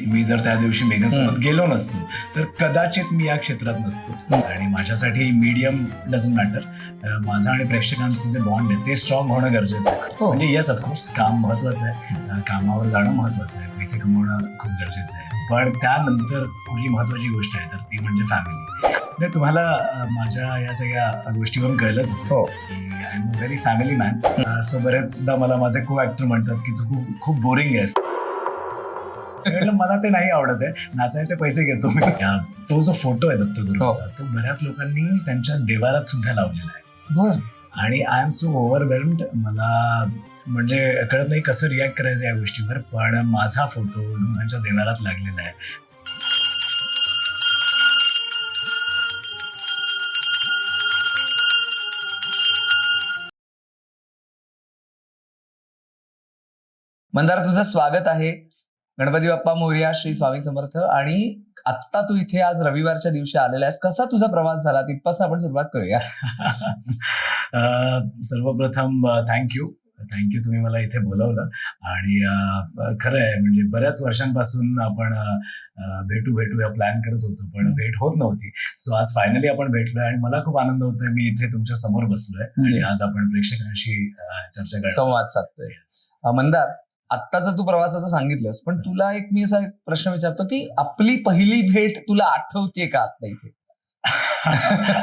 मी जर त्या दिवशी मेघनसोबत गेलो नसतो तर कदाचित मी या क्षेत्रात नसतो. आणि माझ्यासाठी मीडियम डझंट मॅटर. माझा आणि प्रेक्षकांचं जे बॉन्ड आहे ते स्ट्रॉंग होणं गरजेचं आहे. म्हणजे येस ऑफकोर्स काम महत्वाचं आहे, कामावर जाणं महत्वाचं आहे, पैसे कमवणं खूप गरजेचं आहे, पण त्यानंतर कुठली महत्वाची गोष्ट आहे तर ती म्हणजे फॅमिली. म्हणजे तुम्हाला माझ्या या सगळ्या गोष्टीवरून कळलंच असेल की I am a very family man. असं बरेचदा मला माझे को ऍक्टर म्हणतात की तू खूप बोरिंग आहेस. मला ते नाही आवडत आहे. नाचायचे पैसे घेतो मी. तो जो फोटो आहे दत्तगुरूंचा तो बऱ्याच लोकांनी त्यांच्या देवारात सुद्धा लावलेला आहे. आणि आय एम सो ओव्हरवेल्म्ड. मला म्हणजे कळत नाही कसं रिॲक्ट करायचं या गोष्टीवर, पण माझा फोटो लोकांच्या देवारात लागलेला आहे. मंदार, तुझं स्वागत आहे. गणपती बाप्पा मोरया, श्री स्वामी समर्थ. आणि आत्ता तू इथे आज रविवारच्या दिवशी आलेला आहेस. कसा तुझा प्रवास झाला तिथपासून आपण सुरुवात करूया. सर्वप्रथम थँक्यू तुम्ही मला इथे बोलवलं. आणि खरं आहे म्हणजे बऱ्याच वर्षांपासून आपण भेटूया प्लॅन करत होतो, पण भेट होत नव्हती. सो आज फायनली आपण भेटलोय आणि मला खूप आनंद होतोय. मी इथे तुमच्या समोर बसलोय आणि आज आपण प्रेक्षकांशी चर्चा करतो, संवाद साधतोय. मंदार, आत्ताचा तू प्रवासाचं सांगितलंस, पण तुला मी असा एक प्रश्न विचारतो की आपली पहिली भेट तुला आठवते का आता इथे?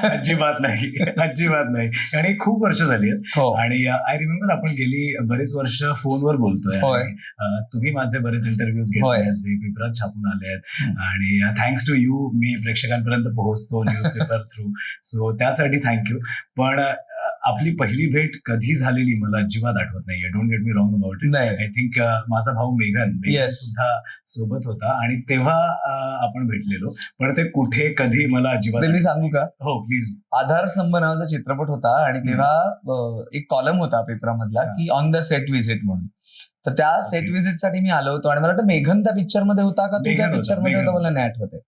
अजिबात नाही. आणि खूप वर्ष झाली आहेत. आणि आय रिमेंबर आपण गेली बरेच वर्ष फोनवर बोलतोय. तुम्ही माझे बरेच इंटरव्ह्यूज घेतले जे पेपरात छापून आले आहेत. आणि थँक्स टू यू मी प्रेक्षकांपर्यंत पोहोचतो न्यूजपेपर थ्रू. सो त्यासाठी थँक्यू. पण आपली पहिली भेट कधी झालेली मला अजिबात आठवत नाहीये. Don't get me wrong about it. I think माझा भाऊ मेघन सुद्धा सोबत होता आणि तेव्हा आपण भेटलेलो, पण ते कुठे कधी मला अजिबात. मी सांगू का? हो प्लीज. आधार स्तंभ नावाचा चित्रपट होता आणि तेव्हा एक कॉलम होता पेपरामधला की ऑन द सेट व्हिजिट म्हणून. तर त्या सेट व्हिजिट साठी मी आलो होतो आणि मला वाटतं मेघन त्या पिक्चर मध्ये होता का तू त्या पिक्चर मध्ये होता मला नाही आठवत आहे.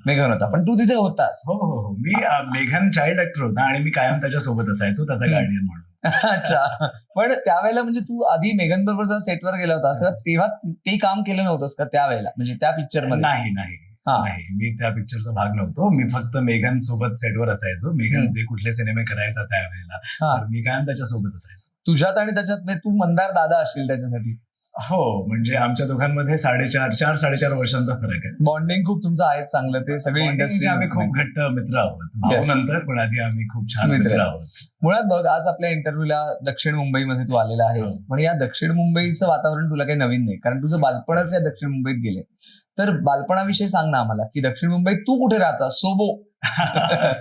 मेघन होता, पण तू तिथे होतास. हो. मी मेघन चाइल्ड ऍक्टर होता आणि मी कायम त्याच्या सोबत असायचो, त्याचा गार्डियन म्हणून. अच्छा. पण त्यावेळेला म्हणजे तू आधी मेघन बरोबर जेव्हा सेटवर गेला होतास तेव्हा ते काम केलं नव्हतंस का त्यावेळेला, म्हणजे त्या पिक्चर मध्ये? नाही, मी त्या पिक्चरचा भाग नव्हतो. मी फक्त मेघन सोबत सेटवर असायचो. मेघन जे कुठले सिनेमे करायचा त्यावेळेला मी कायम त्याच्या सोबत असायचो. तुझ्यात आणि त्याच्यात तू मंदार दादा असशील त्याच्यासाठी. हो, म्हणजे आमच्या दोघांमध्ये 4.5 वर्षांचा फरक आहे. बॉन्डिंग खूप तुमचं आहे चांगलं. ते सगळी इंडस्ट्री आम्ही खूप घट्ट मित्र आहोत. भाऊ नंतर, पण आधी आम्ही खूप छान मित्र आहोत. मुळात बघ, आज आपल्या इंटरव्ह्यूला दक्षिण मुंबईमध्ये तू आलेला आहेस, पण या दक्षिण मुंबईचं वातावरण तुला काही नवीन नाही, कारण तुझं बालपणच या दक्षिण मुंबईत गेले. तर बालपणाविषयी सांग ना आम्हाला की दक्षिण मुंबईत तू कुठे राहतास?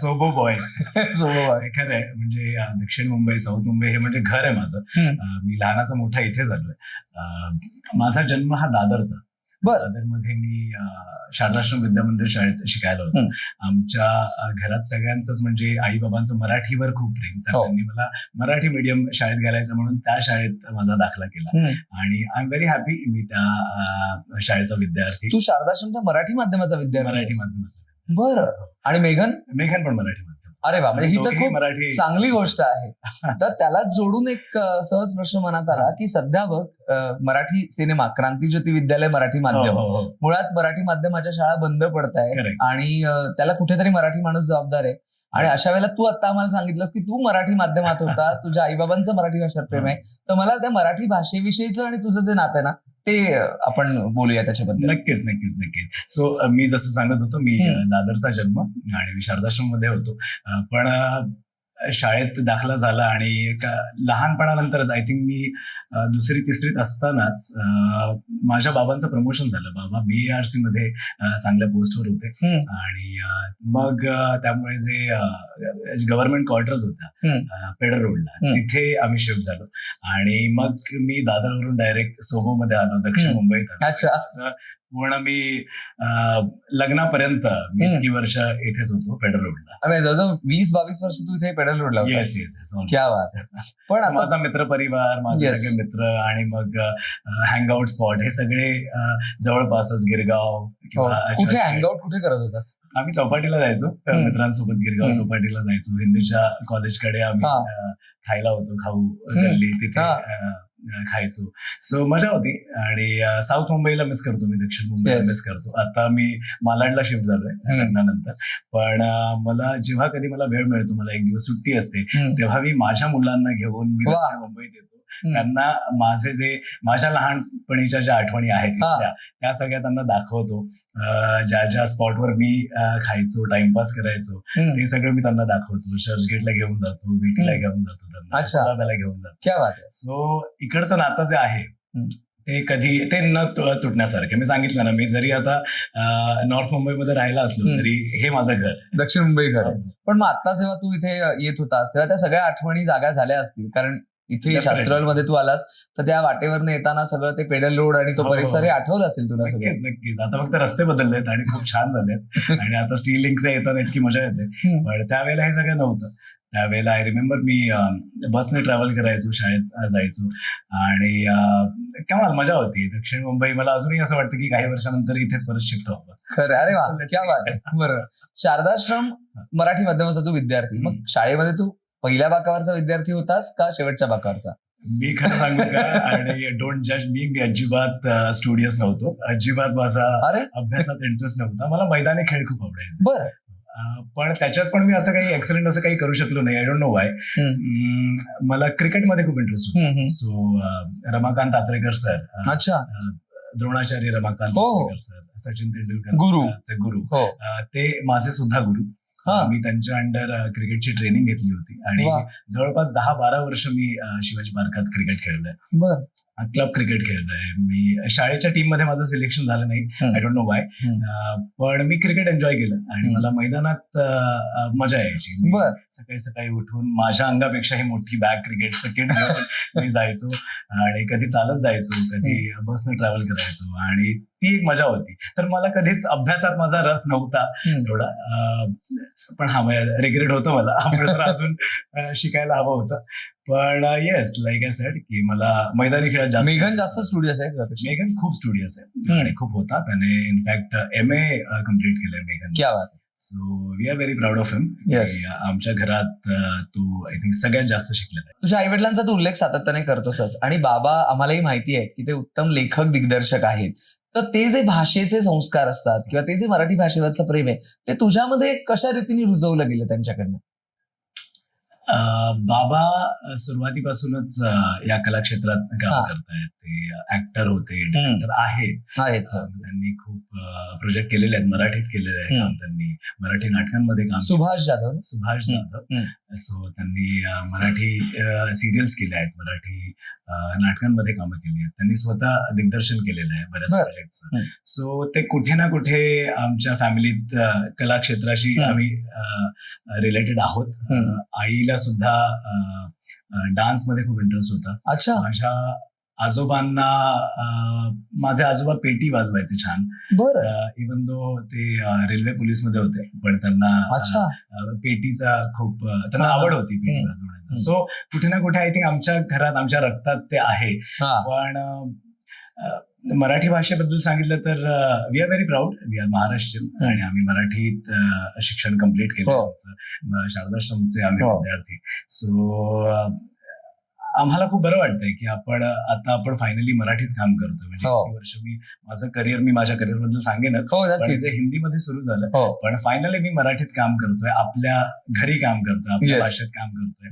सोबो बॉय. खरं आहे. म्हणजे दक्षिण मुंबई, साऊथ मुंबई हे म्हणजे घर आहे माझं. मी लहानाचा मोठा इथे झालोय. माझा जन्म हा दादरचा. दादरमध्ये मी शारदाश्रम विद्या मंदिर शाळेत शिकायला होतो. आमच्या घरात सगळ्यांचंच म्हणजे आई बाबांचं मराठीवर खूप प्रेम, तर त्यांनी मला मराठी मीडियम शाळेत घालायचं म्हणून त्या शाळेत माझा दाखला केला आणि आय एम व्हेरी हॅपी मी त्या शाळेचा विद्यार्थी. तू शारदाश्रमच्या मराठी माध्यमाचा विद्यार्थी? मराठी माध्यमाचा. बरं. आणि मेघन पण मराठी माध्यम. अरे वा, म्हणजे ही तर खूप चांगली गोष्ट आहे. तर त्याला जोडून एक सहज प्रश्न मनात आला की सध्या बघ मराठी सिनेमा क्रांतीज्योती विद्यालय मराठी माध्यम, मुळात मराठी माध्यमाच्या शाळा बंद पडत आहे आणि त्याला कुठेतरी मराठी माणूस जबाबदार आहे. आणि अशा वेळेला तू आता आम्हाला सांगितलंस की तू मराठी माध्यमात होतास, तुझ्या आईबाबांचं मराठी भाषेत प्रेम आहे, तर मला त्या मराठी भाषेविषयीचं आणि तुझं जे नातं आहे ना ते आपण बोलूया त्याच्याबद्दल. नक्कीच. सो मी जसं सांगत होतो, मी दादरचा जन्म आणि मी शारदाश्रम मध्ये होतो. पण शाळेत दाखला झाला आणि लहानपणानंतरच आय थिंक मी 2री-3रीत असतानाच माझ्या बाबांचं प्रमोशन झालं. बाबा BARC मध्ये चांगल्या पोस्टवर होते आणि मग त्यामुळे जे गव्हर्नमेंट क्वार्टर्स होत्या पेडर रोडला, तिथे आम्ही शिफ्ट झालो आणि मग मी दादरवरून डायरेक्ट सोबो मध्ये आलो, दक्षिण मुंबईत. अच्छा. पूर्ण मी लग्नापर्यंत मी इतकी वर्ष इथेच होतो पेडर रोडला. जवळजवळ 20-22 वर्ष तू इथे पेडर रोडला होता. येस. क्या बात आहे. पण माझा मित्र परिवार, माझे सगळे मित्र आणि मग हँगआउट स्पॉट हे सगळे जवळपासच गिरगाव किंवा. कुठे हँगआउट कुठे करत होतास? आम्ही चौपाटीला जायचो मित्रांसोबत. गिरगाव चौपाटीला जायचो. हिंदीच्या कॉलेजकडे आम्ही खायला होतो, खाऊ गल्ली तिथे खायचो. सो मजा होती. आणि साऊथ मुंबईला मिस करतो मी, दक्षिण मुंबईला Yes. मिस करतो. आता मी मालाडला शिफ्ट झालोय लग्नानंतर. पण मला जेव्हा कधी मला वेळ मिळतो, मला एक दिवस सुट्टी असते, तेव्हा मी माझ्या मुलांना घेऊन मी दक्षिण मुंबईत येतो. त्यांना माझ्या लहानपणीच्या ज्या आठवणी आहेत त्या सगळ्या त्यांना दाखवतो. ज्या ज्या स्पॉटवर मी खायचो, टाइमपास करायचो, ते सगळं मी त्यांना दाखवतो. चर्चगेटला घेऊन जातो, बीटला घेऊन जातो, त्यांना घेऊन जातो. सो इकडचं नातं जे आहे ते न तुटण्यासारखं. मी सांगितलं ना, मी जरी आता नॉर्थ मुंबईमध्ये राहिला असलो तरी हे माझं घर, दक्षिण मुंबई घर. पण मग आता जेव्हा तू इथे येत होतास तेव्हा त्या सगळ्या आठवणी जागा झाल्या असतील, कारण इथे शास्त्रलमध्ये तू आलास तर त्या वाटेवरनं येताना सगळं ते पेडल रोड आणि तो परिसर हे आठवलं असेल तुला सगळं. नक्कीच. आता फक्त रस्ते बदललेत आणि खूप छान झालेत. आणि आता सी लिंकला येताना इतकी मजा येते. पण त्यावेळेला हे सगळं नव्हतं. त्यावेळेला आय रिमेंबर मी बसने ट्रॅव्हल करायचो, शाळेत जायचो आणि कमाल मजा होती. दक्षिण मुंबई मला अजूनही असं वाटतं की काही वर्षानंतर इथेच परत शिफ्ट व्हावं. खरं. अरे वा, क्या बात आहे. बरं, शारदाश्रम मराठी माध्यमाचा तू विद्यार्थी, मग शाळेमध्ये तू पहिल्या बाकावरचा विद्यार्थी होतास का शेवटच्या बाकावरचा? मी खरं सांगू का, आणि डोंट जज मी अजिबात स्टुडियस नव्हतो. अजिबात माझा अभ्यासात इंटरेस्ट नव्हता. मला मैदानी खेळ खूप आवडायचे. बरं. पण त्याच्यात पण मी असं काही एक्सलेंट असं काही करू शकलो नाही. I don't know Y. मला क्रिकेटमध्ये खूप इंटरेस्ट होता. सो रमाकांत आचरेकर सर, अच्छा, द्रोणाचार्य रमाकांत आचरेकर सर, सचिन तेंडुलकर गुरु, ते माझे सुद्धा गुरु. मी त्यांच्या अंडर क्रिकेटची ट्रेनिंग घेतली होती आणि जवळपास 10-12 वर्ष मी शिवाजी पार्कात क्रिकेट खेळलोय. क्लब क्रिकेट खेळलोय मी. शाळेच्या टीम मध्ये माझं सिलेक्शन झालं नाही, आय डोंट नो वाय. पण मी क्रिकेट एन्जॉय केलं आणि मला मैदानात मजा यायची. सकाळी सकाळी उठून माझ्या अंगापेक्षाही मोठी बॅग क्रिकेटचं किट घेऊन मी जायचो आणि कधी चालत जायचो, कधी बसने ट्रॅव्हल करायचो आणि ती एक मजा होती. तर मला कधीच अभ्यासात माझा रस नव्हता एवढा. पण रिग्रेट होतं मला, आपण अजून शिकायला हवं होतं. पण येस, लाईक आय सेड की मला मैदानी खेळात मेघन जास्त स्टुडियस आहे. मेघन खूप स्टुडियस आहे आणि खूप होता. त्याने इनफॅक्ट MA कम्प्लीट केलंय मेघन. क्या बात आहे. So we are very proud of him. आमच्या घरात तो आय थिंक सगळ्यात जास्त शिकलेला आहे. तुझ्या आई वडिलांचा तू उल्लेख सातत्याने करतोसच आणि बाबा आम्हालाही माहिती आहे की ते उत्तम लेखक दिग्दर्शक आहेत. तर ते जे भाषेचे संस्कार असतात किंवा ते जे मराठी भाषेवरचं प्रेम आहे ते तुझ्यामध्ये कशा रीतीने रुजवलं गेलं त्यांच्याकडनं? बाबा सुरुवातीपासूनच या कलाक्षेत्रात काम करतायत. ते ऍक्टर होते, डायरेक्टर आहेत. त्यांनी खूप प्रोजेक्ट केलेले आहेत, मराठीत केलेले आहे काम. त्यांनी मराठी नाटकांमध्ये काम. सुभाष जाधव. सो त्यांनी मराठी सिरियल्स केल्या आहेत, मराठी नाटकांमध्ये कामं केली आहेत. त्यांनी स्वतः दिग्दर्शन केलेलं आहे बऱ्याच प्रोजेक्टचं. सो ते कुठे ना कुठे आमच्या फॅमिलीत कलाक्षेत्राशी आम्ही रिलेटेड आहोत. आईला सुद्धा डान्स मध्ये खूप इंटरेस्ट होता. अच्छा. माझ्या आजोबांना, माझे आजोबा पेटी वाजवायचे छान. इवन दो ते रेल्वे पोलीस मध्ये होते, पण त्यांना पेटीचा खूप त्यांना आवड होती पेटी वाजवण्याचा. सो कुठे ना कुठे आय थिंक आमच्या घरात, आमच्या रक्तात ते आहे. पण मराठी भाषेबद्दल सांगितलं तर we are very proud. We are Maharashtrian आणि आम्ही मराठीत शिक्षण कम्प्लीट केलं. शारदाश्रमचे आम्ही विद्यार्थी. सो आम्हाला खूप बरं वाटतंय की आपण फायनली मराठीत काम करतोय. म्हणजे किती वर्ष मी माझ्या करिअरबद्दल सांगेनच, हिंदीमध्ये सुरू झालं, पण फायनली मी मराठीत काम करतोय, आपल्या घरी काम करतोय, आपल्या भाषेत काम करतोय.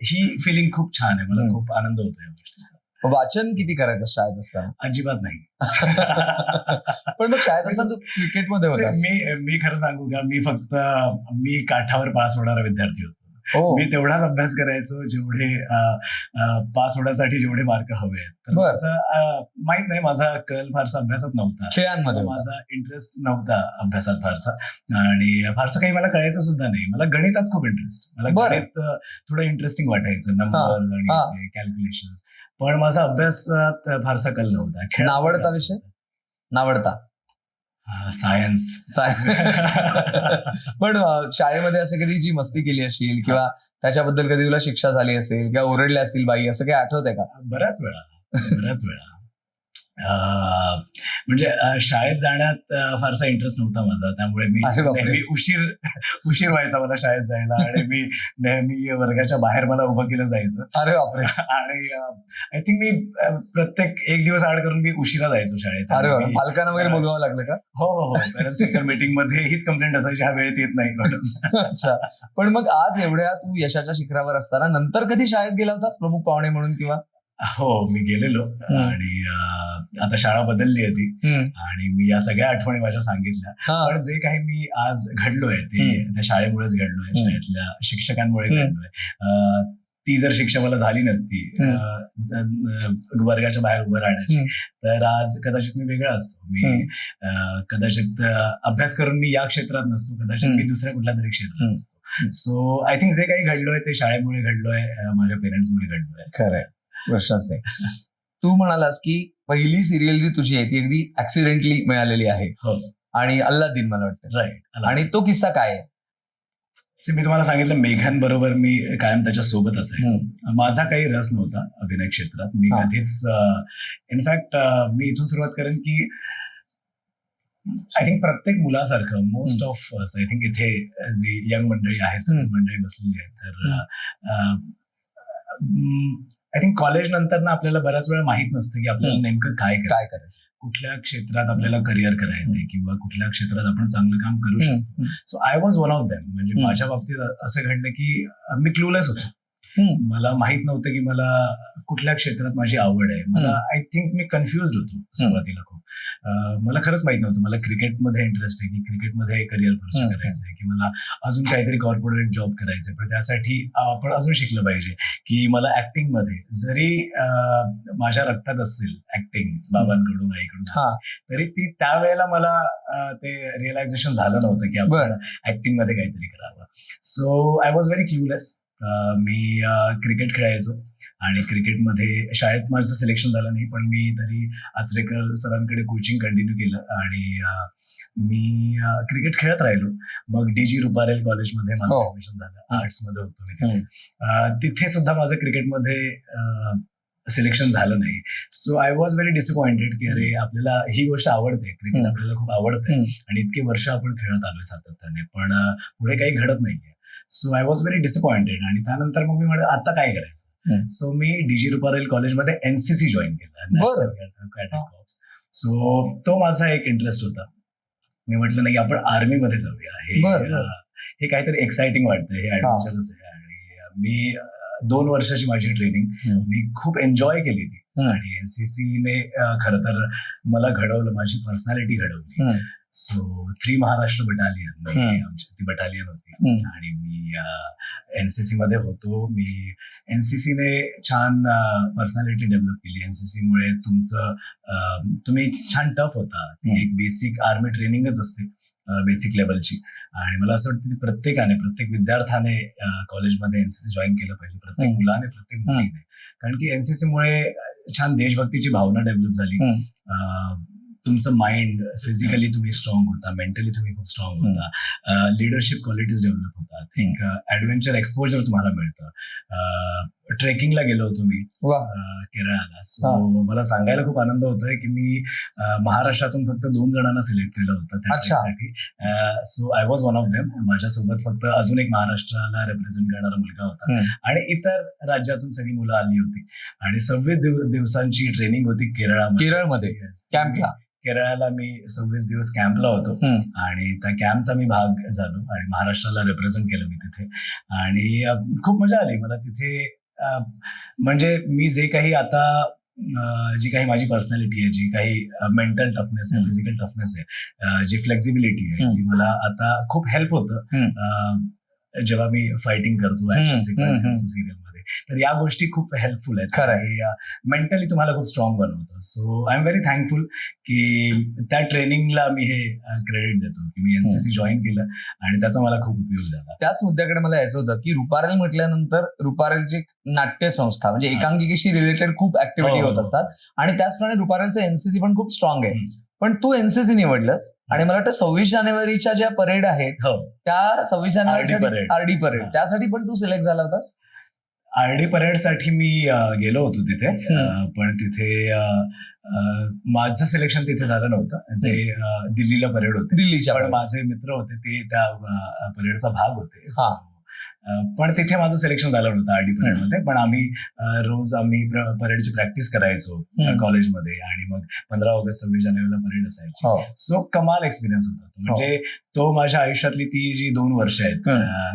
ही फिलिंग खूप छान आहे. मला खूप आनंद होतोय या गोष्टीचा. वाचन किती करायचं शाळेत असताना? अजिबात नाही. पण मग शाळेत असताना तू क्रिकेटमध्ये होतास? मी खरं सांगू का, मी काठावर पास होणारा विद्यार्थी होतो. मी तेवढाच अभ्यास करायचो जेवढे पास होण्यासाठी जेवढे मार्क हवे. माहित नाही, माझा कल फारसा अभ्यासात नव्हता, खेळांमध्ये माझा इंटरेस्ट नव्हता अभ्यासात फारसा, आणि फारसं काही मला कळायचं सुद्धा नाही. मला गणितात खूप इंटरेस्ट, मला गणित थोडं इंटरेस्टिंग वाटायचं, नंबर आणि कॅल्क्युलेशन. पण माझा अभ्यासात फारसा कल नव्हता. आवडता विषय? नावडता सायन्स. पण शाळेमध्ये असं कधी जी मस्ती केली असेल किंवा त्याच्याबद्दल कधी तुला शिक्षा झाली असेल किंवा ओरडले असतील बाई, असं काही आठवतंय का? बऱ्याच वेळा. म्हणजे शाळेत जाण्यात फारसा इंटरेस्ट नव्हता माझा, त्यामुळे मी अरे बापरे. नेहमी उशीर व्हायचा मला शाळेत जायला, आणि मी नेहमी वर्गाच्या बाहेर मला उभं केलं जायचं. अरे बापरे. आणि आय थिंक मी प्रत्येक एक दिवस आड करून मी उशिरा जायचो शाळेत. अरे बाबा, पालकांना वगैरे बोलवावं लागलं का? हो हो हो, पॅरेंट्स टीचर मीटिंग मध्ये हीच कंप्लेंट असायची, हा वेळेत येत नाही म्हणून. अच्छा, पण मग आज एवढ्या तू यशाच्या शिखरावर असताना नंतर कधी शाळेत गेला होतास प्रमुख पाहुणे म्हणून किंवा? हो, मी गेलेलो, आणि आता शाळा बदलली होती, आणि मी या सगळ्या आठवणी माझ्या सांगितल्या. पण जे काही मी आज घडलोय ते त्या शाळेमुळेच घडलोय, शाळेतल्या शिक्षकांमुळे घडलोय. ती जर शिक्षा मला झाली नसती वर्गाच्या बाहेर उभं राहण्याची, तर आज कदाचित मी वेगळा असतो. मी कदाचित अभ्यास करून मी या क्षेत्रात नसतो, कदाचित मी दुसऱ्या कुठल्या तरी क्षेत्रात असतो. सो आय थिंक जे काही घडलोय ते शाळेमुळे घडलोय, माझ्या पेरेंट्समुळे घडलोय. खरंय, प्रश्नच नाही. तू म्हणालास की पहिली सिरियल जी तुझी आहे ती अगदी ऍक्सिडेंटली मिळालेली आहे, आणि अल्लादीन मला वाटतं, राईट. आणि तो किस्सा काय आहे? मी तुम्हाला सांगितलं, मेघांबरोबर मी कायम त्याच्या सोबत असायचो. माझा काही रस नव्हता अभिनय क्षेत्रात. मी कधीच, इनफॅक्ट मी इथून सुरुवात करेन की आय थिंक प्रत्येक मुलासारखं मोस्ट ऑफ आय थिंक इथे जी यंग मंडळी आहेत, मंडळी बसलेली आहेत, तर आय थिंक कॉलेज नंतर ना आपल्याला बऱ्याच वेळा माहित नसतं की आपल्याला नेमकं काय करायचं, कुठल्या क्षेत्रात आपल्याला करिअर करायचंय, किंवा कुठल्या क्षेत्रात आपण चांगलं काम करू शकतो. So I was one of them. म्हणजे माझ्या बाबतीत असं घडलं की मी क्लूलेस होतो. मला माहित नव्हतं की मला कुठल्या क्षेत्रात माझी आवड आहे. मला आय थिंक मी कन्फ्युज होतो सुरुवातीला खूप. मला खरंच माहित नव्हतं मला क्रिकेटमध्ये इंटरेस्ट आहे, की क्रिकेटमध्ये करिअर परस्यू करायचंय, की मला अजून काहीतरी कॉर्पोरेट जॉब करायचंय. पण त्यासाठी आपण अजून शिकलं पाहिजे की मला ऍक्टिंग मध्ये जरी माझ्या रक्तात असेल ऍक्टिंग, बाबांकडून आईकडून, तरी ती त्यावेळेला मला ते रिअलायझेशन झालं नव्हतं की आपण ऍक्टिंग मध्ये काहीतरी करावं. So I was very clueless. Me cricket खेळायचो, आणि क्रिकेटमध्ये शाळेत माझं सिलेक्शन झालं नाही, पण मी तरी आचरेकर सरांकडे कोचिंग कंटिन्यू केलं, आणि मी क्रिकेट खेळत राहिलो. मग DG रुपारेल कॉलेजमध्ये माझं ऍडमिशन झालं, आर्ट्स मध्ये होतो मी. तिथे सुद्धा माझं क्रिकेटमध्ये सिलेक्शन झालं नाही. So I was very disappointed की अरे, आपल्याला ही गोष्ट आवडते, क्रिकेट आपल्याला खूप आवडते, आणि इतकी वर्ष आपण खेळत आलोय सातत्याने, पण पुढे काही घडत नाहीये. So I was very disappointed. आणि त्यानंतर मग मी म्हटलं आता काय करायचं. सो मी DG रुपारेल कॉलेजमध्ये NCC जॉईन केलं. सो तो माझा एक इंटरेस्ट होता. मी म्हटलं नाही, आपण आर्मीमध्ये जाऊया, हे काहीतरी एक्साइटिंग वाटतं, हे ऍडव्हेंचरस आहे. आणि मी 2 वर्षाची माझी ट्रेनिंग मी खूप एन्जॉय केली ती, आणि NCC ने खरं तर मला घडवलं, माझी पर्सनॅलिटी घडवली. सो 3 महाराष्ट्र बटालियन आमची ती बटालियन होती, आणि मी NCC मध्ये होतो. मी NCC ने छान पर्सनॅलिटी डेव्हलप केली. NCC मुळे तुम्ही छान टफ होता. एक बेसिक आर्मी ट्रेनिंगच असते बेसिक लेवलची, आणि मला असं वाटतं की प्रत्येक विद्यार्थ्याने कॉलेजमध्ये NCC जॉईन केलं पाहिजे, प्रत्येक मुलाने, प्रत्येक मुलीने. कारण की NCC मुळे छान देशभक्तीची भावना डेव्हलप झाली. तुमचं माइंड फिजिकली तुम्ही स्ट्रॉंग होता, मेंटली तुम्ही खूप स्ट्रॉंग होता, लिडरशिप क्वालिटीज डेव्हलप होतात, एक ऍडव्हेंचर एक्सपोजर तुम्हाला मिळतं. ट्रेकिंगला गेलो होतो मी केरळला. सो मला सांगायला खूप आनंद होतोय की मी महाराष्ट्रातून फक्त 2 जणांना सिलेक्ट केलं होतं त्या ट्रेकसाठी. So I was one of them. माझ्यासोबत फक्त अजून एक महाराष्ट्राला रिप्रेझेंट करणारा मुलगा होता, आणि इतर राज्यातून सगळी मुलं आली होती, आणि 26 दिवसांची ट्रेनिंग होती केरळमध्ये कॅम्पला. केरळला मी 26 दिवस कॅम्पला होतो, आणि त्या कॅम्पचा मी भाग झालो, आणि महाराष्ट्राला रिप्रेझेंट केलं मी तिथे, आणि खूप मजा आली मला तिथे. म्हणजे मी जे काही आता जी काही माझी पर्सनॅलिटी आहे, जी काही मेंटल टफनेस आहे, फिजिकल टफनेस आहे, जी फ्लेक्झिबिलिटी आहे, जी मला आता खूप हेल्प होतं जेव्हा मी फायटिंग करतो, ऍक्शन सिक्वेन्स करतो सिरियलमध्ये. तर या गोष्टी खूप हेल्पफुल आहेत, मेंटली तुम्हाला खूप स्ट्रॉंग बनवतं. So I am very thankful की त्या ट्रेनिंगला मी हे क्रेडिट देतो की मी NCC जॉईन केलं, आणि त्याचा मला खूप उपयोग झाला. त्याच मुद्द्याकडे मला यायचं होतं की रुपारेल म्हटल्यानंतर रुपारेलची नाट्य संस्था, म्हणजे एकांकिकेशी रिलेटेड खूप ऍक्टिव्हिटी होत असतात, आणि त्याचप्रमाणे रुपारेलचं NCC पण खूप स्ट्रॉंग आहे. पण तू NCC निवडलंस, आणि मला वाटतं 26 जानेवारीच्या ज्या परेड आहेत त्या 26 जानेवारीसाठी RD परेड, त्यासाठी पण तू सिलेक्ट झाला होतास. RD परेडसाठी मी गेलो होतो तिथे, पण तिथे माझं सिलेक्शन तिथे झालं नव्हतं. जे दिल्लीला परेड होते, दिल्लीच्या पण माझे मित्र होते ते त्या परेडचा भाग होते. पण तिथे माझं सिलेक्शन झालं नव्हतं RD परेडमध्ये. पण आम्ही परेडची प्रॅक्टिस करायचो कॉलेजमध्ये, आणि मग 15 ऑगस्ट 26 जानेवारीला परेड असायची. सो कमाल एक्सपिरियन्स होता. म्हणजे तो माझ्या आयुष्यातली ती जी 2 वर्ष आहेत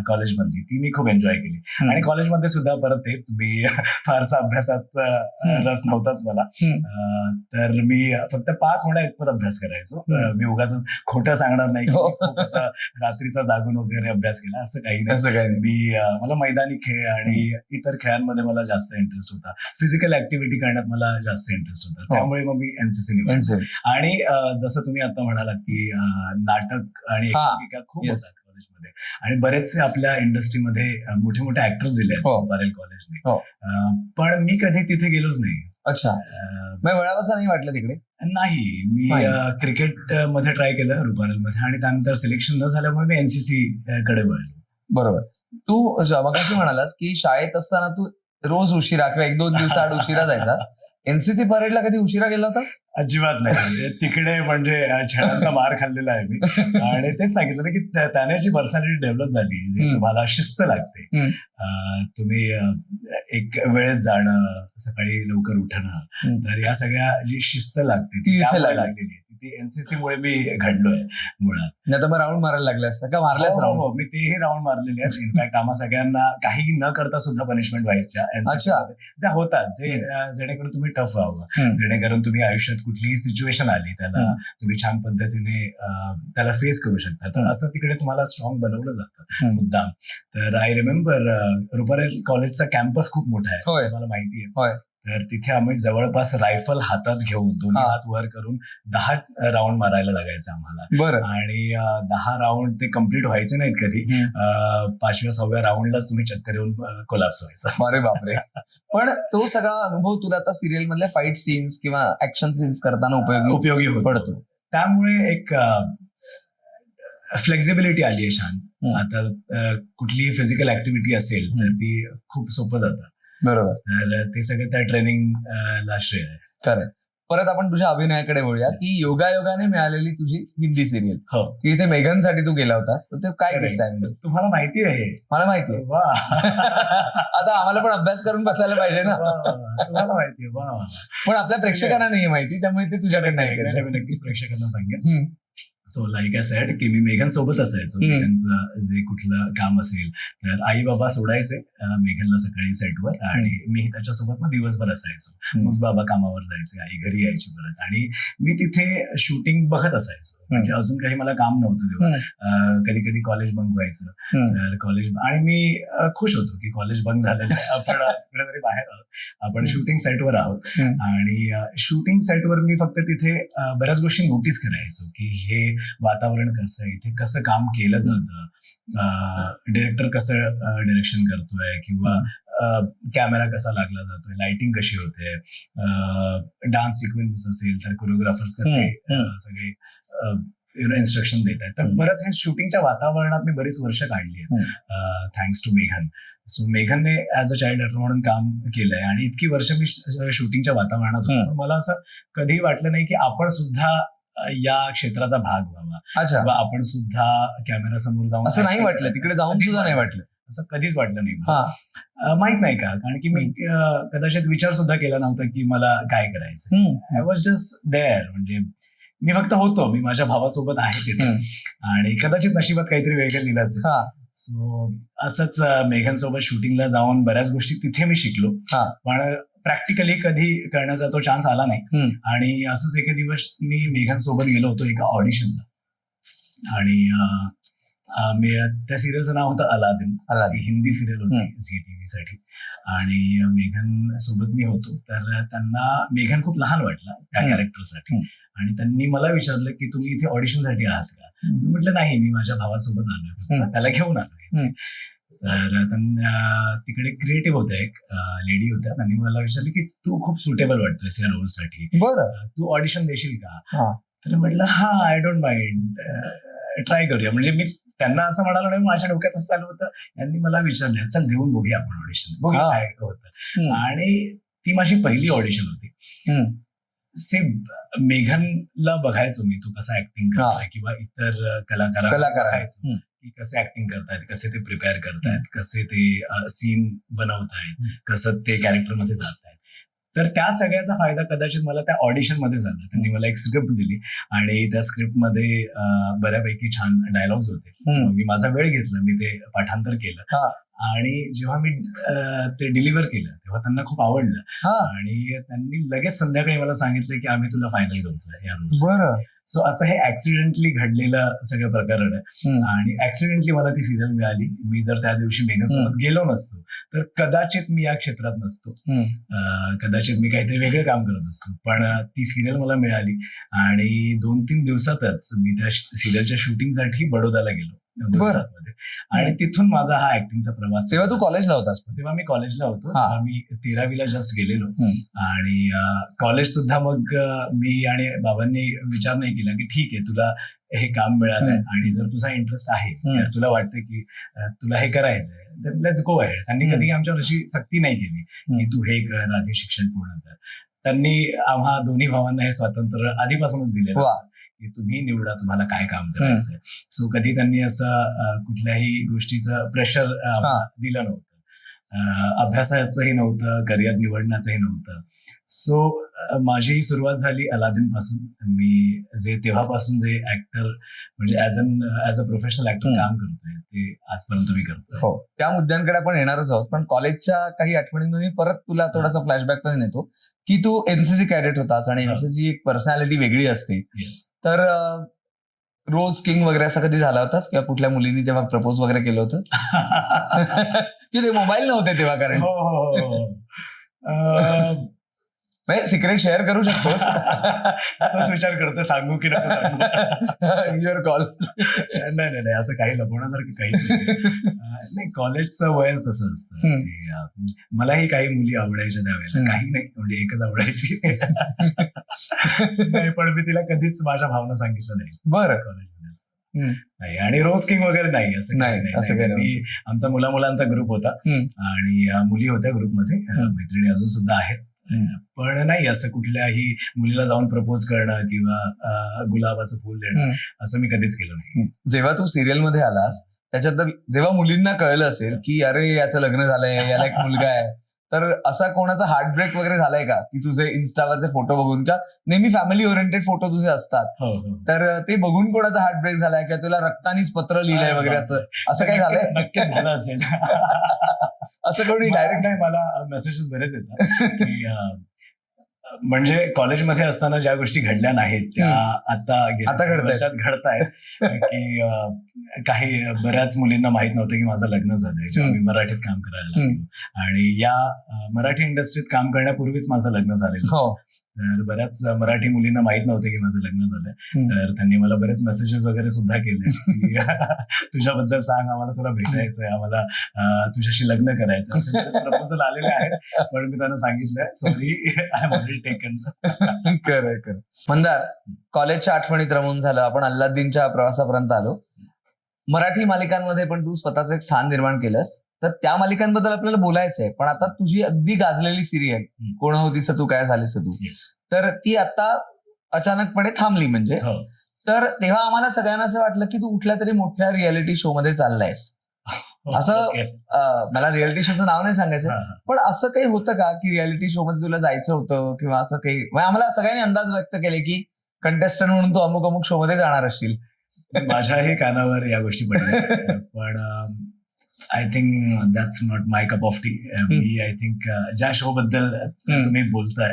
कॉलेजमधली, ती मी खूप एन्जॉय केली. आणि कॉलेजमध्ये सुद्धा परत तेच, मी फारसा अभ्यासात रस नव्हताच मला, तर मी फक्त पास होण्या इतपत अभ्यास करायचो. मी उगाच खोटं सांगणार नाही की खूप असं रात्रीचा जागून वगैरे अभ्यास केला, असं काही नाही. मला मैदानी खेळ आणि इतर खेळांमध्ये मला जास्त इंटरेस्ट होता. फिजिकल ऍक्टिव्हिटी करण्यात मला जास्त इंटरेस्ट होता, त्यामुळे मग मी एनसीसी निवडले. आणि जसं तुम्ही आता म्हणालात की नाटक आणि एकांकिका खूप होतात कॉलेजमध्ये, आणि बरेचसे आपल्या इंडस्ट्रीमध्ये मोठे मोठे ऍक्टर्स दिले आहेत परेल कॉलेजने, पण मी कधी तिथे गेलोच नाही. अच्छा, वेळापासून नाही वाटलं तिकडे? नाही, मी क्रिकेट मध्ये ट्राय केलं रुपारेल मध्ये, आणि त्यानंतर सिलेक्शन न झाल्यामुळे मी एनसीसी कडे वळलो. बरोबर. तू मगाशी म्हणालास की शाळेत असताना तू रोज उशिरा किंवा 1-2 दिवसाआड उशिरा जायचा. एनसीसी परेडला कधी उशिरा गेला होतास? अजिबात नाही. तिकडे म्हणजे छळांचा मार खाल्लेला आहे मी, आणि तेच सांगितलं ना की त्याने जी पर्सनॅलिटी डेव्हलप झाली, जे तुम्हाला शिस्त लागते, तुम्ही एक वेळेत जाणं, सकाळी लवकर उठणं, तर या सगळ्या जी शिस्त लागते ती लागलेली, ती एनसीसी मुळे मी घडलोय मुळात. नाही तर मग राऊंड मारायला लागले असतं का? मारल्यास राऊंड? मी तेही राऊंड मारलेले आहेत. इनफॅक्ट आम्हा सगळ्यांना काही न करता सुद्धा पनिशमेंट व्हायच्या ज्या होतात, जेणेकरून तुम्ही टफ व्हावं, जेणेकरून तुम्ही आयुष्यात कुठलीही सिच्युएशन आली त्याला तुम्ही छान पद्धतीने त्याला फेस करू शकता. तर असं तिकडे तुम्हाला स्ट्रॉंग बनवलं जातं मुद्दाम. तर आय रिमेंबर रुपारेल कॉलेजचा कॅम्पस खूप मोठा आहे, तुम्हाला माहिती आहे. तर तिथे आम्ही जवळपास रायफल हातात घेऊन, दोन्ही हात वर करून 10 राऊंड मारायला लागायचं आम्हाला. आणि 10 राऊंड ते कम्प्लीट व्हायचे नाहीत कधी. 5व्या-6व्या राऊंडलाच तुम्ही चक्कर येऊन कोलॅप्स व्हायचा. अरे बापरे. पण तो सगळा अनुभव तुला आता सिरियल मधल्या फाईट सीन्स किंवा ऍक्शन सीन्स करताना उपयोगी पडतो. त्यामुळे एक फ्लेक्झिबिलिटी आली आहे छान. आता कुठलीही फिजिकल ऍक्टिव्हिटी असेल तर ती खूप सोपं जातं. बरोबर. तर ते सगळं त्या ट्रेनिंगला श्रेय आहे. खरं. परत आपण तुझ्या अभिनयाकडे वळूया की योगायोगाने मिळालेली तुझी हिंदी सिरियल, की इथे मेघनसाठी तू गेला होतास, तर ते काय किस्सा आहे? तुम्हाला माहिती आहे? मला माहिती आहे. वा. आता आम्हाला पण अभ्यास करून बसायला पाहिजे ना. तुम्हाला माहिती आहे? वा. पण आपल्या प्रेक्षकांना नाही माहिती, त्यामुळे ते तुझ्याकडे ऐकायचं. मी नक्कीच प्रेक्षकांना सांगेन. सो लाईक आय सेड की मी मेघन सोबत असायचो. मेघनचं जे कुठलं काम असेल तर आई बाबा सोडायचे मेघनला सकाळी सेटवर, आणि मी त्याच्यासोबत मग दिवसभर असायचो. मग बाबा कामावर जायचे, आई घरी यायची परत, आणि मी तिथे शूटिंग बघत असायचो. म्हणजे अजून काही मला काम नव्हतं तेव्हा. कधी कधी कॉलेज बंक व्हायचं, तर कॉलेज, आणि मी खुश होतो की कॉलेज बंक झालेलं आहे, आपण कुठेतरी बाहेर आहोत, आपण शूटिंग सेटवर आहोत. आणि शूटिंग सेटवर मी फक्त तिथे बऱ्याच गोष्टी नोटीस करायचो की हे वातावरण कसं आहे, इथे कसं काम केलं जातं, डिरेक्टर कसं डिरेक्शन करतोय, किंवा कॅमेरा कसा लागला जातोय, लाइटिंग कशी होते, डान्स सिक्वेन्स असेल तर कोरिओग्राफर्स कसे सगळे इन्स्ट्रक्शन देत आहेत. तर बरंच हे शूटिंगच्या वातावरणात मी बरीच वर्ष काढली आहेत थँक्स टू मेघन. सो मेघनने ऍज अ चाइल्ड ऍक्टर म्हणून काम केलंय, आणि इतकी वर्ष मी शूटिंगच्या वातावरणात होतो. मला असं कधीही वाटलं नाही की आपण सुद्धा या क्षेत्राचा भाग व्हावा, किंवा आपण सुद्धा कॅमेरा समोर जाऊन. असं नाही वाटलं? तिकडे जाऊन सुद्धा नाही वाटलं? असं कधीच वाटलं नाही. माहित नाही का, कारण की मी कदाचित विचार सुद्धा केला नव्हता की मला काय करायचं. I was just there. म्हणजे मी फक्त होतो, मी माझ्या भावासोबत आहे तिथे, आणि कदाचित नशिबात काहीतरी वेगळं लिहिलं असेल. सो असंच मेघन सोबत शूटिंगला जाऊन बऱ्याच गोष्टी तिथे मी शिकलो, पण प्रॅक्टिकली कधी करण्याचा तो चान्स आला नाही. आणि असंच एके दिवस मी मेघन सोबत गेलो होतो एका ऑडिशनला, आणि मी त्या सिरियलचं नाव होतं अलादीन. हिंदी सिरियल होती झी टीव्ही साठी, आणि मेघन सोबत मी होतो. तर त्यांना मेघन खूप लहान वाटला त्या कॅरेक्टरसाठी, आणि त्यांनी मला विचारलं की तुम्ही इथे ऑडिशनसाठी आहात का? मी म्हटलं नाही, मी माझ्या भावासोबत आलोय, त्याला घेऊन आलोय. तर त्यांना तिकडे क्रिएटिव्ह होत्या, एक लेडी होत्या, त्यांनी मला विचारलं की तू खूप सुटेबल वाटतोयस या रोलसाठी, तू ऑडिशन देशील का? तर म्हटलं हा, आय डोंट माइंड, ट्राय करूया. म्हणजे मी त्यांना असं म्हणालं नाही, माझ्या डोक्यात असं चालू होतं. यांनी मला विचारलं, चल देऊन बघूया आपण ऑडिशन, बघूया हा. काय होतं. आणि ती माझी पहिली ऑडिशन होती. मेघनला बघायचो मी, तो कसा ऍक्टिंग करतोय किंवा इतर कलाकारांना बघायचो की कसे ऍक्टिंग करतायत, कसे ते प्रिपेअर करतायत, कसे ते सीन बनवतायत, कसं ते कॅरेक्टरमध्ये जातायत. तर त्या सगळ्याचा फायदा कदाचित मला त्या ऑडिशन मध्ये झाला. त्यांनी मला एक स्क्रिप्ट दिली आणि त्या स्क्रिप्टमध्ये बऱ्यापैकी छान डायलॉग्स होते. मी माझा वेळ घेतला, मी ते पाठांतर केलं आणि जेव्हा मी ते डिलिव्हर केलं तेव्हा त्यांना खूप आवडलं आणि त्यांनी लगेच संध्याकाळी मला सांगितलं की आम्ही तुला फायनल करतोय या रोज. बरं. सो असं हे ऍक्सिडेंटली घडलेलं सगळं प्रकरण आहे आणि ऍक्सिडेंटली मला ती सिरियल मिळाली. मी जर त्या दिवशी मेघनसोबत गेलो नसतो तर कदाचित मी या क्षेत्रात नसतो, कदाचित मी काहीतरी वेगळं काम करत असतो. पण ती सिरियल मला मिळाली आणि 2-3 दिवसातच मी त्या सिरियलच्या शूटिंगसाठी बडोद्याला गेलो गुजरातमध्ये आणि तिथून माझा हा ऍक्टिंगचा प्रवास. तेव्हा तू कॉलेजला होतास? तेव्हा मी कॉलेजला होतो. मी 13वीला जस्ट गेलेलो आणि कॉलेज सुद्धा मग मी आणि बाबांनी विचार नाही केला की ठीक आहे, तुला हे काम मिळालंय आणि जर तुझा इंटरेस्ट आहे, तुला वाटतं की तुला हे करायचंय, तर लेट्स गो अहेड. त्यांनी कधी आमच्यावर अशी सक्ती नाही केली की तू हे कर, आधी शिक्षण पूर्ण कर. त्यांनी आम्हा दोन्ही भावांना हे स्वातंत्र्य आधीपासूनच दिलेलं की तुम्ही निवडा तुम्हाला काय काम करायचंय. सो कधी त्यांनी असं कुठल्याही गोष्टीचं प्रेशर दिलं नव्हतं, अभ्यासाचंही नव्हतं, करिअर निवडण्याचंही नव्हतं. सो माझी सुरुवात झाली अलादीन पासून. मी जे तेव्हापासून जे ऍक्टर म्हणजे ऍज अ प्रोफेशनल ऍक्टर काम करतोय ते आजपर्यंत मी करतोय. हो, त्या मुद्द्यांकडे आपण येणारच आहोत. पण कॉलेजच्या काही आठवणींमध्ये परत तुला थोडासा फ्लॅशबॅक मध्ये नेतो की तू एनसीसी कॅडेट होतास आणि एनसीसी एक पर्सनॅलिटी वेगळी असते. तर रोज किंग वगैरे असं कधी झाला होतास किंवा कुठल्या मुलींनी तेव्हा प्रपोज वगैरे केलं होतं? की ते मोबाईल नव्हते तेव्हा? कारण सिक्रेट शेअर करू शकतोस. तोच विचार करतो सांगू की नको सांगू. Your call. नाही असं काही लपवण्यासारखं काही नाही. कॉलेजचं वयच तसं असतं. मलाही काही मुली आवडायच्या त्यावेळेला, काही नाही म्हणजे एकच आवडायची. नाही, पण मी तिला कधीच माझ्या भावना सांगितलं नाही. बरं. कॉलेजमध्ये असतं नाही आणि रोज किंग वगैरे नाही, असं नाही. आमचा मुलांचा ग्रुप होता आणि मुली होत्या ग्रुपमध्ये, मैत्रिणी अजून सुद्धा आहेत. पण नाही असं कुठल्याही मुलीला जाऊन प्रपोज करणं किंवा गुलाबाचं फुल देणं असं मी कधीच केलं नाही. जेव्हा तू सिरियल मध्ये आलास त्याच्यात जेव्हा मुलींना कळलं असेल की अरे याचं लग्न झालंय, याला एक मुलगा आहे, तर असा कोणाचा हार्ट ब्रेक वगैरे झालाय का की तुझे इन्स्टावरचे फोटो बघून, का नेहमी फॅमिली ओरिएंटेड फोटो तुझे असतात, तर ते बघून कोणाचा हार्ट ब्रेक झालाय किंवा तुला रक्तानीच पत्र लिहिलंय वगैरे असं काही झालंय? नक्कीच झालं असेल. असं कोणी डायरेक्ट नाही, मला मेसेजेस बरेच येतात की म्हणजे कॉलेजमध्ये असताना ज्या गोष्टी घडल्या नाहीत त्या आता घडतायत. की काही बऱ्याच मुलींना माहित नव्हतं की माझं लग्न झालंय जेव्हा मी मराठीत काम करायला लागलो आणि या मराठी इंडस्ट्रीत काम करण्यापूर्वीच माझं लग्न झालेलं. तर बऱ्याच मराठी मुलींना माहित नव्हतं की माझं लग्न झालंय. तर त्यांनी मला बरेच मेसेजेस वगैरे सुद्धा केले की तुझ्याबद्दल सांग, आम्हाला तुला भेटायचंय, आम्हाला तुझ्याशी लग्न करायचं, असे प्रपोजल आलेले आहेत. पण मी त्यांना सांगितलंय sorry, I am already taken. खरं. मंदार, कॉलेजच्या आठवणीत रमून झालं, आपण अल्लादीनच्या प्रवासापर्यंत आलो. मराठी मालिकांमध्ये पण तू स्वतःचं एक स्थान निर्माण केलंस, तर त्या मालिकांबद्दल आपल्याला बोलायचंय. पण आता तुझी अगदी गाजलेली सिरियल कोण होतीस तू, काय झालीस तू, तर ती आता अचानकपणे थांबली म्हणजे. तर तेव्हा आम्हाला सगळ्यांना असं वाटलं की तू कुठल्या तरी मोठ्या रियालिटी शो मध्ये चाललायस. असं मला रियालिटी शोचं नाव नाही सांगायचं, पण असं काही होतं का की रियालिटी शो मध्ये तुला जायचं होतं किंवा असं काही? आम्हाला सगळ्यांनी अंदाज व्यक्त केले की कंटेस्टंट म्हणून तू अमुक अमुक शो मध्ये जाणार असशील. माझ्याही कानावर या गोष्टी पडल्या, पण I think that's not my cup of T. Me I think ज्या शो बद्दल तुम्ही बोलताय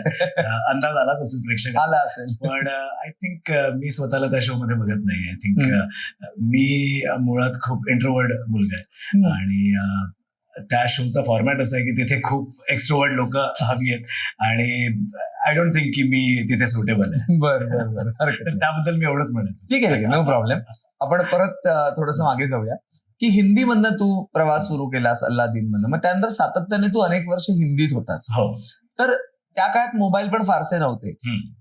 अंदाज आलाच असेल, प्रेक्षक आला असेल, पण आय थिंक मी स्वतःला त्या शो मध्ये बघत नाही. आय थिंक मी मुळात खूप इंट्रोवर्ड मुलगा आहे आणि त्या शोचा फॉर्मॅट असा आहे की तिथे खूप एक्स्ट्रोवर्ड लोक हवी आहेत आणि आय डोंट थिंक की मी तिथे सुटेबल आहे. बरं. त्याबद्दल मी एवढंच म्हणेन. ठीक आहे, नो प्रॉब्लेम. आपण परत थोडंसं मागे जाऊया की हिंदी मधनं तू प्रवास सुरू केलास अल्लादीन मधनं, मग त्यानंतर सातत्याने तू अनेक वर्ष हिंदीत होतास. तर त्या काळात मोबाईल पण फारसे नव्हते,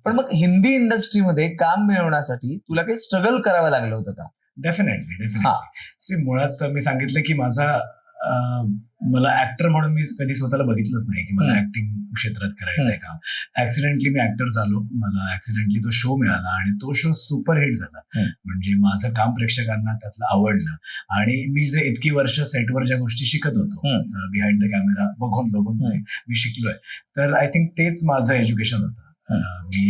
पण मग हिंदी इंडस्ट्रीमध्ये काम मिळवण्यासाठी तुला काही स्ट्रगल करावं लागलं होतं का? डेफिनेटली हा. सी मुळात मी सांगितलं की मला ऍक्टर म्हणून मी कधी स्वतःला बघितलंच नाही की मला ऍक्टिंग क्षेत्रात करायचं आहे काम. ऍक्सिडेंटली मी ऍक्टर झालो, मला ऍक्सिडेंटली तो शो मिळाला आणि तो शो सुपरहिट झाला. म्हणजे माझं काम प्रेक्षकांना त्यातलं आवडलं आणि मी जे इतकी वर्ष सेटवर ज्या गोष्टी शिकत होतो बिहाइंड द कॅमेरा बघून जे मी शिकलोय, तर आय थिंक तेच माझं एज्युकेशन होतं. मी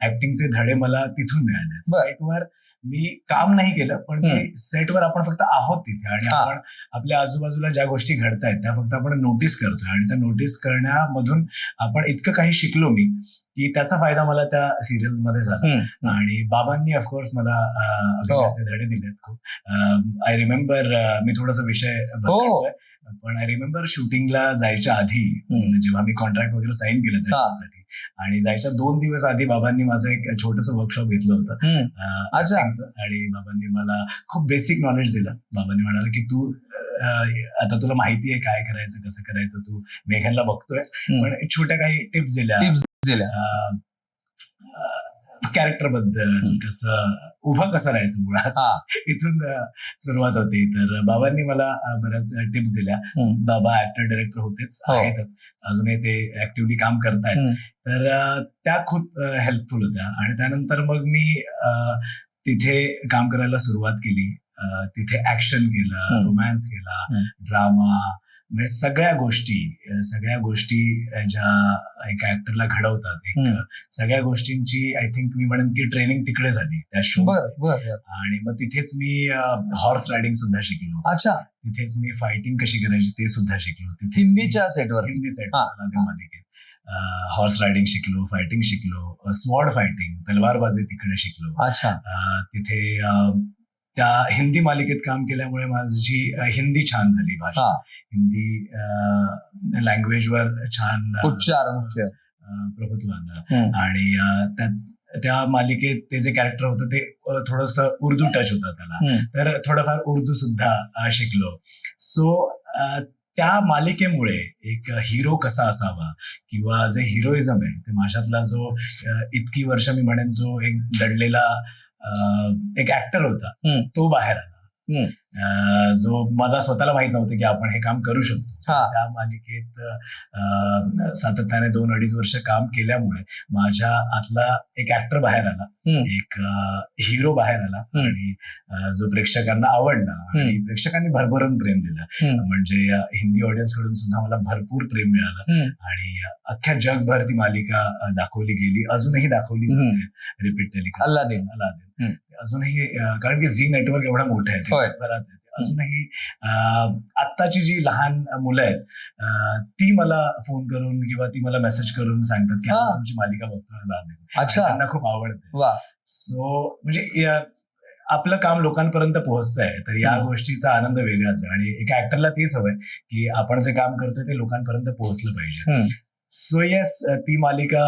ऍक्टिंगचे धडे मला तिथून मिळाले. सेटवर मी काम नाही केलं, पण सेटवर आपण फक्त आहोत तिथे आणि आपण आपल्या आजूबाजूला ज्या गोष्टी घडतायत त्या फक्त आपण नोटीस करतोय आणि त्या नोटीस करण्यामधून आपण इतकं काही शिकलो मी की त्याचा फायदा मला त्या सिरियल मध्ये झाला. आणि बाबांनी ऑफकोर्स मला अभिनयाचे धडे दिलेत खूप. आय रिमेंबर, मी थोडासा विषय बदलतोय, पण आय रिमेंबर शूटिंगला जायच्या आधी जेव्हा मी कॉन्ट्रॅक्ट वगैरे साईन केलं त्याच्यासाठी आणि जायच्या 2 दिवस आधी बाबांनी माझं एक छोटंसं वर्कशॉप घेतलं होतं आणि बाबांनी मला खूप बेसिक नॉलेज दिलं. बाबांनी म्हणाले की तू आता तुला माहिती आहे काय करायचं कसं करायचं, तू मेघनला बघतोयस, पण छोट्या काही टिप्स दिल्या कॅरेक्टर बद्दल, कसं उभं कसं राहायचं मुळात, इथून सुरुवात होती. तर बाबांनी मला बऱ्याच टिप्स दिल्या. बाबा ऍक्टर डायरेक्टर होतेच, आहेतच, अजूनही ते ऍक्टिव्हली काम करतायत, तर त्या खूप हेल्पफुल होत्या. आणि त्यानंतर मग मी तिथे काम करायला सुरुवात केली. तिथे ऍक्शन केलं, रोमॅन्स केला, ड्रामा, म्हणजे सगळ्या गोष्टी ज्या एका ऍक्टरला घडवतात, सगळ्या गोष्टींची आय थिंक मी म्हणेन की ट्रेनिंग तिकडे झाली त्या शो. आणि मग तिथेच मी हॉर्स रायडिंग सुद्धा शिकलो. अच्छा. तिथेच मी फायटिंग कशी करायची ते सुद्धा शिकलो. हिंदीच्या सेटवर, हिंदी सेटवर मालिकेत हॉर्स रायडिंग शिकलो, फायटिंग शिकलो, स्वॉर्ड फायटिंग, तलवारबाजी तिकडे शिकलो. अच्छा. तिथे त्या हिंदी मालिकेत काम केल्यामुळे माझी हिंदी छान झाली, भाषा हिंदी लँग्वेजवर छान उच्चार प्रभुत्व आलं. आणि त्या मालिकेत ते जे कॅरेक्टर होतं ते थोडंसं उर्दू टच होतं त्याला, तर थोडंफार उर्दू सुद्धा शिकलो. सो त्या मालिकेमुळे एक हिरो कसा असावा किंवा जे हिरोइझम आहे ते माझ्यातला जो इतकी वर्ष मी म्हणेन जो एक दडलेला एक ऍक्टर होता तो बाहेर आला, जो मला स्वतःला माहित नव्हतं की आपण हे काम करू शकतो. त्या मालिकेत सातत्याने 2-2.5 वर्ष काम केल्यामुळे माझ्या आतला एक ऍक्टर बाहेर आला, एक हिरो बाहेर आला आणि जो प्रेक्षकांना आवडला आणि प्रेक्षकांनी भरभरून प्रेम दिलं. म्हणजे हिंदी ऑडियन्स कडून सुद्धा मला भरपूर प्रेम मिळालं आणि अख्ख्या जगभर ती मालिका दाखवली गेली, अजूनही दाखवली जाते रिपीट टेलिकास्ट. अल्लादीन अजूनही, कारण की झी नेटवर्क एवढा मोठा आहे, अजूनही आत्ताची जी लहान मुलं आहेत ती मला फोन करून किंवा ती मला मेसेज करून सांगतात की तुमची मालिका बघतोय, त्यांना खूप आवडते. सो म्हणजे आपलं काम लोकांपर्यंत पोहोचतंय, तर या गोष्टीचा आनंद वेगळाच आहे. आणि एका ऍक्टरला तीच हवंय की आपण जे काम करतोय ते लोकांपर्यंत पोहोचलं पाहिजे. सो येस, ती मालिका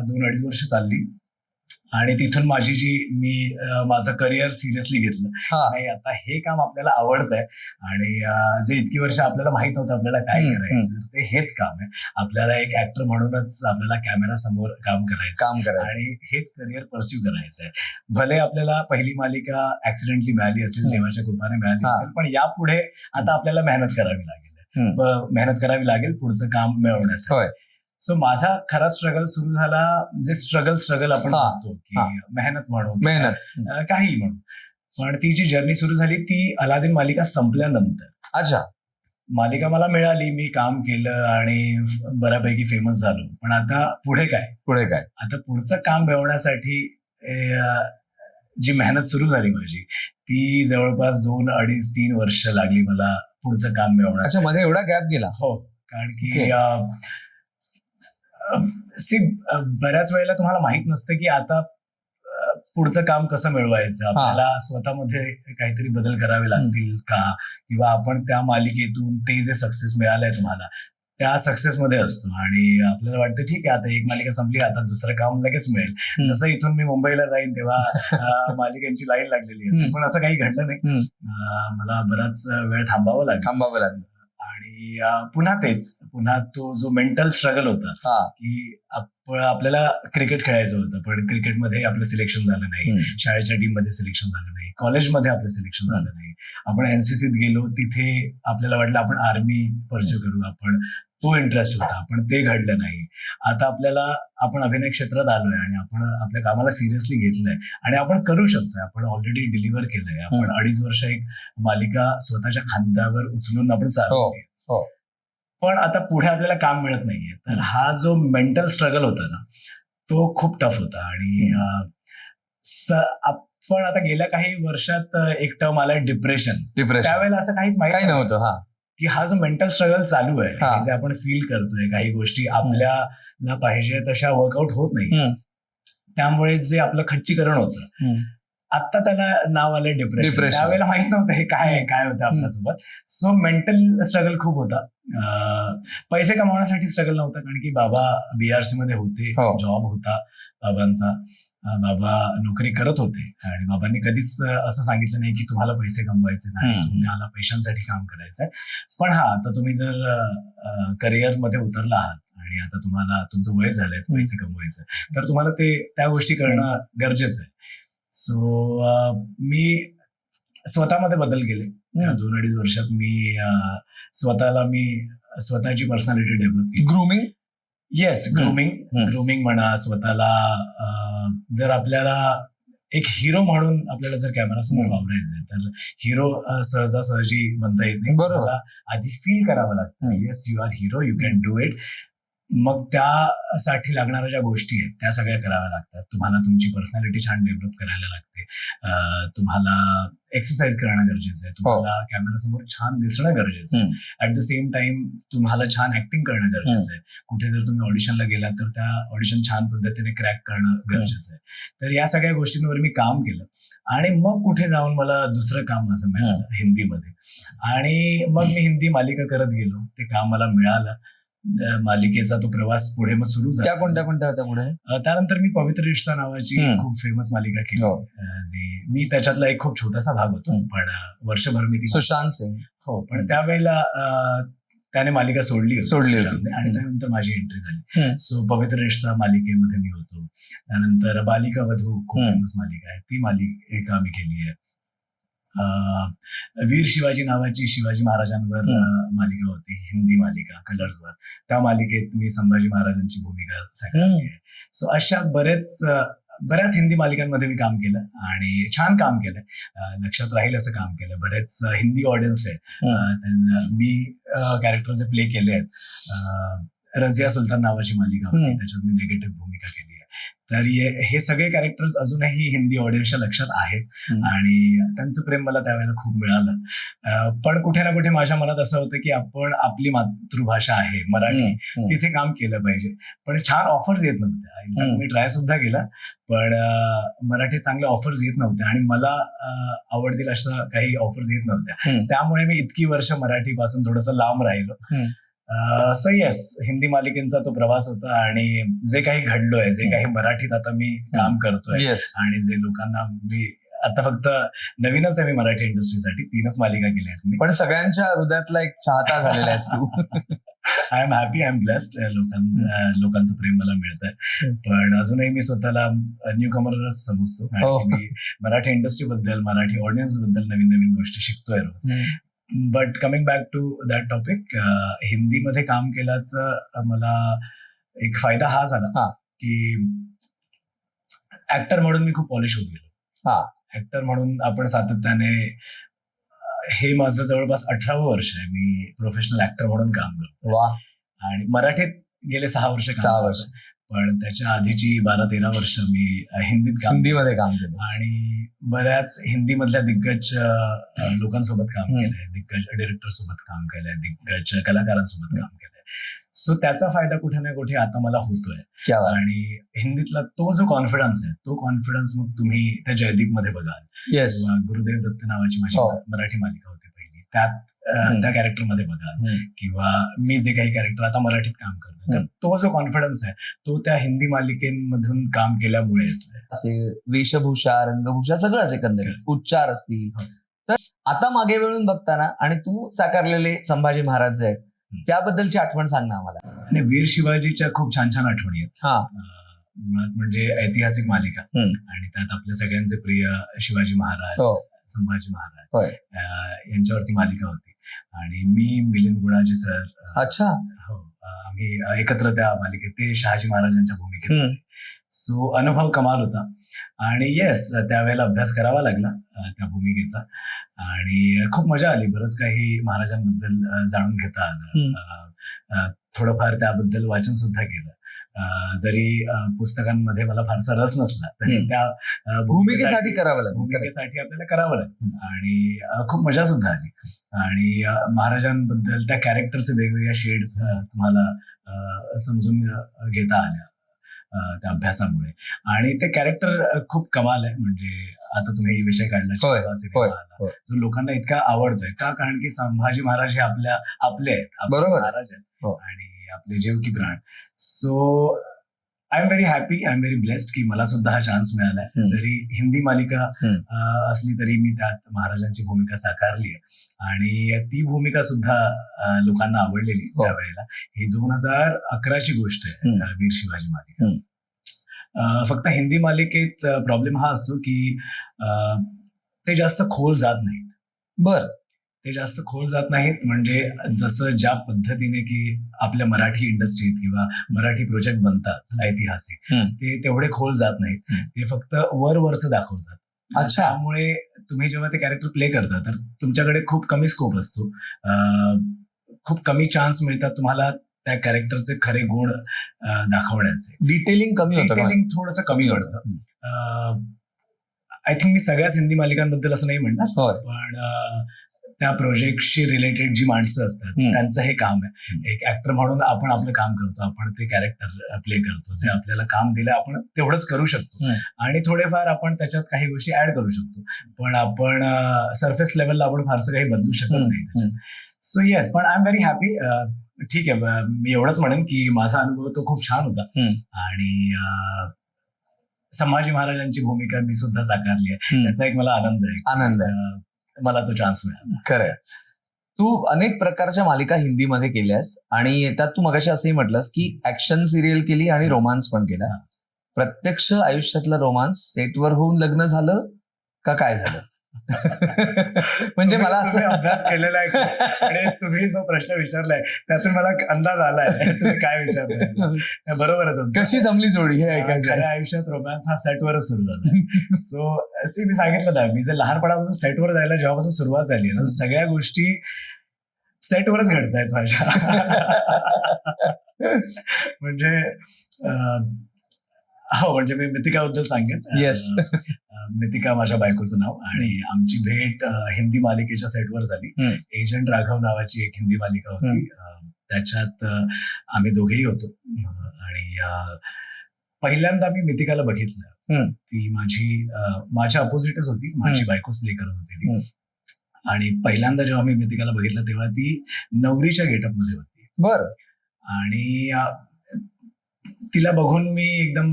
2-2.5 वर्ष चालली आणि तिथून माझं करिअर सिरियसली घेतलं. नाही, आता हे काम आपल्याला आवडतंय आणि जे इतकी वर्ष आपल्याला माहित नव्हतं आपल्याला काय करायचं, ते हेच काम आहे. आपल्याला एक ऍक्टर म्हणूनच आपल्याला कॅमेरा समोर काम करायचं आणि हेच करिअर परस्यू करायचं आहे. भले आपल्याला पहिली मालिका ऍक्सिडेंटली मिळाली असेल, देवाच्या कृपाने मिळाली असेल, पण यापुढे आता आपल्याला मेहनत करावी लागेल पुढचं काम मिळवण्यासाठी. सो माझा खरा स्ट्रगल सुरू झाला, जे स्ट्रगल आपण म्हणतो की मेहनत काही म्हणू, पण ती जी जर्नी सुरू झाली ती अलादीन मालिका संपल्यानंतर. अच्छा. मालिका मला मिळाली, मी काम केलं आणि बऱ्यापैकी फेमस झालो, पण आता पुढे काय आता पुढचं काम मिळवण्यासाठी जी मेहनत सुरू झाली माझी ती जवळपास 2-2.5-3 वर्ष लागली मला पुढचं काम मिळवण्यासाठी. मध्ये एवढा गॅप गेला? हो, कारण की बऱ्याच वेळेला तुम्हाला माहित नसतं की आता पुढचं काम कसं मिळवायचं, आपल्याला स्वतःमध्ये काहीतरी बदल करावे लागतील का, किंवा आपण त्या मालिकेतून ते जे सक्सेस मिळालंय तुम्हाला त्या सक्सेस मध्ये असतो आणि आपल्याला वाटतं ठीक आहे आता एक मालिका संपली, आता दुसरं काम लगेच मिळेल. जसं इथून मी मुंबईला जाईन तेव्हा मालिकांची लाईन लागलेली असते, पण असं काही घडलं नाही. मला बराच वेळ थांबावं लागलं आणि की पुन्हा तो जो मेंटल स्ट्रगल होता हा. की आपल्याला क्रिकेट खेळायचं होतं, पण क्रिकेटमध्ये आपलं सिलेक्शन झालं नाही, शाळेच्या टीम मध्ये सिलेक्शन झालं नाही, कॉलेजमध्ये आपलं सिलेक्शन झालं नाही, आपण एनसीसीत गेलो, तिथे आपल्याला वाटलं आपण आर्मी परस्यू करू, आपण तो इंटरेस्ट होता, पण ते घडलं नाही. आता आपण अभिनय क्षेत्रात आलोय आणि आपण आपल्या कामाला सिरियसली घेतलंय आणि आपण करू शकतोय, आपण ऑलरेडी डिलिव्हर केलंय, आपण 2.5 वर्ष एक मालिका स्वतःच्या खांद्यावर उचलून आपण चालवली. पण आता पुढे आपल्याला काम मिळत नाहीये, तर हा जो मेंटल स्ट्रगल होता ना, तो खूप टफ होता. आणि आपण आता गेल्या काही वर्षात एक टर्म आलाय डिप्रेशन. त्यावेळेला असं काहीच माहिती नव्हतं की हा जो मेंटल स्ट्रगल चालू आहे, जे आपण फील करतोय, काही गोष्टी आपल्याला पाहिजे तशा वर्कआउट होत नाही, त्यामुळे जे आपलं खच्चीकरण होतं, आता त्याला नाव आलंय डिप्रेशन. त्यावेळेला माहित नव्हतं हे काय होतं आपल्यासोबत. सो मेंटल स्ट्रगल खूप होता. पैसे कमावण्यासाठी स्ट्रगल नव्हता, कारण की बाबा बीआरसी मध्ये होते, जॉब होता बाबांचा, बाबा नोकरी करत होते आणि बाबांनी कधीच असं सांगितलं नाही की तुम्हाला पैसे कमवायचे नाही, तुम्हाला पैशांसाठी काम करायचंय. पण आता तुम्ही जर करिअर मध्ये उतरला आहात आणि आता तुम्हाला तुमचं वय झालंय, पैसे कमवायचं, तर तुम्हाला त्या गोष्टी करणं गरजेचं आहे. सो मी स्वतःमध्ये बदल केले. 2-2.5 वर्षात मी स्वतःची पर्सनॅलिटी डेव्हलप केली. ग्रूमिंग? येस, ग्रूमिंग म्हणा स्वतःला. जर आपल्याला एक हिरो म्हणून आपल्याला जर कॅमेरा समोर वावरायचंय, तर हिरो सहजासहजी बनता येत नाही. बरोबर, आधी फील करावं लागतं, yes you are hero, you can do it. मग त्यासाठी लागणाऱ्या ज्या गोष्टी आहेत त्या सगळ्या कराव्या लागतात. तुम्हाला तुमची पर्सनॅलिटी छान डेव्हलप करायला लागते, तुम्हाला एक्सरसाइज करणं गरजेचं आहे, तुम्हाला कॅमेरासमोर छान दिसणं गरजेचं आहे, ऍट द सेम टाइम तुम्हाला छान ऍक्टिंग करणं गरजेचं आहे. कुठे जर तुम्ही ऑडिशनला गेलात तर त्या ऑडिशन छान पद्धतीने क्रॅक करणं गरजेचं आहे. तर या सगळ्या गोष्टींवर मी काम केलं आणि मग कुठे जाऊन मला दुसरं काम असं मिळालं हिंदीमध्ये, आणि मग मी हिंदी मालिका करत गेलो. ते काम मला मिळालं. मालिकेचा तो प्रवास पुढे मग सुरू झाला. कोणत्या होत्या पुढे? त्यानंतर मी पवित्र रिश्ता नावाची खूप फेमस मालिका केली. मी त्याच्यातला एक खूप छोटासा भाग होतो, पण वर्षभर मी ती सुशांत सिंग. हो, पण त्यावेळेला त्याने मालिका सोडली होती आणि त्यानंतर माझी एंट्री झाली. सो पवित्र रिश्ता मालिकेमध्ये मी होतो. त्यानंतर बालिका वधू खूप फेमस मालिका आहे, ती मालिका मी केली आहे. वीर शिवाजी नावाची शिवाजी महाराजांवर मालिका होती, हिंदी मालिका कलर्सवर. त्या मालिकेत मी संभाजी महाराजांची भूमिका साकारली आहे. सो अशा बऱ्याच हिंदी मालिकांमध्ये मी काम केलं आणि छान काम केलंय, लक्षात राहील असं काम केलं. बरेच हिंदी ऑडियन्स आहे, मी कॅरेक्टर जे प्ले केले आहेत. रझिया सुलतान नावाची मालिका होती, त्याच्यात मी निगेटिव्ह भूमिका केली आहे. तर हे सगळे कॅरेक्टर्स अजूनही हिंदी ऑडियन्सच्या लक्षात आहेत आणि त्यांचं प्रेम मला त्यावेळेला खूप मिळालं. पण कुठे ना कुठे माझ्या मनात असं होतं की आपण आपली मातृभाषा आहे मराठी, तिथे काम केलं पाहिजे. पण छान ऑफर्स येत नव्हत्या. मी ट्राय सुद्धा केला, पण मराठी चांगल्या ऑफर्स येत नव्हत्या आणि मला आवडतील अशा काही ऑफर्स येत नव्हत्या. त्यामुळे मी इतकी वर्ष मराठीपासून थोडंसं लांब राहिलो. सो येस, हिंदी मालिकेचा तो प्रवास होता आणि जे काही घडलोय, जे काही मराठीत आता मी काम करतोय आणि जे लोकांना मी आता फक्त नवीनच आहे मी मराठी इंडस्ट्रीसाठी, 3च मालिका केल्या आहेत मी, पण सगळ्यांच्या हृदयातला एक चाहता झालेला आहेस तू. I am happy, I am blessed. लोकांचं प्रेम मला मिळतंय, पण अजूनही मी स्वतःला न्यू कमरच समजतो. मी मराठी इंडस्ट्री बद्दल, मराठी ऑडियन्स बद्दल नवीन नवीन गोष्टी शिकतोय रोज. But coming back to that topic, हिंदीमध्ये काम केल्याचा मला एक फायदा हा झाला की ऍक्टर म्हणून मी खूप पॉलिश होत गेलो. ऍक्टर म्हणून आपण सातत्याने, हे माझं जवळपास 18वं वर्ष आहे मी प्रोफेशनल ऍक्टर म्हणून काम करतो आणि मराठीत गेले 6 वर्ष, पण त्याच्या आधीची 12-13 वर्ष मी हिंदीमध्ये काम केलं आणि बऱ्याच हिंदीमधल्या दिग्गज लोकांसोबत काम केलंय, दिग्गज डिरेक्टर सोबत काम केलंय, दिग्गज कलाकारांसोबत काम केलंय. सो त्याचा फायदा कुठे ना कुठे आता मला होतोय आणि हिंदीतला तो जो कॉन्फिडन्स आहे, तो कॉन्फिडन्स मग तुम्ही त्या जयदीप मध्ये बघाल, गुरुदेव दत्त नावाची माझी मराठी मालिका होती पहिली, त्या कॅरेक्टर मध्ये बघाल, किंवा मी जे काही कॅरेक्टर आता मराठीत काम करतो, तर तो जो कॉन्फिडन्स आहे तो त्या हिंदी मालिकेमधून काम केल्यामुळे येतोय. असे वेशभूषा, रंगभूषा सगळंच एकंदरीत, उच्चार असतील. तर आता मागे वळून बघताना आणि तू साकारलेले संभाजी महाराज जे आहेत त्याबद्दलची आठवण सांग ना आम्हाला. आणि वीर शिवाजीच्या खूप छान छान आठवणी आहेत. हा. मुळात म्हणजे ऐतिहासिक मालिका आणि त्यात आपल्या सगळ्यांचे प्रिय शिवाजी महाराज, संभाजी महाराज यांच्यावरती मालिका होती आणि मी, मिलिंद गुणाजी सर, अच्छा, हो, आम्ही एकत्र त्या मालिकेत, ते शहाजी महाराजांच्या भूमिकेत होते. सो अनुभव कमाल होता आणि येस, त्यावेळेला अभ्यास करावा लागला त्या भूमिकेचा आणि खूप मजा आली. बरंच काही महाराजांबद्दल जाणून घेता आलं. थोडंफार त्याबद्दल वाचन सुद्धा केलं. जरी पुस्तकांमध्ये मला फारसा रस नसला तरी त्या भूमिकेसाठी करावं लागलं, भूमिकेसाठी आपल्याला करावं लागलं आणि खूप मजा सुद्धा आली. आणि महाराजांबद्दल त्या कॅरेक्टरचे वेगवेगळ्या शेड्स तुम्हाला समजून घेता आल्या त्या अभ्यासामुळे. आणि ते कॅरेक्टर खूप कमाल आहे. म्हणजे आता तुम्ही विषय काढला जो लोकांना इतका आवडतोय का, कारण की संभाजी महाराज हे आपले आहेत, बरोबर महाराज आहेत आणि आपले जीव की प्राण. So I am very happy, I am very blessed की मला सुद्धा हा चान्स मिळालाय. जरी हिंदी मालिका असली तरी मी त्यात महाराजांची भूमिका साकारली आहे आणि ती भूमिका सुद्धा लोकांना आवडलेली त्यावेळेला. ही 2011ची गोष्ट आहे, वीर शिवाजी मालिका. फक्त हिंदी मालिकेत प्रॉब्लेम हा असतो की ते जास्त खोल जात नाहीत. ते जास्त खोल जात नाहीत म्हणजे जसं ज्या पद्धतीने की आपल्या मराठी इंडस्ट्रीत किंवा मराठी प्रोजेक्ट बनतात ऐतिहासिक, ते तेवढे खोल जात नाहीत. ते फक्त वरवरचं दाखवतात. अच्छा. त्यामुळे तुम्ही जेव्हा ते कॅरेक्टर प्ले करता तर तुमच्याकडे खूप कमी स्कोप असतो, खूप कमी चान्स मिळतात तुम्हाला त्या कॅरेक्टरचे खरे गुण दाखवण्याचे. डिटेलिंग थोडंसं कमी घडतं. आय थिंक मी सगळ्याच हिंदी मालिकांबद्दल असं नाही म्हणणार, पण त्या प्रोजेक्टशी रिलेटेड जी माणसं असतात त्यांचं हे काम आहे. एक ऍक्टर म्हणून आपण आपलं काम करतो, आपण ते कॅरेक्टर प्ले करतो. जे आपल्याला काम दिलं आपण तेवढंच करू शकतो आणि थोडेफार आपण त्याच्यात काही गोष्टी ऍड करू शकतो, पण आपण सरफेस लेवलला आपण फारसं काही बदलू शकत नाही. सो येस, पण आय एम व्हेरी हॅपी. ठीक आहे, मी एवढंच म्हणेन की माझा अनुभव तो खूप छान होता आणि संभाजी महाराजांची भूमिका मी सुद्धा साकारली आहे, त्याचा एक मला आनंद आहे. मला तो चान्स मिळाला. खरंय. तू अनेक प्रकारच्या मालिका हिंदीमध्ये केल्यास आणि त्यात तू मगाशी असंही म्हटलंस की ऍक्शन सिरियल केली आणि रोमांस पण केला. प्रत्यक्ष आयुष्यातला रोमांस सेटवर होऊन लग्न झालं का काय झालं? म्हणजे मला असं अभ्यास केलेला आहे आणि तुम्ही जो प्रश्न विचारलाय त्यातून मला अंदाज आलाय तुम्ही काय विचारलाय. बरोबर आहे. कशी जमली जोडी हे ऐकायचं. खऱ्या आयुष्यात रोमॅन्स हा सेटवरच सुरू झाला. सो मी सांगितलं ना, मी जे लहानपणापासून सेटवर जायला जेव्हापासून सुरुवात झाली ना, सगळ्या गोष्टी सेटवरच घडतायत माझ्या. म्हणजे हो, म्हणजे मी मितिकाबद्दल सांगेन. येस, मितिका माझ्या बायकोचं नाव आणि आमची भेट हिंदी मालिकेच्या सेटवर झाली. एजंट राघव नावाची एक हिंदी मालिका होती, त्याच्यात आम्ही दोघेही होतो आणि पहिल्यांदा मी मितिकाला बघितलं. ती माझ्या अपोजिटच होती, माझी बायकोच प्ले करत होती ती. आणि पहिल्यांदा जेव्हा मी मितिकाला बघितलं तेव्हा ती नवरीच्या गेटअप मध्ये होती. बरं. आणि तिला बघून मी एकदम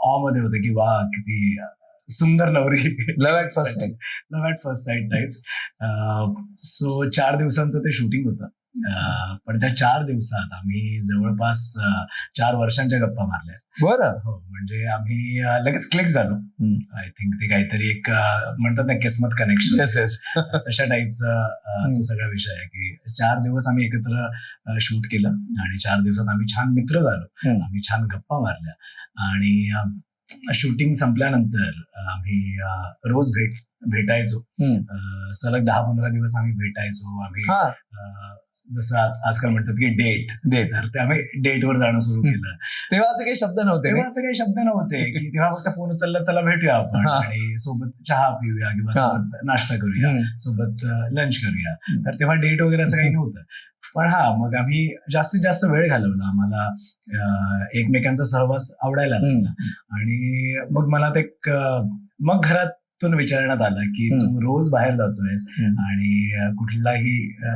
ऑ मध्ये होते की वा, किती सुंदर नवरी. Love at first sight types. So 4 दिवसांचं ते शूटिंग होतं, पण त्या 4 दिवसात आम्ही जवळपास 4 वर्षांच्या गप्पा मारल्या. बरं. हो, म्हणजे आम्ही लगेच क्लिक झालो. आय थिंक ते काहीतरी एक म्हणतात ना किस्मत कनेक्शन, तशा टाईपचा तो सगळा विषय आहे की 4 दिवस आम्ही एकत्र शूट केलं आणि 4 दिवसात आम्ही छान मित्र झालो, आम्ही छान गप्पा मारल्या आणि शूटिंग संपल्यानंतर आम्ही रोज भेटायचो. सलग 10-15 दिवस आम्ही भेटायचो. आम्ही जसं आजकाल म्हणतात की डेट, तर ते आम्ही डेटवर जाणं सुरू केलं. तेव्हा असे काही शब्द नव्हते की तेव्हा फक्त फोन उचलला, चला भेटूया आपण आणि सोबत चहा पिऊया किंवा सोबत नाश्ता करूया, सोबत लंच करूया. तर तेव्हा डेट वगैरे असं काही नव्हतं. पण मग आम्ही जास्तीत जास्त वेळ घालवला. आम्हाला एकमेकांचा सहवास आवडायला लागला आणि मग मला ते मग घरातून विचारण्यात आलं की तू रोज बाहेर जातोयस आणि कुठलाही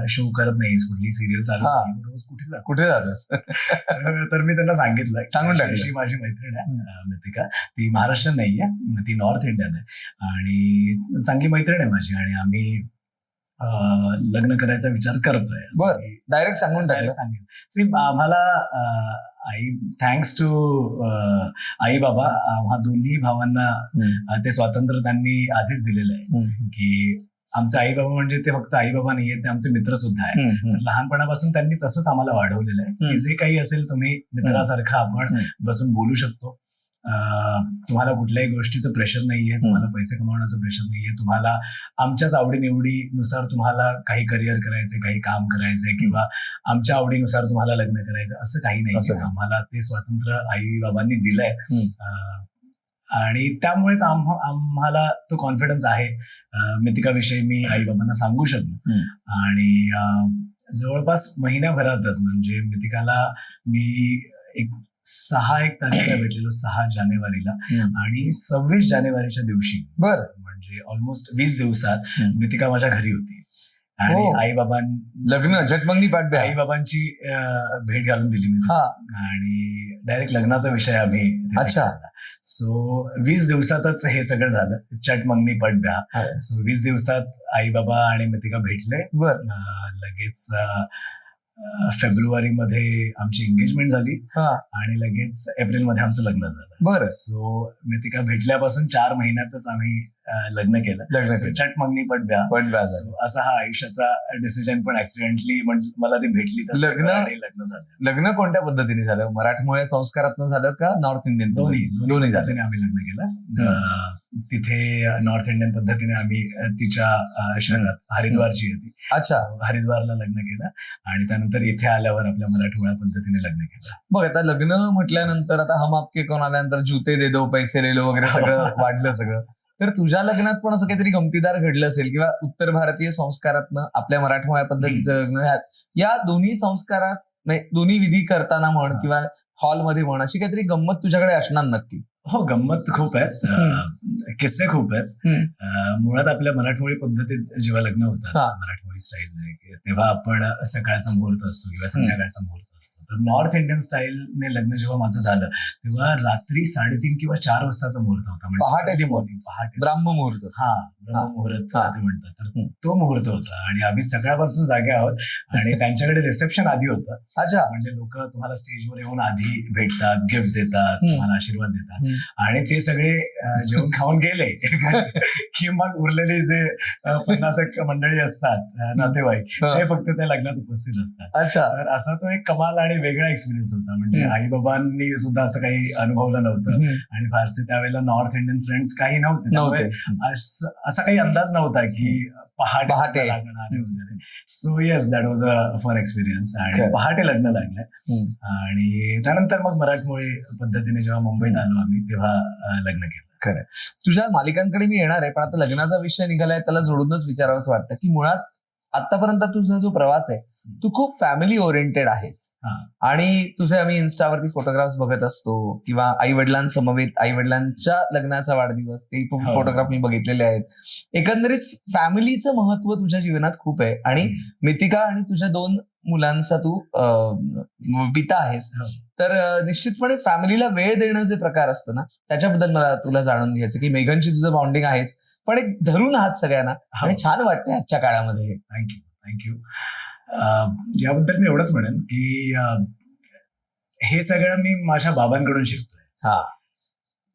शो करत नाहीस, कुठली सिरियल चालू, रोज कुठे जातोस? तर मी त्यांना सांगून टाकली. माझी मैत्रीण आहे मितिका, ती महाराष्ट्रीयन नाहीये, ती नॉर्थ इंडियन आहे आणि चांगली मैत्रीण आहे माझी आणि आम्ही लग्न करायचा विचार करतोय. बर, डायरेक्ट सांगून टाकलं. सांगेल आम्हाला आई थँक्स टू आई बाबा आम्हा दोन्ही भावांना ते स्वातंत्र्य त्यांनी आधीच दिलेलं आहे की आमचे आई बाबा म्हणजे ते फक्त आई बाबा नाहीये, ते आमचे मित्र सुद्धा आहे. तर लहानपणापासून त्यांनी तसंच आम्हाला वाढवलेलं आहे की जे काही असेल तुम्ही मित्रासारखं आपण बसून बोलू शकतो. तुम्हाला कुठल्याही गोष्टीचं प्रेशर नाहीये, तुम्हाला पैसे कमावण्याचं प्रेशर नाहीये, तुम्हाला आमच्याच आवडीनिवडीनुसार तुम्हाला काही करिअर करायचंय, काही काम करायचंय किंवा आमच्या आवडीनुसार तुम्हाला लग्न करायचं असं काही नाही. आम्हाला ते स्वातंत्र्य आई बाबांनी दिलंय आणि त्यामुळेच आम्हाला तो कॉन्फिडन्स आहे. मितिकाविषयी मी आई बाबांना सांगू शकलो आणि जवळपास महिन्याभरातच म्हणजे मितिकाला मी एक 6 तारखेला भेटलेलो 6 जानेवारीला आणि 26 जानेवारीच्या दिवशी म्हणजे ऑलमोस्ट 20 दिवसात मितिका माझ्या घरी होती आणि आई बाबां लग्न झटमंगनी पाठबे आई बाबांची भेट घालून दिली मी आणि डायरेक्ट लग्नाचा विषय आम्ही. अच्छा. सो 20 दिवसातच हे सगळं झालं, चटमंगनी पटब्या. सो 20 दिवसात आई बाबा आणि मितिका भेटले. लगेच फेब्रुवारीमध्ये आमची एंगेजमेंट झाली आणि लगेच एप्रिलमध्ये आमचं लग्न झालं. सो मितिका भेटल्यापासून 4 महिन्यातच आम्ही लग्न केलं. चटमंगनी पटब्या असा हा आयुष्याचा डिसिजन पण ऍक्सिडेंटली मला ती भेटली लग्न झालं. लग्न कोणत्या पद्धतीने झालं? मराठमोळ्या संस्कारातनं झालं का नॉर्थ इंडियन? दोन्ही जातीने आम्ही लग्न केलं. तिथे नॉर्थ इंडियन पद्धतीने आम्ही तिच्या शहरात हरिद्वारची होती. अच्छा. हरिद्वारला लग्न केलं आणि त्यानंतर इथे आल्यावर आपल्या मराठमोळ्या पद्धतीने लग्न केलं. बघ आता लग्न म्हटल्यानंतर आता हम आपके कोण आल्यानंतर जुते दे दो पैसे ले लो वगैरे सगळं वाढलं सगळं. तर तुझ्या लग्नात पण असं काहीतरी गमतीदार घडलं असेल किंवा उत्तर भारतीय संस्कारातनं आपल्या मराठमोळ्या पद्धतीचं लग्न या दोन्ही संस्कारात दोन्ही विधी करताना म्हण किंवा हॉलमध्ये म्हण अशी काहीतरी गंमत तुझ्याकडे असणार नक्की. हो, गंमत खूप आहेत, किस्से खूप आहेत. मुळात आपल्या मराठमोळी पद्धतीत जेव्हा लग्न होतात मराठमोळी स्टाईलने तेव्हा आपण सकाळचा मुहूर्त असतो किंवा संध्याकाळचा मुहूर्त असतो. तर नॉर्थ इंडियन स्टाईलने लग्न जेव्हा माझं झालं तेव्हा रात्री 3:30 किंवा 4 वाजताचा मुहूर्त होता. पहाटे ब्राह्ममुहूर्त. ब्रह्ममुहूर्त ते म्हणतात. तर तो मुहूर्त होता आणि आम्ही सकाळपासून जागे आहोत आणि त्यांच्याकडे रिसेप्शन आधी होतं. अच्छा. म्हणजे लोक तुम्हाला स्टेजवर येऊन आधी भेटतात, गिफ्ट देतात, तुम्हाला आशीर्वाद देतात आणि ते सगळे जेवण खाऊन गेले की मग उरलेले जे 50 मंडळी असतात नातेवाईक ते फक्त त्या लग्नात उपस्थित असतात. अच्छा. तर असा तो एक कमाल आणि वेगळा एक्सपिरियन्स होता. म्हणजे आई बाबांनी सुद्धा असं काही अनुभवलं नव्हतं आणि फारसे त्यावेळेला नॉर्थ इंडियन फ्रेंड्स काही नव्हते. असा काही अंदाज नव्हता की पहाटे लागणार वगैरे. So yes, that was a fun experience आणि पहाटे लग्न लागलं आणि त्यानंतर मग मराठमोळी पद्धतीने जेव्हा मुंबईत आलो आम्ही तेव्हा लग्न केलं. खरं. तुझ्या मालिकांकडे मी येणार आहे पण आता लग्नाचा विषय निघालाय त्याला जोडूनच विचारावंसं वाटतं की मुळात आतापर्यंत तुझा जो प्रवास आहे तू खूप फॅमिली ओरिएंटेड आहेस आणि तुझे आम्ही इन्स्टावरती फोटोग्राफ्स बघत असतो किंवा आई वडिलांसमवेत आई वडिलांच्या लग्नाचा वाढदिवस ते फोटोग्राफ मी बघितलेले आहेत. एकंदरीत फॅमिलीचं महत्व तुझ्या जीवनात खूप आहे आणि मितिका आणि तुझ्या 2 मुलांचा तू पिता आहेस. तर निश्चितपणे फॅमिलीला वेळ देणं जे प्रकार असतं ना त्याच्याबद्दल मला तुला जाणून घ्यायचं की मेघनची तुझं बॉन्डिंग आहेच पण एक धरून आहात सगळ्यांना आणि छान वाटतंय आजच्या काळामध्ये. थँक्यू. याबद्दल मी एवढंच म्हणेन की हे सगळं मी माझ्या बाबांकडून शिकतोय.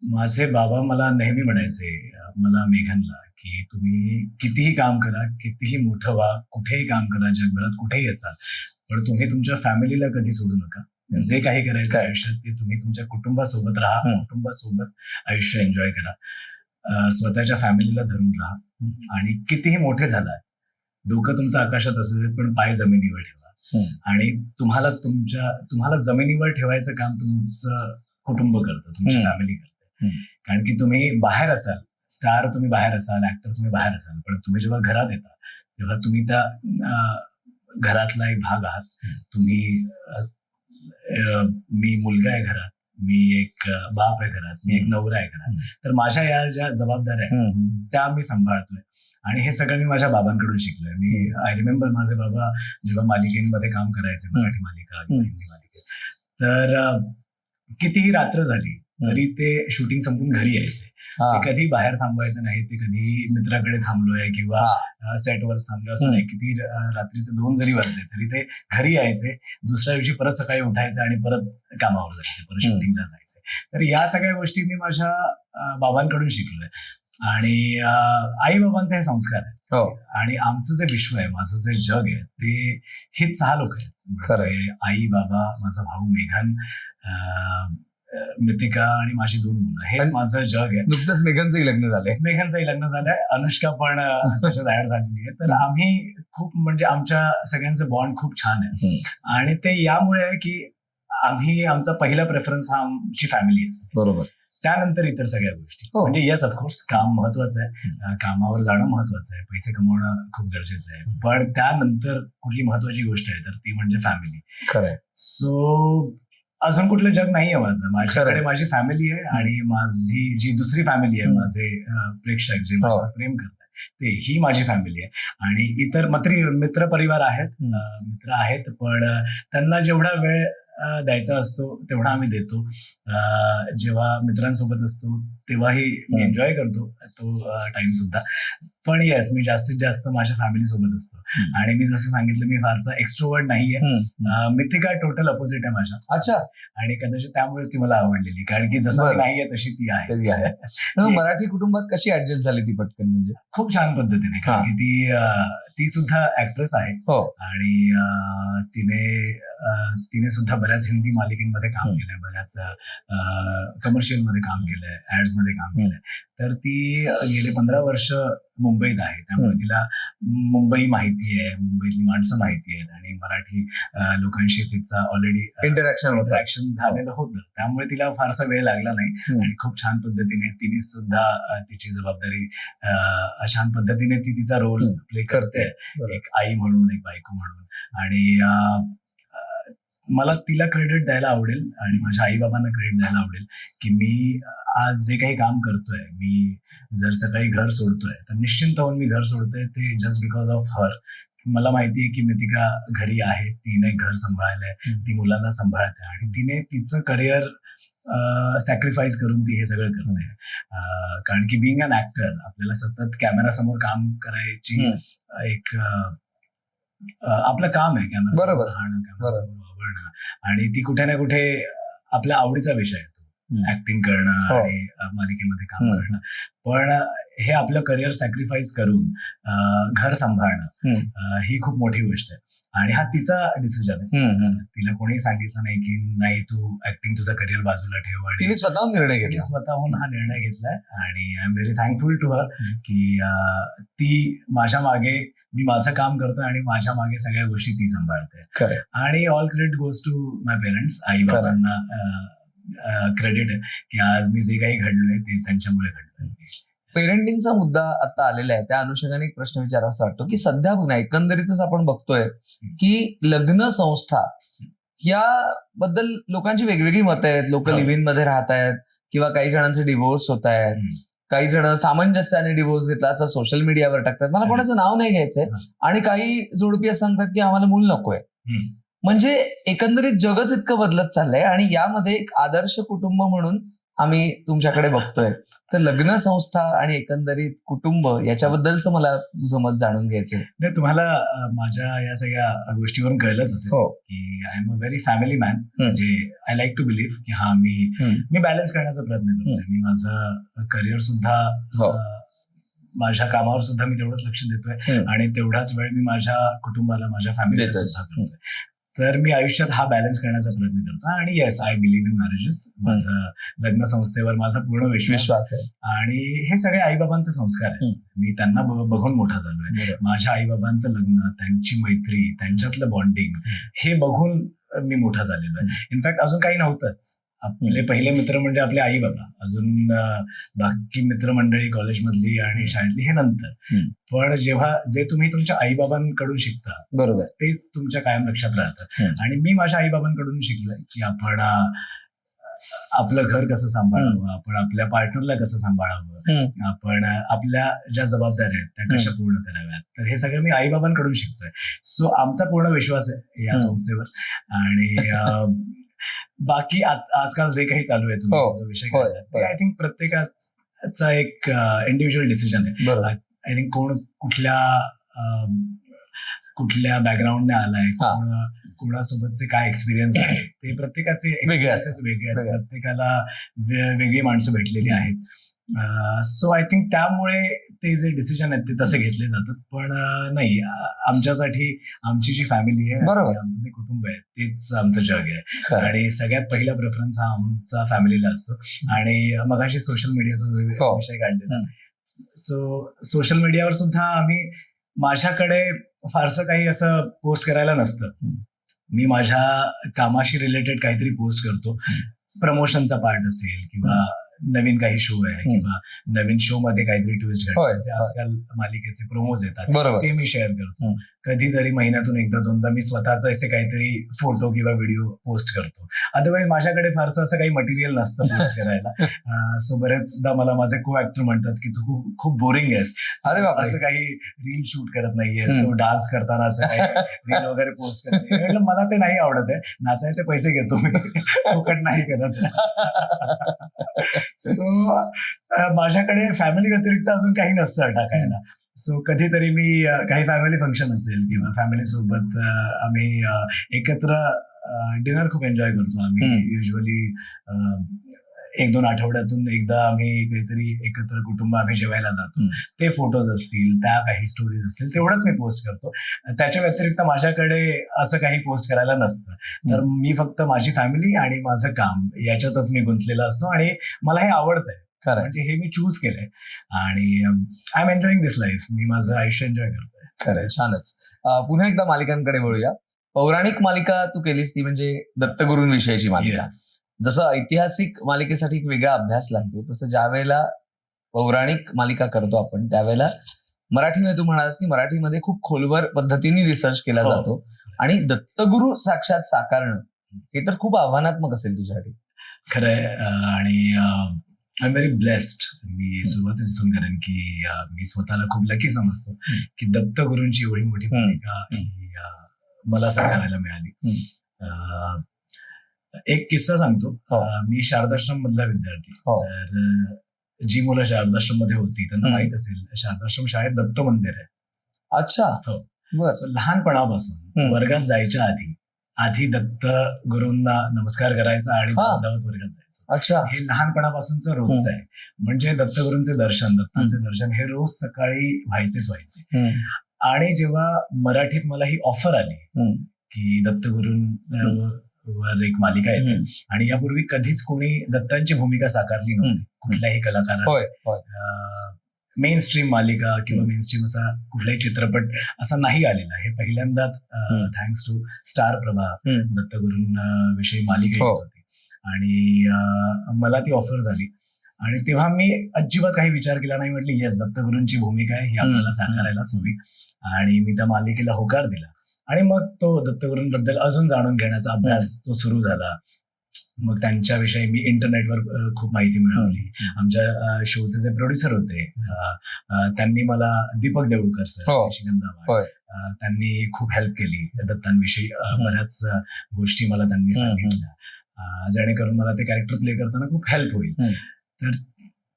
माझे बाबा मला नेहमी म्हणायचे मला मेघनला की तुम्ही कितीही काम करा, कितीही मोठं व्हा, कुठेही काम करा, जगभरात कुठेही असाल पण तुम्ही तुमच्या फॅमिलीला कधी सोडू नका. जे काही करायचं आयुष्यात ते तुम्ही तुमच्या कुटुंबासोबत राहा, कुटुंबासोबत आयुष्य एन्जॉय करा, स्वतःच्या फॅमिलीला धरून राहा आणि कितीही मोठे झालात डोकं तुमचं आकाशात असू दे पण पाय जमिनीवर ठेवा आणि तुम्हाला जमिनीवर ठेवायचं काम तुमचं कुटुंब करतं, तुमची फॅमिली करते. कारण की तुम्ही बाहेर असाल, स्टार तुम्ही बाहेर असाल, ऍक्टर तुम्ही बाहेर असाल पण तुम्ही जेव्हा घरात येता तेव्हा तुम्ही त्या घरातला एक भाग आहात. तुम्ही मी मुलगा आहे घरात, मी एक बाप आहे घरात, मी एक नवरा आहे घरात. तर माझ्या या ज्या जबाबदाऱ्या आहेत त्या मी सांभाळतोय आणि हे सगळं मी माझ्या बाबांकडून शिकलोय. मी आय रिमेंबर माझे बाबा जेव्हा मालिकेमध्ये काम करायचे, मराठी मालिका किंवा हिंदी मालिकेत, तर कितीही रात्र झाली तरी ते शूटिंग संपून घरी यायचे. ते कधी बाहेर थांबवायचं नाही, ते कधी मित्राकडे थांबलोय किंवा सेटवर थांबलो असं नाही. किती रात्रीचे 2 जरी वाजले तरी ते घरी यायचे. दुसऱ्या दिवशी परत सकाळी उठायचे आणि परत कामावर जायचे, परत शूटिंगला जायचे. तर या सगळ्या गोष्टी मी माझ्या बाबांकडून शिकलोय आणि आई बाबांचे हे संस्कार आहेत. आणि आमचं जे विश्व आहे, माझं जे जग आहे, ते हेच 6 लोक आहेत. आई, बाबा, माझा भाऊ मेघन, मितिका आणि माझी 2 मुलं. हेच माझं जग आहे. नुकतंच मेघनचंही लग्न झालंय. अनुष्का पण त्याच्यात ऍड झालेली आहे. तर आम्ही खूप म्हणजे आमच्या सगळ्यांचं बॉन्ड खूप छान आहे. आणि ते यामुळे आहे की आमचा पहिला प्रेफरन्स हा आमची फॅमिली असते. बरोबर. त्यानंतर इतर सगळ्या गोष्टी. म्हणजे येस ऑफकोर्स काम महत्वाचं आहे, कामावर जाणं महत्वाचं आहे, पैसे कमवणं खूप गरजेचं आहे, पण त्यानंतर कुठली महत्वाची गोष्ट आहे तर ती म्हणजे फॅमिली. खरंय. सो अजून कुठलं जग नाहीये माझं. माझ्याकडे माझी फॅमिली आहे आणि माझी जी दुसरी फॅमिली आहे, माझे प्रेक्षक जे मला प्रेम करतात ते, ही माझी फॅमिली आहे. आणि इतर मित्र परिवार आहेत, मित्र आहेत, पण त्यांना जेवढा वेळ द्यायचा असतो तेवढा आम्ही देतो. जेव्हा मित्रांसोबत असतो तेव्हाही मी एन्जॉय करतो तो टाइम सुद्धा. पण येस, मी जास्तीत जास्त माझ्या फॅमिली सोबत असतो. आणि मी जसं सांगितलं, मी फारसा एक्स्ट्रोवर्ट नाहीये. मिथिका टोटल अपोजिट आहे माझ्या. अच्छा. आणि कदाचित त्यामुळेच ती मला आवडलेली, कारण की जसं नाहीये तशी ती आहे. मराठी कुटुंबात कशी ऍडजस्ट झाली ती पटकन? म्हणजे खूप छान पद्धतीने, कारण की ती सुद्धा ऍक्ट्रेस आहे. आणि तिने सुद्धा बऱ्याच हिंदी मालिकेमध्ये काम केलंय, बऱ्याच कमर्शियल मध्ये काम केलंय, ऍड्स मध्ये काम केलंय. तर ती गेले 15 वर्ष मुंबईत आहे. त्यामुळे तिला मुंबई माहिती आहे, मुंबईतली माणसं माहिती आहेत आणि मराठी लोकांशी तिचा ऑलरेडी इंटरॅक्शन झालेलं होतं. त्यामुळे तिला फारसा वेळ लागला नाही आणि खूप छान पद्धतीने तिने सुद्धा तिची जबाबदारी छान पद्धतीने ती तिचा रोल प्ले करते, एक आई म्हणून, एक बायको म्हणून. आणि मला तिला क्रेडिट द्यायला आवडेल आणि माझ्या आई बाबांना क्रेडिट द्यायला आवडेल की मी आज जे काही काम करतोय, मी जर सकाळी घर सोडतोय तर निश्चिंत होऊन मी घर सोडतोय, ते जस्ट बिकॉज ऑफ हर. मला माहितीये की मितिका घरी आहे, तिने घर सांभाळलंय, ती मुलांना सांभाळते आणि तिने तिचं करिअर सॅक्रिफाईस करून ती हे सगळं करते. कारण की बिईंग अन ऍक्टर आपल्याला सतत कॅमेरा समोर काम करायची एक आपलं काम आहे, कॅमेरा समोर राहणं, कॅमेरा समोर वावरणं. आणि ती कुठे ना कुठे आपल्या आवडीचा विषय आहे, ऍक्टिंग करणं आणि मालिकेमध्ये काम करणं. पण हे आपलं करिअर सॅक्रिफाईस करून घर सांभाळणं ही खूप मोठी गोष्ट आहे. आणि हा तिचा डिसिजन आहे. तिला कोणीही सांगितलं नाही की नाही तू ऍक्टिंग, तुझा करिअर बाजूला ठेव. आणि तिने स्वतःहून निर्णय घेतला, स्वतःहून हा निर्णय घेतलाय. आणि I am very thankful to her की ती माझ्या मागे, मी माझं काम करतोय आणि माझ्या मागे सगळ्या गोष्टी ती सांभाळते. आणि all credit goes to my parents. आई बाबांना क्रेडिट आहे की आज मी जे काही घडलोय ते त्यांच्यामुळे घडलोय. पेरेंटिंगचा मुद्दा आता आलेला आहे, त्या अनुषंगाने एक प्रश्न विचारायचा वाटतो की सध्या बघ ना, एकंदरीतच आपण बघतोय की लग्न संस्था याबद्दल लोकांची वेगवेगळी मतं आहेत. लोक लिव्ह इन मध्ये राहत आहेत किंवा काही जणांचे डिव्होर्स होत आहेत, काही जण सामंजस्याने डिव्होर्स घेतला असं सोशल मीडियावर टाकतात. मला कोणाचं नाव नाही घ्यायचंय. आणि काही जोडपी असं सांगतात की आम्हाला मूल नकोय. म्हणजे एकंदरीत जगच इतकं बदलत चाललंय आणि यामध्ये एक आदर्श कुटुंब म्हणून आम्ही तुमच्याकडे बघतोय. तर लग्न संस्था आणि एकंदरीत कुटुंब याच्याबद्दलचं मला तुझं मत जाणून घ्यायचं. नाही, तुम्हाला माझ्या या सगळ्या गोष्टीवरून कळलंच असेल की I am a very family man. म्हणजे आय लाईक टू बिलीव्ह की हा मी बॅलन्स करण्याचा प्रयत्न करतोय. मी माझं करिअर सुद्धा, माझ्या कामावर सुद्धा मी तेवढंच लक्ष देतोय आणि तेवढाच वेळ मी माझ्या कुटुंबाला, माझ्या फॅमिलीला सुद्धा करतोय. तर मी आयुष्यात हा बॅलन्स करण्याचा प्रयत्न करतो. आणि yes, I believe in marriages. माझं लग्न संस्थेवर माझा पूर्ण विश्वास आहे. आणि हे सगळे आईबाबांचे संस्कार आहेत. मी त्यांना बघून मोठा झालोय. माझ्या आईबाबांचं लग्न, त्यांची मैत्री, त्यांच्यातलं बॉन्डिंग हे बघून मी मोठा झालेलो आहे. इनफॅक्ट अजून काही नव्हतंच. आपले पहिले मित्र म्हणजे आपले आई बाबा, अजून बाकी मित्रमंडळी कॉलेजमधली आणि शाळेतली हे नंतर. पण जेव्हा जे तुम्ही तुमच्या आईबाबांकडून शिकता, बरोबर, तेच तुमच्या कायम लक्षात राहतं. आणि मी माझ्या आईबाबांकडून शिकलोय की आपण आपलं घर कसं सांभाळावं, आपण आपल्या पार्टनरला कसं सांभाळावं, आपण आपल्या ज्या जबाबदाऱ्या आहेत त्या कशा पूर्ण कराव्यात. तर हे सगळं मी आईबाबांकडून शिकतोय. सो आमचा पूर्ण विश्वास आहे या संस्थेवर. आणि बाकी आजकाल जे काही चालू आहे तुम्ही हो. जो विषय होय, काढला, ते होय. आय थिंक प्रत्येकाचा एक इंडिव्हिज्युअल डिसिजन आहे. बरोबर. आय थिंक कोण कुठल्या बॅकग्राऊंडने आलाय, कोणासोबतचे काय एक्सपिरियन्स आहे, ते प्रत्येकाचे एक्सपिरियन्सेस वेगळे आहेत. प्रत्येकाला वेगळी माणसं भेटलेली आहेत. सो आय थिंक त्यामुळे ते जे डिसिजन आहेत ते तसे घेतले जातात. पण नाही, आमच्यासाठी आमची जी फॅमिली आहे, आमचं जे कुटुंब आहे, तेच आमचं जग आहे. आणि सगळ्यात पहिला प्रेफरन्स हा आमचा फॅमिलीला असतो. आणि मगाशी सोशल मीडियाचा विषय काढलेला. सो सोशल मीडियावर सुद्धा माझ्याकडे फारसं काही असं पोस्ट करायला नसतं. मी माझ्या कामाशी रिलेटेड काहीतरी पोस्ट करतो. प्रमोशनचा पार्ट असेल किंवा नवीन काही शो आहे किंवा नवीन शो मध्ये काहीतरी ट्विस्ट घडते. आजकाल मालिकेचे प्रोमोज येतात, ते मी शेअर करतो. कधीतरी महिन्यातून एकदा दोनदा मी स्वतःचा असे काहीतरी फोटो किंवा व्हिडिओ पोस्ट करतो. अदरवाईज माझ्याकडे फारसं असं काही मटेरियल नसतं पोस्ट करायला. सो बरेचदा मला माझे को ऍक्टर म्हणतात की तू खूप बोरिंग आहेस, असं काही रील शूट करत नाहीयेस, तू डान्स करताना असं काही रील वगैरे पोस्ट करत नाही. म्हटलं मला ते नाही आवडत आहे, नाचायचे पैसे घेतो मी, फुकट नाही करत. सो माझ्याकडे फॅमिली व्यतिरिक्त अजून काही नसतं टाकायला. सो कधीतरी मी काही फॅमिली फंक्शन असेल किंवा फॅमिली सोबत आम्ही एकत्र डिनर खूप एन्जॉय करतो. आम्ही युजली 1-2 आठवड्यातून एकदा आम्ही काहीतरी एकत्र कुटुंब आम्ही जेवायला जातो. ते फोटोज असतील, त्या काही स्टोरीज असतील, तेवढंच मी पोस्ट करतो. त्याच्या व्यतिरिक्त माझ्याकडे असं काही पोस्ट करायला नसतं. तर मी फक्त माझी फॅमिली आणि माझं काम याच्यातच मी गुंतलेला असतो. आणि मला हे आवडतंय, म्हणजे हे मी चूज केलंय आणि I am enjoying this life. मी माझं आयुष्य एन्जॉय करतोय. खरंय, छानच. पुन्हा एकदा मालिकांकडे वळूया. पौराणिक मालिका तू केलीस, ती म्हणजे दत्तगुरूंविषयीची मालिका. जसं ऐतिहासिक मालिकेसाठी एक वेगळा अभ्यास लागतो, तसं ज्या वेळेला पौराणिक मालिका करतो आपण त्यावेळेला मराठीमध्ये तू म्हणालास की मराठीमध्ये खूप खोलवर पद्धतीने रिसर्च केला जातो. आणि दत्तगुरु साक्षात साकारणं हे तर खूप आव्हानात्मक असेल तुझ्यासाठी. खरंय. आणि आय एम व्हेरी ब्लेस्ड. मी सुरुवातीच इथून करेन की मी स्वतःला खूप लकी समजतो की दत्तगुरूंची एवढी मोठी मालिका मला साकारायला मिळाली. एक किस्सा सांगतो. मी शारदाश्रम मधला विद्यार्थी. तर जी मुलं शारदाश्रम मध्ये होती त्यांना माहित असेल, शारदाश्रम शाळेत दत्त मंदिर आहे. अच्छा. हो. लहानपणापासून वर्गात जायच्या आधी दत्त गुरूंना नमस्कार करायचा आणि धावत वर्गात जायचं. अच्छा. हे लहानपणापासूनच रोजचं आहे. म्हणजे दत्तगुरूंचे दर्शन, दत्तांचे दर्शन हे रोज सकाळी व्हायचे. आणि जेव्हा मराठीत मला ही ऑफर आली की दत्तगुरूंवर एक मालिका येते, आणि यापूर्वी कधीच कोणी दत्तांची भूमिका साकारली नव्हती कुठल्याही कलाकाराने. मेन स्ट्रीम मालिका किंवा मेन स्ट्रीम असा कुठलाही चित्रपट असा नाही आलेला. हे पहिल्यांदाच थँक्स टू स्टार प्रभा दत्तगुरूंविषयी मालिका येत होती. आणि मला ती ऑफर झाली आणि तेव्हा मी अजिबात काही विचार केला नाही. म्हटलं येस, दत्तगुरूंची भूमिका आहे, ही आपल्याला साकारायलाच हवी. आणि मी त्या मालिकेला होकार दिला. आणि मग तो दत्तगुरूंबद्दल अजून जाणून घेण्याचा अभ्यास तो सुरू झाला. मग त्यांच्याविषयी मी इंटरनेटवर खूप माहिती मिळवली. आमच्या शोचे जे प्रोड्युसर होते त्यांनी मला, दीपक देऊळकर सर, त्यांनी खूप हेल्प केली दत्तांविषयी. बऱ्याच गोष्टी मला त्यांनी सांगितल्या जेणेकरून मला ते कॅरेक्टर प्ले करताना खूप हेल्प होईल. तर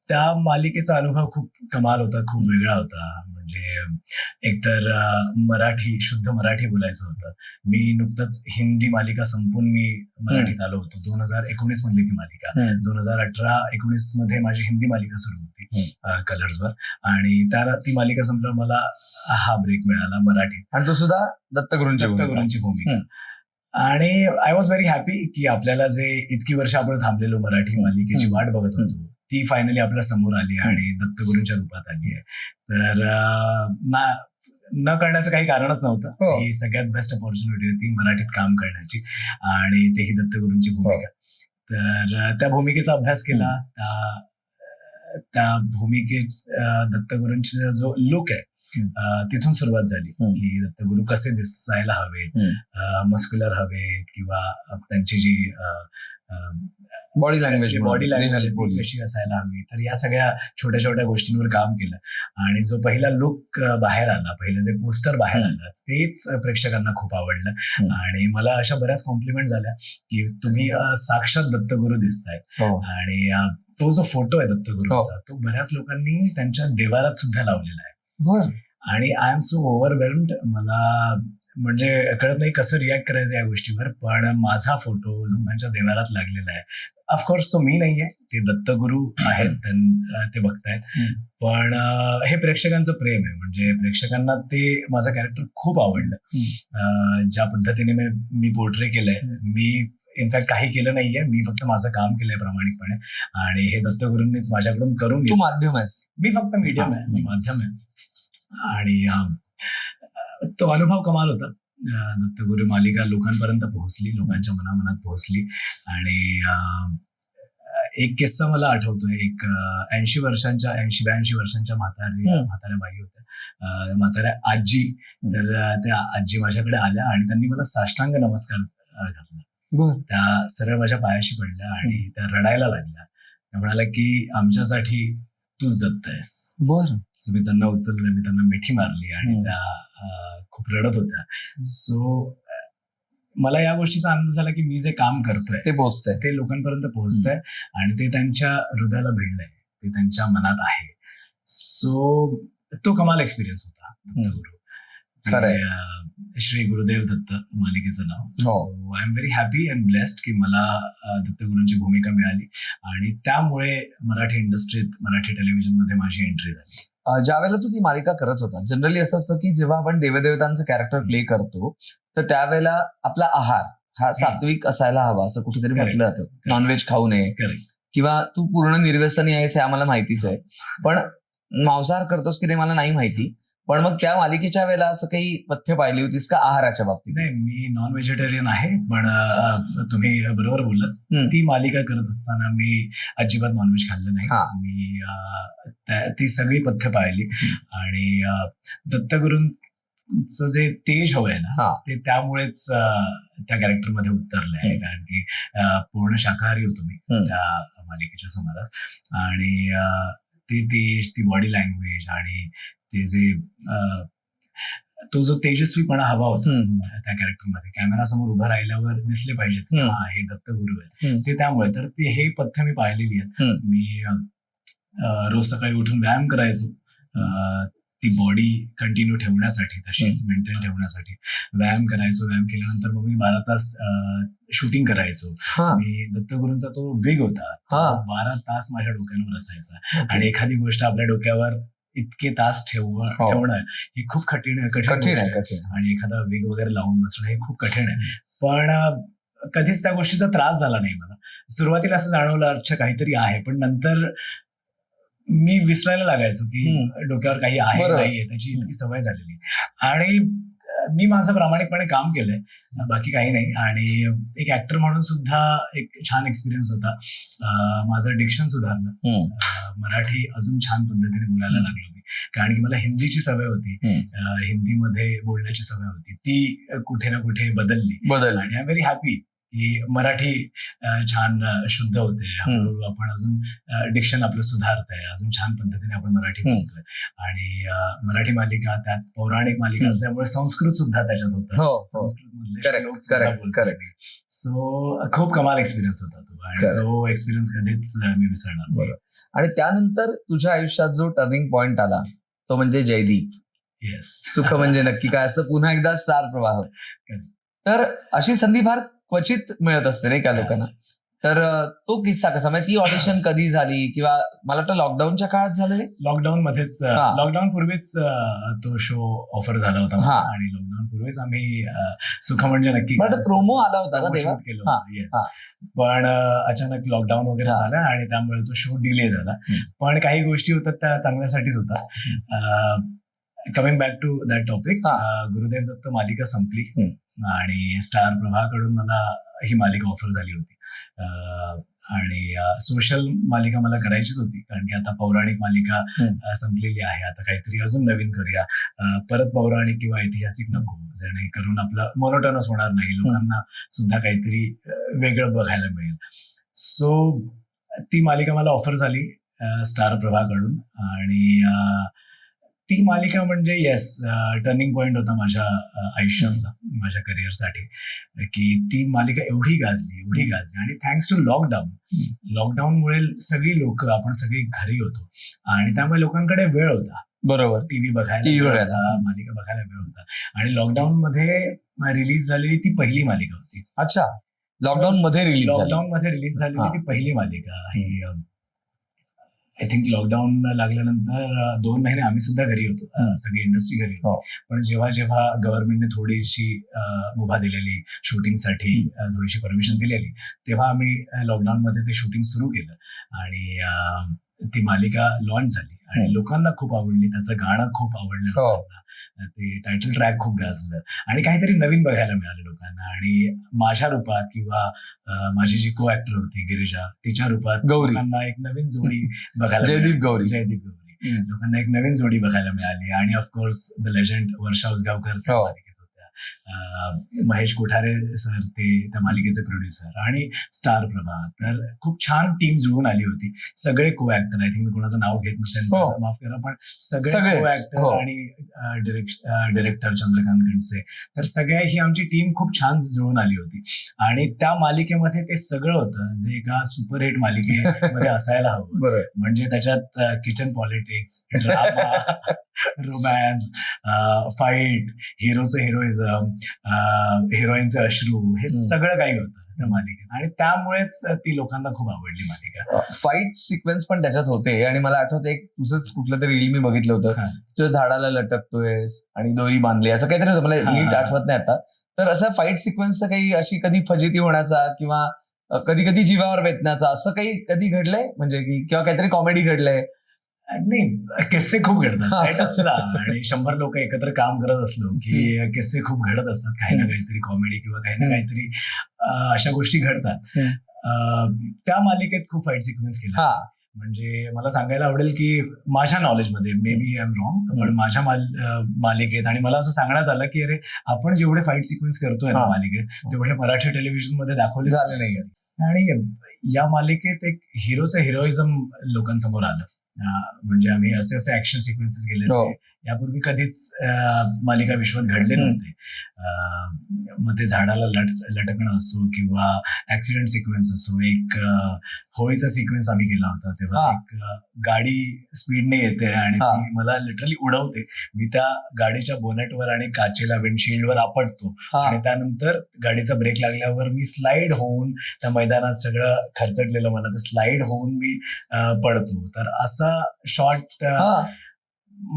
त्या मालिकेचा अनुभव खूप कमाल होता, खूप वेगळा होता. म्हणजे एकतर शुद्ध मराठी बोलायचं होतं. मी नुकतंच हिंदी मालिका संपून मी मराठीत आलो होतो. 2019 मधली ती मालिका. 2018-19 मध्ये माझी हिंदी मालिका सुरू होती कलर्सवर. आणि ती मालिका संपल्यावर मला हा ब्रेक मिळाला मराठीत. आणि तो सुद्धा दत्तगुरूंची भूमिका. आणि आय वॉज व्हेरी हॅपी की आपल्याला जे इतकी वर्ष आपण थांबलेलो मराठी मालिकेची वाट बघत होतो, ती फायनली आपल्या समोर आली आणि दत्तगुरूंच्या रूपात आली आहे. तर न करण्याचं काही कारणच नव्हतं. ही सगळ्यात बेस्ट अपॉर्च्युनिटी होती मराठीत काम करण्याची, आणि तेही दत्तगुरूंची भूमिका. तर त्या भूमिकेचा अभ्यास केला. त्या भूमिकेत दत्तगुरूंचा जो लुक आहे तिथून सुरुवात झाली की दत्तगुरू कसे दिसायला हवेत, मस्क्युलर हवेत किंवा त्यांची जी बॉडी लँग्वेज कशी असायला हवी. तर या सगळ्या छोट्या छोट्या गोष्टींवर काम केलं आणि जो पहिला लुक बाहेर आला, पहिलं जे पोस्टर बाहेर आलं तेच प्रेक्षकांना खूप आवडलं आणि मला अशा बऱ्याच कॉम्प्लिमेंट झाल्या की तुम्ही साक्षात दत्तगुरू दिसताय. आणि तो जो फोटो आहे दत्तगुरूचा तो बऱ्याच लोकांनी त्यांच्या देवारात सुद्धा लावलेला आहे. आणि आय एम सो ओव्हरवेल्म्ड. मला म्हणजे कळत नाही कसं रिॲक्ट करायचं या गोष्टीवर, पण माझा फोटो लोकांच्या देवारात लागलेला आहे. ऑफकोर्स तो मी नाहीये, ते दत्तगुरू आहेत, ते बघतायत. पण हे प्रेक्षकांचं प्रेम आहे. म्हणजे प्रेक्षकांना ते माझं कॅरेक्टर खूप आवडलं. ज्या पद्धतीने मी पोर्ट्रे केलंय, मी इनफॅक्ट काही केलं नाहीये, मी फक्त माझं काम केलंय प्रामाणिकपणे आणि हे दत्तगुरूंनीच माझ्याकडून करून घेतलं. माध्यम आहेस, मी फक्त मीडियम आहे, माध्यम आहे. आणि तो अनुभव कमाल होता. दत्तगुरू मालिका लोकांपर्यंत पोहोचली, लोकांच्या मनामनात पोहोचली. आणि एक किस्सा मला आठवतोय, एक 82 वर्षांच्या म्हाताऱ्या बाई होत्या, म्हाताऱ्या आजी. तर त्या आजी माझ्याकडे आल्या आणि त्यांनी मला साष्टांग नमस्कार घातला. त्या सरळ माझ्या पायाशी पडल्या आणि त्या रडायला लागल्या. त्या म्हणाल्या की आमच्यासाठी तूच दत्त आहेस. सो मी त्यांना उचललं, मी त्यांना मिठी मारली आणि त्या खूप रडत होत्या. सो मला या गोष्टीचा आनंद झाला की मी जे काम करतोय ते पोहोचतंय, ते लोकांपर्यंत पोहोचतंय आणि ते त्यांच्या हृदयाला भिडलंय, ते त्यांच्या मनात आहे. सो तो कमाल एक्सपिरियन्स होता. श्री गुरुदेव दत्त मालिकेचं नाव. So I am very happy and blessed की मला दत्तगुरूंची भूमिका मिळाली आणि त्यामुळे मराठी इंडस्ट्रीत, मराठी टेलिव्हिजन मध्ये माझी एंट्री झाली. ज्या वेळेला तू ती मालिका करत होता, जनरली असं असतं की जेव्हा आपण देवदेवतांचं कॅरेक्टर प्ले करतो तर त्यावेळेला आपला आहार हा सात्विक असायला हवा असं कुठेतरी म्हटलं जातं. नॉनव्हेज खाऊ नये किंवा तू पूर्ण निर्व्यसनी आहेस हे आम्हाला माहितीच आहे, पण मांसाहार करतोस की नाही मला नाही माहिती. पण मग त्या मालिकेच्या वेळेला असं काही पथ्य पाहिली होतीस का आहाराच्या बाबतीत? नाही, मी नॉन व्हेजिटेरियन आहे, पण तुम्ही बरोबर बोललात. ती मालिका करत असताना मी अजिबात नॉनव्हेज खाल्लं नाही. मी ती सगळी पथ्य पाळली आणि दत्तगुरूंचं जे तेज हवंय ना ते त्यामुळेच त्या कॅरेक्टरमध्ये उतरलं आहे. कारण की पूर्ण शाकाहारी होतो मी त्या मालिकेच्या सुमारास. आणि ते तेज, ती बॉडी लँग्वेज आणि ते जे तो जो तेजस्वीपणा हवा होता त्या कॅरेक्टरमध्ये, कॅमेरा समोर उभं राहिल्यावर दिसले पाहिजेत हे दत्तगुरू आहेत, ते त्यामुळे. तर ते हे पथ्य मी पाहिलेली आहेत. मी रोज सकाळी उठून व्यायाम करायचो, ती बॉडी कंटिन्यू ठेवण्यासाठी, तशीच मेंटेन ठेवण्यासाठी व्यायाम करायचो. व्यायाम केल्यानंतर मग मी 12 तास शूटिंग करायचो. मी दत्तगुरूंचा तो विग होता, 12 तास माझ्या डोक्यावर असायचा. आणि एखादी गोष्ट आपल्या डोक्यावर इतके तास ठेवणं ही खूप कठीण आहे. आणि एखादा विग वगैरे लावून बसणं हे खूप कठीण आहे. पण कधीच त्या गोष्टीचा त्रास झाला नाही मला. सुरुवातीला असं जाणवलं अच्छा काहीतरी आहे, पण नंतर मी विसरायला लागायचो की डोक्यावर काही आहे नाहीये, त्याची इतकी सवय झालेली. आणि मी माझं प्रामाणिकपणे काम केलंय, बाकी काही नाही. आणि एक ऍक्टर म्हणून सुद्धा एक छान एक्सपिरियन्स होता. माझं डिक्शन सुधारलं, मराठी अजून छान पद्धतीने बोलायला लागलो मी. कारण की मला हिंदीची सवय होती, हिंदीमध्ये बोलण्याची सवय होती, ती कुठे ना कुठे बदलली. आणि आय एम व्हेरी हॅपी की मराठी छान शुद्ध होते. हळूहळू आपण अजून डिक्शन आपलं सुधारतंय, अजून छान पद्धतीने आपण मराठी बोलतोय. आणि मराठी मालिका, त्यात पौराणिक मालिका असल्यामुळे संस्कृत सुद्धा त्याच्यात होतं, संस्कृत मधले लोक बोलतोय. सो खूप कमाल एक्सपिरियन्स होता तो, आणि तो एक्सपिरियन्स कधीच मी विसरणार नाही. आणि त्यानंतर तुझ्या आयुष्यात जो टर्निंग पॉइंट आला तो म्हणजे जयदीप. येस, सुख म्हणजे नक्की काय असतं, पुन्हा एकदा स्टार प्रवाह. तर अशी संधी फार क्वचित मिळत असते नाही का लोकांना. तर तो किस्सा कसा, म्हणजे ती ऑडिशन कधी झाली, किंवा मला वाटतं लॉकडाऊनच्या काळात झालंय? लॉकडाऊन मध्येच, लॉकडाऊन पूर्वीच तो शो ऑफर झाला होता. आणि लॉकडाऊन पूर्वीच आम्ही सुख म्हणजे नक्की प्रोमो आला होता ना तेव्हा केलं. पण अचानक लॉकडाऊन वगैरे झालं आणि त्यामुळे तो शो डिले झाला. पण काही गोष्टी होतात त्या चांगल्यासाठीच होता. Coming back to that topic, Gurudev Datta मालिका संपली आणि स्टार प्रवाहाकडून मला ही मालिका ऑफर झाली होती. आणि सोशल मालिका मला करायचीच होती, कारण की आता पौराणिक मालिका संपलेली आहे. आता काहीतरी अजून नवीन करूया, परत पौराणिक किंवा ऐतिहासिक नको, जेणेकरून आपलं मोनोटोनस होणार नाही, लोकांना सुद्धा काहीतरी वेगळं बघायला मिळेल. सो ती मालिका मला ऑफर झाली स्टार प्रभाकडून, आणि ती मालिका म्हणजे येस टर्निंग पॉइंट होता माझ्या आयुष्यातला, माझ्या करिअरसाठी, की ती मालिका एवढी गाजली. आणि थँक्स टू लॉकडाऊनमुळे सगळी लोक, आपण सगळी घरी होतो, आणि त्यामुळे लोकांकडे वेळ होता, बरोबर, टीव्ही बघायला, मालिका बघायला वेळ होता. आणि लॉकडाऊन मध्ये रिलीज झालेली ती पहिली मालिका होती. अच्छा, लॉकडाऊन मध्ये रिलीज झालेली ती पहिली मालिका ही. आय थिंक लॉकडाऊन लागल्यानंतर 2 महिने आम्ही सुद्धा घरी होतो, सगळी इंडस्ट्री घरी होती. पण जेव्हा गव्हर्नमेंटने थोडीशी मुभा दिलेली शूटिंगसाठी, थोडीशी परमिशन दिलेली, तेव्हा आम्ही लॉकडाऊन मध्ये ते शूटिंग सुरू केलं, आणि ती मालिका लॉन्च झाली, आणि लोकांना खूप आवडली. त्याचं गाणं खूप आवडलं लोकांना, ते टायटल ट्रॅक खूप गाजलं, आणि काहीतरी नवीन बघायला मिळालं लोकांना. आणि माझ्या रूपात, किंवा माझी जी को ऍक्टर होती गिरिजा, तिच्या रूपात लोकांना एक नवीन जोडी बघायला, जयदीप गौरी लोकांना एक नवीन जोडी बघायला मिळाली. आणि ऑफकोर्स द लेजंड वर्षा उसगावकर त्या मालिकेत होत्या, महेश कोठारे सर ते त्या मालिकेचे प्रोड्युसर, आणि स्टार प्रभा. तर खूप छान टीम जुळून आली होती, सगळे को ऍक्टर. आय थिंक मी कोणाचं नाव घेत नसेल माफ करा, पण सगळे को ऍक्टर आणि डिरेक्टर चंद्रकांत गणसे, तर सगळ्या ही आमची टीम खूप छान जुळून आली होती. आणि त्या मालिकेमध्ये ते सगळं होतं जे एका सुपरहिट मालिकेमध्ये असायला हवं. म्हणजे त्याच्यात kitchen politics, drama, romance, fight, हिरोचं हिरोइझम, हिरोईनचे अश्रू, हे सगळं काही होतं त्या मालिकेत, आणि त्यामुळेच ती लोकांना खूप आवडली मालिका. फाईट सिक्वेन्स पण त्याच्यात होते, आणि मला आठवतं एक तुझंच कुठलं तरी रील मी बघितलं होतं, तुझ्या झाडाला लटकतोयस आणि दोरी बांधली, असं काहीतरी होतं, मला नीट आठवत नाही आता. तर असं फाईट सिक्वेन्सचं काही अशी कधी फजिती होण्याचा, किंवा कधी कधी जीवावर बेतण्याचा, असं काही कधी घडलंय, म्हणजे की किंवा काहीतरी कॉमेडी घडलंय? नाही, किस्से खूप घडतात. सेट असला आणि 100 लोक एकत्र काम करत असलो की किस्से खूप घडत असतात, काही ना काहीतरी कॉमेडी किंवा काही ना काहीतरी अशा गोष्टी घडतात. त्या मालिकेत खूप फाईट सिक्वेन्स केला. म्हणजे मला सांगायला आवडेल की माझ्या नॉलेजमध्ये, maybe I am wrong, पण माझ्या मालिकेत, आणि मला असं सांगण्यात आलं की अरे आपण जेवढे फाईट सिक्वेन्स करतोय ना मालिकेत, तेवढे मराठी टेलिव्हिजन मध्ये दाखवले झाले नाही. आणि या मालिकेत एक हिरोचं हिरोइझम लोकांसमोर आलं. म्हणजे आम्ही असे ऍक्शन सिक्वेन्सेस केले यापूर्वी कधीच मालिका विश्वात घडले नव्हते. मग ते झाडाला लटकणं असो, किंवा ऍक्सिडेंट सिक्वेन्स असो. एक होळीचा सिक्वेन्स आम्ही केला होता, तेव्हा एक गाडी स्पीडने येते आणि ती मला लिटरली उडवते. मी त्या गाडीच्या बोनेटवर आणि काचेला, विंडशिल्डवर आपटतो, आणि त्यानंतर गाडीचा ब्रेक लागल्यावर मी स्लाइड होऊन, त्या मैदानात सगळं खरचटलेलं मला, ते स्लाइड होऊन मी पडतो. तर असा शॉट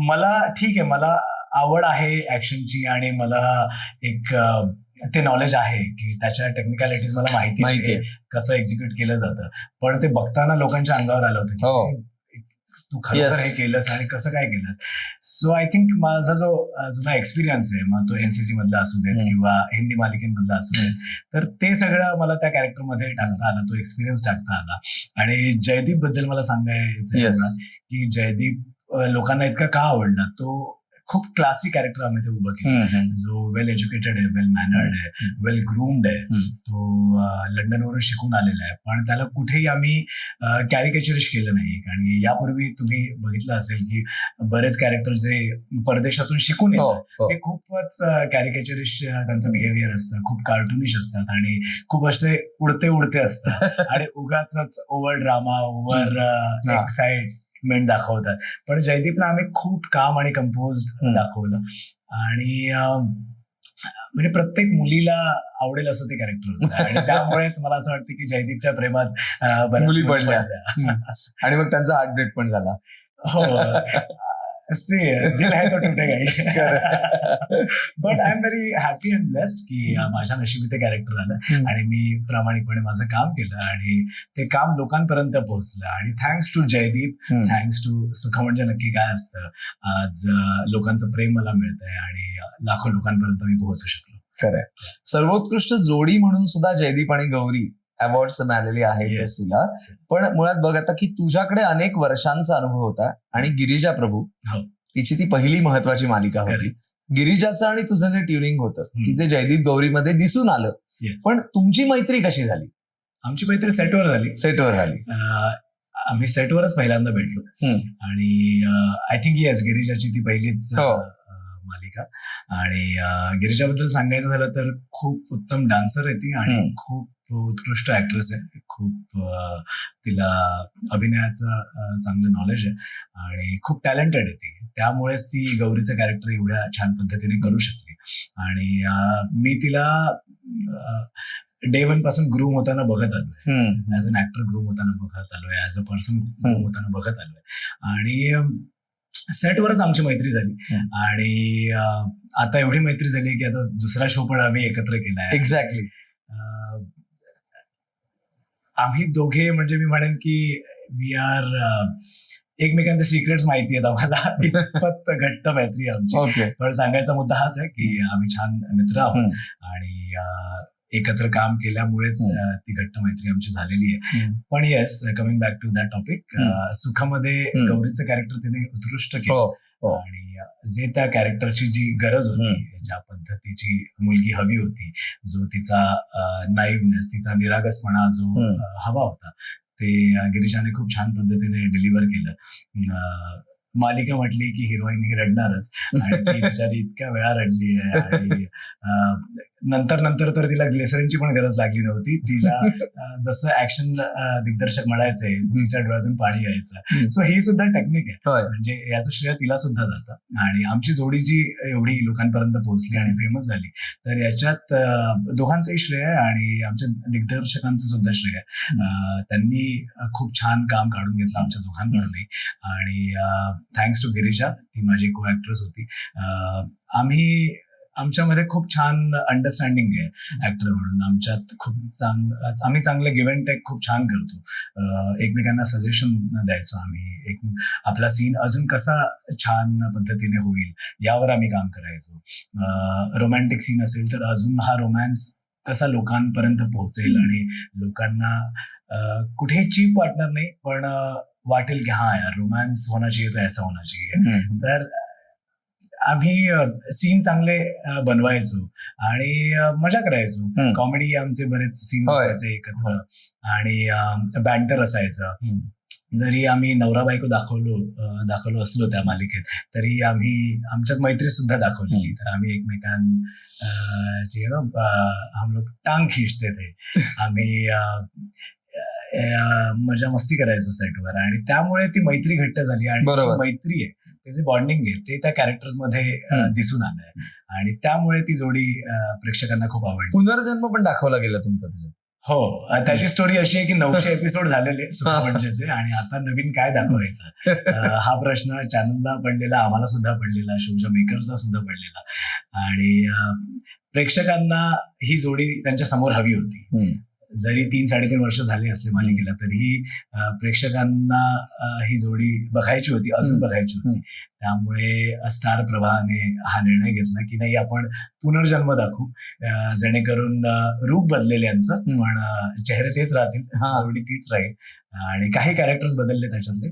मला, ठीक आहे, मला आवड आहे ऍक्शनची, आणि मला एक ते नॉलेज आहे की त्याच्या टेक्निकॅलिटीज मला माहिती आहे कसं एक्झिक्यूट केलं जातं. पण ते बघताना लोकांच्या अंगावर आलं होतं की तू खरोखर हे केलंस आणि कसं काय केलंस. सो आय थिंक माझा जो जुना एक्सपिरियन्स आहे, मग तो एनसीसी मधला असू देत किंवा हिंदी मालिकेमधला असू देत, तर ते सगळं मला त्या कॅरेक्टरमध्ये टाकता आलं, तो एक्सपिरियन्स टाकता आला. आणि जयदीप बद्दल मला सांगायचं की जयदीप लोकांना इतका का आवडला. तो खूप क्लासिक कॅरेक्टर आम्ही ते उभं केलं, जो वेल एज्युकेटेड आहे, वेल मॅनर्ड आहे, वेल ग्रूम्ड आहे. तो लंडनवरून शिकून आलेला आहे, पण त्याला कुठेही आम्ही कॅरिकेचरिश केलं नाही. कारण यापूर्वी तुम्ही बघितलं असेल की बरेच कॅरेक्टर जे परदेशातून शिकून येतात ते खूपच कॅरिकेचरिश त्यांचं बिहेवियर असतं, खूप कार्टुनिश असतात, आणि खूप असे उडते असतात, आणि उगाच ओव्हर ड्रामा, ओव्हर एक्साइटमेंट दाखवतात. पण जयदीपला आम्ही खूप काम आणि कंपोज दाखवलं, आणि म्हणजे प्रत्येक मुलीला आवडेल असं ते कॅरेक्टर होतं. आणि त्यामुळेच मला असं वाटतं की जयदीपच्या प्रेमात मुली पडल्या, आणि मग त्यांचा हार्ट ब्रेक पण झाला. हो, दिल है तो टूटेगा. But I am very happy and blessed की माझ्या नशिबी ते कॅरेक्टर आलं, आणि मी प्रामाणिकपणे माझं काम केलं, आणि ते काम लोकांपर्यंत पोहोचलं. आणि thanks to Jaydeep, thanks to Sukh म्हणजे नक्की काय असतं, आज लोकांचं प्रेम मला मिळतंय, आणि लाखो लोकांपर्यंत मी पोहोचू शकलो. खरंय. सर्वोत्कृष्ट जोडी म्हणून सुद्धा जयदीप आणि गौरी अवॉर्ड्स मिळालेली आहेतच Yes. तुला. पण मुळात बघ आता की तुझ्याकडे अनेक वर्षांचा अनुभव होता आणि गिरिजा प्रभू हो. तिची ती पहिली महत्वाची मालिका होती. गिरिजाचं आणि तुझं जे ट्युनिंग होतं की जे जयदीप गौरीमध्ये दिसून आलं. Yes. पण तुमची मैत्री कशी झाली? आमची मैत्री सेटवर झाली. सेटवर झाली. आम्ही सेटवरच पहिल्यांदा भेटलो आणि आय थिंक येस गिरिजाची ती पहिलीच हो. मालिका. आणि गिरिजाबद्दल सांगायचं झालं तर खूप उत्तम डान्सर आहे ती आणि खूप उत्कृष्ट ऍक्ट्रेस आहे. खूप तिला अभिनयाचं चांगलं नॉलेज आहे आणि खूप टॅलेंटेड आहे ती. त्यामुळेच ती गौरीचं कॅरेक्टर एवढ्या छान पद्धतीने करू शकली. आणि मी तिला डे वन पासून ग्रूम होताना बघत आलोय. ऍज अन ऍक्टर ग्रूम होताना बघत आलोय, ऍज अ पर्सन ग्रूम होताना बघत आलोय. आणि सेटवरच आमची मैत्री झाली आणि आता एवढी मैत्री झाली की आता दुसरा शो पण आम्ही एकत्र केलाय. एक्झॅक्टली. आम्ही दोघे म्हणजे मी म्हणेन की वी आर एकमेकांचे सिक्रेट्स माहिती आहेत आम्हाला. इतपत घट्ट मैत्री आमची. ओके. पण सांगायचा मुद्दा हाच आहे की आम्ही छान मित्र आहोत आणि एकत्र काम केल्यामुळेच ती घट्ट मैत्री आमची झालेली आहे. पण yes, coming back to that topic, सुखामध्ये गौरीचं कॅरेक्टर तिने उत्कृष्ट केलं आणि जे त्या कॅरेक्टरची जी गरज होती, ज्या पद्धतीची मुलगी हवी होती, जो तिचा नाईव्हनेस, तिचा निरागसपणा जो हवा होता, ते गिरिजाने खूप छान पद्धतीने डिलिव्हर केलं. मालिका म्हटली की हिरोईन ही रडणारच आणि ती बिचारी इतक्या वेळा रडली आहे आणि नंतर तर तिला ग्लिसरीनची पण गरज लागली नव्हती. तिला जसं ऍक्शन दिग्दर्शक म्हणायचे तिच्या डोळ्यातून पाणी यायचं. सो ही सुद्धा टेक्निक आहे, म्हणजे याचं श्रेय तिला सुद्धा जातं. आणि आमची जोडी जी एवढी लोकांपर्यंत पोहोचली आणि फेमस झाली, तर याच्यात दोघांचंही श्रेय आहे आणि आमच्या दिग्दर्शकांचं सुद्धा श्रेय आहे. त्यांनी खूप छान काम काढून घेतलं आमच्या दोघांकडूनही. आणि थँक्स टू गिरिजा, ती माझी को ऍक्ट्रेस होती. आमच्यामध्ये खूप छान अंडरस्टँडिंग आहे ऍक्टर म्हणून. आमच्यात खूप आम्ही चांगलं गिव्ह अँड टेक खूप छान करतो. एकमेकांना सजेशन द्यायचो आम्ही. आपला सीन अजून कसा छान पद्धतीने होईल यावर आम्ही काम करायचो. रोमॅन्टिक सीन असेल तर अजून हा रोमॅन्स कसा लोकांपर्यंत पोहोचेल आणि लोकांना कुठे चीप वाटणार नाही, पण वाटेल की हा यार रोमॅन्स होना चाहिए तो ऐसा होना चाहिए. तर आम्ही सीन चांगले बनवायचो आणि मजा करायचो. कॉमेडी आमचे बरेच सीन असायचे एकत्र आणि बँटर असायचं. जरी आम्ही नवरा बायको दाखवलो असलो त्या मालिकेत, तरी आम्ही आमच्यात मैत्री सुद्धा दाखवली. तर आम्ही एकमेकांची हम लोग टांग खींचते थे. आम्ही मजा मस्ती करायचो सेटवर आणि त्यामुळे ती मैत्री घट्ट झाली. आणि मैत्री आहे, त्याचे बॉन्डिंग आहे, ते त्या कॅरेक्टर्स मध्ये दिसून आलंय आणि त्यामुळे ती जोडी प्रेक्षकांना खूप आवडली. पुनर्जन्म पण दाखवला गेला तुमचा त्याच्यात. हो, त्याची स्टोरी अशी आहे की 900 एपिसोड झालेले सुखा म्हणजेचे आणि आता नवीन काय दाखवायचं हा प्रश्न चॅनलला पडलेला, आम्हाला सुद्धा पडलेला, शोच्या मेकर्सला सुद्धा पडलेला. आणि प्रेक्षकांना ही जोडी त्यांच्या समोर हवी होती. जरी 3-3.5 वर्ष झाली असले मालिकेला, तरीही प्रेक्षकांना ही जोडी बघायची होती, अजून बघायची होती. त्यामुळे स्टार प्रवाहाने हा निर्णय घेतला की नाही, आपण पुनर्जन्म दाखवू, जेणेकरून रूप बदलेल यांचं, पण चेहरे तेच राहतील, जोडी तीच राहील आणि काही कॅरेक्टर्स बदलले त्याच्यातले.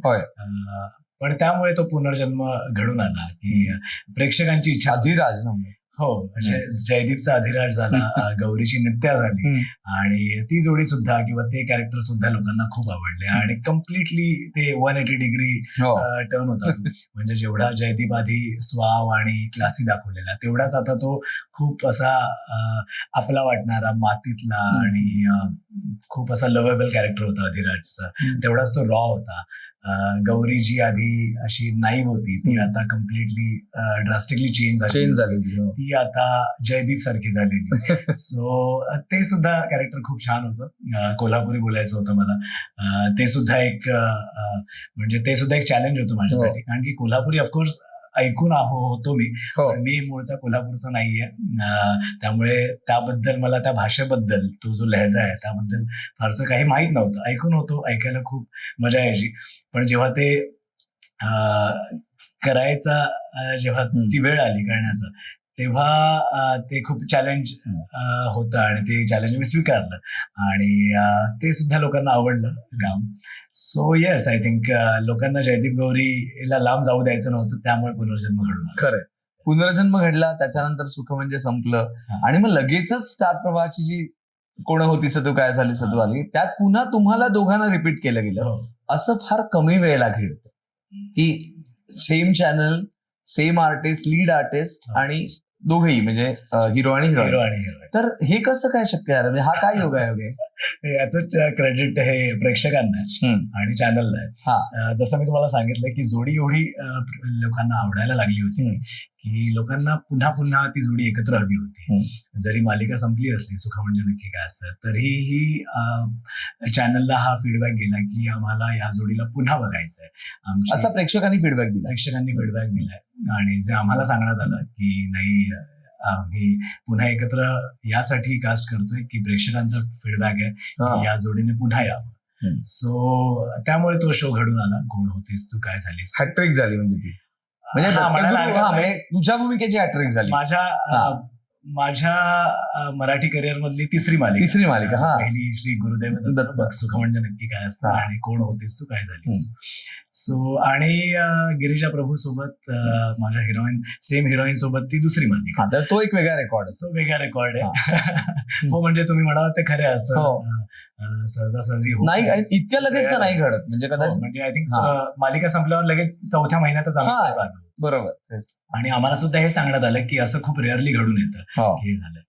पण त्यामुळे तो पुनर्जन्म घडून आला की प्रेक्षकांची इच्छा. अधिराज हो, जयदीपचा अधिराज झाला, गौरीची नित्या झाली आणि ती जोडी सुद्धा किंवा ते कॅरेक्टर सुद्धा लोकांना खूप आवडले आणि कम्प्लिटली ते 180 डिग्री टर्न होता. म्हणजे जेवढा जयदीप आधी स्वाव आणि क्लासी दाखवलेला, तेवढाच आता तो खूप असा आपला वाटणारा, मातीतला आणि खूप असा लव्हेबल कॅरेक्टर होता अधिराजचा. तेवढाच तो रॉ होता. गौरी जी आधी अशी नाईव्ह होती, ती आता कम्प्लिटली ड्रास्टिकली चेंज झाली. ती आता जयदीप सारखी झालेली. सो ते सुद्धा कॅरेक्टर खूप छान होतं. कोल्हापुरी बोलायचं होतं मला. ते सुद्धा एक म्हणजे ते सुद्धा एक चॅलेंज होतं माझ्यासाठी, कारण की कोल्हापुरी ऑफकोर्स ऐकून होतो मी मूळचा कोल्हापूरचा नाहीये. त्यामुळे त्याबद्दल मला त्या भाषेबद्दल, तो जो लहजा आहे त्याबद्दल फारसं काही माहित नव्हतं. ऐकून होतो, ऐकायला खूप मजा यायची. पण जेव्हा ते करायचा, जेव्हा ती वेळ आली करण्याचं, तेव्हा ते खूप चॅलेंज होतं आणि ते चॅलेंज मी स्वीकारलं आणि ते सुद्धा लोकांना आवडलं काम. सो येस, आय थिंक लोकांना जयदीप गौरीला लांब जाऊ द्यायचं नव्हतं, त्यामुळे पुनर्जन्म घडून आला. खरंय, पुनर्जन्म घडला, त्याच्यानंतर सुख म्हणजे संपलं आणि मग लगेचच स्टार प्रवाहाची जी कोण होती सतू काय झाली सतू आली, त्यात पुन्हा तुम्हाला दोघांना रिपीट केलं गेलं. असं फार कमी वेळेला घडतं की same channel, same artist, lead artist आणि दोघेही म्हणजे हिरो आणि हिरोईन. तर हे कसं काय शक्य आहे? म्हणजे हा काय योगायोग आहे? याच क्रेडिट हे प्रेक्षकांना आणि चॅनलला आहे. जसं मी तुम्हाला सांगितलं की जोडी एवढी लोकांना आवडायला लागली होती की लोकांना पुन्हा पुन्हा ती जोडी एकत्र हवी होती. जरी मालिका संपली असली, सुख म्हणजे नक्की काय असतं, तरीही चॅनलला हा फीडबॅक गेला की आम्हाला या जोडीला पुन्हा बघायचंय. असा प्रेक्षकांनी फीडबॅक दिलाय आणि जे आम्हाला सांगण्यात आलं की नाही, आम्ही पुन्हा एकत्र यासाठी कास्ट करतोय की प्रेक्षकांचा फीडबॅक आहे की या जोडीने पुन्हा यावं. सो त्यामुळे तो शो घडून आला. कोण होतीस तू काय झालीस. हॅट्रिक झाली म्हणजे ती, म्हणजे तुझ्या भूमिकेची हॅट्रिक झाली. माझ्या मराठी करिअर मधली तिसरी मालिका. पहिली श्री गुरुदेव दत्त, सुख म्हणजे नक्की काय असतं, आणि कोण होतीस तू काय झालीस. सो आणि गिरिजा प्रभू सोबत माझ्या सेम हिरोईन सोबत ती दुसरी मालिका. तो एक वेगळा रेकॉर्ड आहे. हो, म्हणजे तुम्ही म्हणाल ते खरे असं सहजासहजी नाही, इतक्या लगेच तर नाही घडत. म्हणजे कदाचित म्हणजे आय थिंक मालिका संपल्यावर लगेच चौथ्या महिन्यातच आम्ही. बरोबर. आणि आम्हाला सुद्धा हे सांगण्यात आलं की असं खूप रेअरली घडून येतं हे झालं.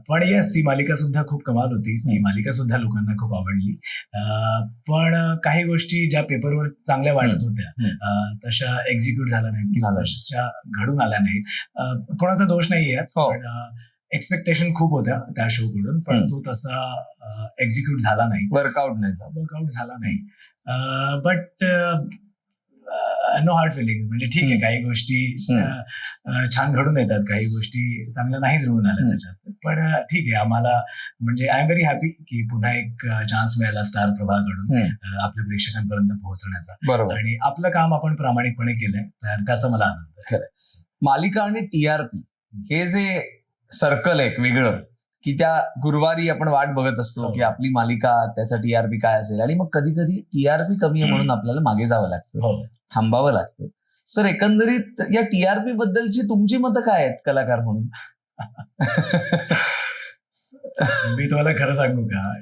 पण येस, ती मालिका सुद्धा खूप कमाल होती. ती मालिका सुद्धा लोकांना खूप आवडली. पण काही गोष्टी ज्या पेपरवर चांगल्या वाटत होत्या तशा एक्झिक्यूट झाल्या नाहीत किंवा तशा घडून आल्या नाहीत. कोणाचा दोष नाहीये, पण एक्सपेक्टेशन खूप होत्या त्या शो कडून, पण तो तसा एक्झिक्यूट झाला नाही, वर्कआउट झाला नाही. But no hard feeling. म्हणजे ठीक आहे, काही गोष्टी छान घडून येतात, काही गोष्टी चांगल्या नाही जुळून आल्या त्याच्यात, पण ठीक आहे. आम्हाला म्हणजे आय एम व्हेरी हॅपी की पुन्हा एक चान्स मिळाला स्टार प्रभाकडून आपल्या प्रेक्षकांपर्यंत पोहोचण्याचा, आणि आपलं काम आपण प्रामाणिकपणे केलंय, तर त्याचा मला आनंद आहे. मालिका आणि टीआरपी हे जे सर्कल आहे वेगळं, की त्या गुरुवारी आपण वाट बघत असतो की आपली मालिका, त्याचा टीआरपी काय असेल, आणि मग कधी कधी टीआरपी कमी आहे म्हणून आपल्याला मागे जावं लागतं, थांबावं लागतं. तर एकंदरीत या टीआरपी बद्दलची तुमची मतं काय आहेत कलाकार म्हणून? मी तुम्हाला खरं सांगू का,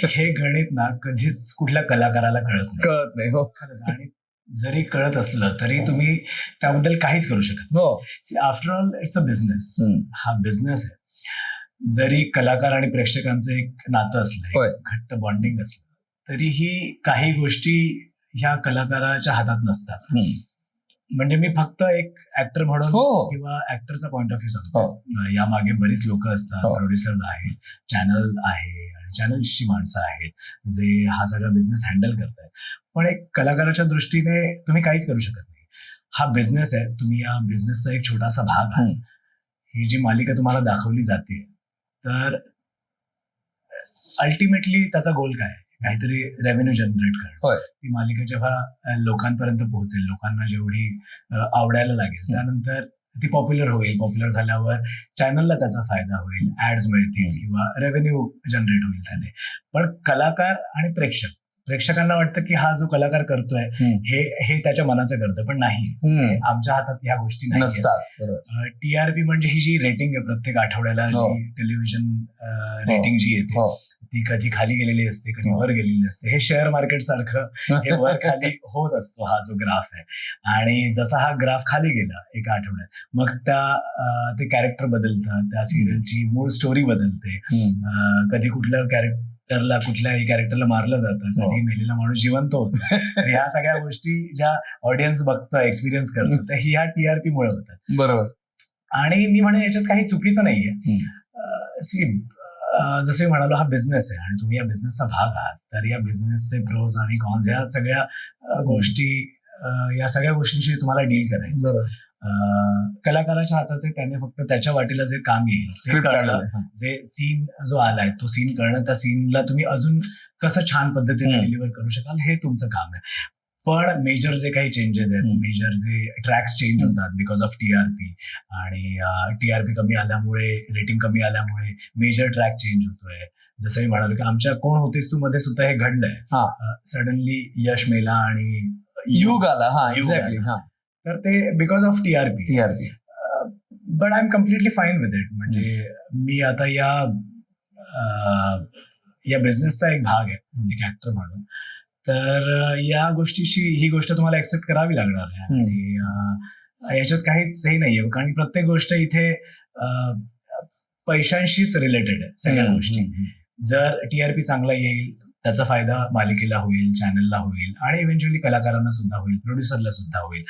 हे गणित ना कधीच कुठल्या कलाकाराला कळत नाही. खरंच. आणि जरी कळत असलं तरी तुम्ही त्याबद्दल काहीच करू शकत नाही. After all it's a business. हा बिझनेस आहे. जरी कलाकार आणि प्रेक्षकांचं एक नातं असलं, घट्ट बॉन्डिंग असलं, तरीही काही गोष्टी ह्या कलाकाराच्या हातात नसतात. म्हणजे मी फक्त एक ऍक्टर म्हणून किंवा ऍक्टरचा पॉइंट ऑफ व्ह्यू सांगतो. यामागे बरीच लोक असतात, प्रोड्युसर्स आहेत, चॅनल आहे, आणि चॅनल्सची माणसं आहेत जे हा सगळा बिझनेस हँडल करतायत. पण एक कलाकाराच्या दृष्टीने तुम्ही काहीच करू शकत नाही. हा बिझनेस आहे, तुम्ही या बिझनेसचा एक छोटासा भाग आहे. ही जी मालिका तुम्हाला दाखवली जाते, तर अल्टिमेटली त्याचा गोल काय आहे? काहीतरी रेव्हेन्यू जनरेट करणं. ती मालिका जेव्हा लोकांपर्यंत पोहोचेल, लोकांना जेवढी आवडायला लागेल, त्यानंतर ती पॉप्युलर होईल. पॉप्युलर झाल्यावर चॅनलला त्याचा फायदा होईल, ऍड्स मिळतील किंवा रेव्हेन्यू जनरेट होईल त्याने. पण कलाकार आणि प्रेक्षकांना वाटतं की हा जो कलाकार करतोय हे त्याच्या मनाचं करतोय, पण नाही. आमच्या हातात ह्या गोष्टी नसतात. टीआरपी म्हणजे ही जी रेटिंग आहे प्रत्येक आठवड्याला, जी टेलिव्हिजन रेटिंग जी येते, ती कधी खाली गेलेली असते, कधी वर गेलेली असते. हे शेअर मार्केट सारखं हे वर खाली होत असतो हा जो ग्राफ आहे. आणि जसा हा ग्राफ खाली गेला एका आठवड्यात, मग ते कॅरेक्टर बदलतं, त्या सिरियलची मूळ स्टोरी बदलते. कधी कुठल्याही कॅरेक्टरला मारलं जातं, कधी मेलेला माणूस जिवंत होतो. ह्या सगळ्या गोष्टी ज्या ऑडियन्स बघतं, एक्सपिरियन्स करतं, तर ह्या टीआरपी मुळे होतात. बरोबर. आणि मी म्हणेन याच्यात काही चुकीचं नाहीये. जसे म्हणालो, हा बिझनेस आहे आणि तुम्ही या बिझनेसचा भाग आहात, तर या बिझनेसचे प्रोज आणि कॉन्स, या सगळ्या गोष्टींशी तुम्हाला डील करायचं. कलाकाराच्या हातात आहे, त्याने फक्त त्याच्या वाटेला जे काम येईल, जे सीन जो आलाय तो सीन करणं, त्या सीनला तुम्ही अजून कसं छान पद्धतीने डिलिव्हर करू शकाल, हे तुमचं काम आहे. पण मेजर जे काही चेंजेस आहेत, मेजर जे ट्रॅक्स चेंज होतात बिकॉज ऑफ TRP, आणि TRP कमी आल्यामुळे, रेटिंग कमी आल्यामुळे मेजर ट्रॅक चेंज होतोय. जसं मी म्हणालो की आमच्या कोण होतेस तू मध्ये सुद्धा हे घडलंय. सडनली यश मेला आणि युग आला. हा, एक्झॅक्टली. हा, तर ते because of TRP. But I am completely fine with it. म्हणजे मी आता या बिझनेसचा एक भाग आहे, एक ऍक्टर म्हणून. तर या गोष्टीशी, ही गोष्ट तुम्हाला ऍक्सेप्ट करावी लागणार आहे. आणि याच्यात काहीच हे नाहीये, कारण प्रत्येक गोष्ट इथे पैशांशीच रिलेटेड आहे सगळ्या गोष्टी. जर TRP चांगला येईल, त्याचा फायदा मालिकेला होईल, चॅनलला होईल, आणि इव्हेंच्युअली कलाकारांना सुद्धा होईल, प्रोड्युसरला सुद्धा होईल.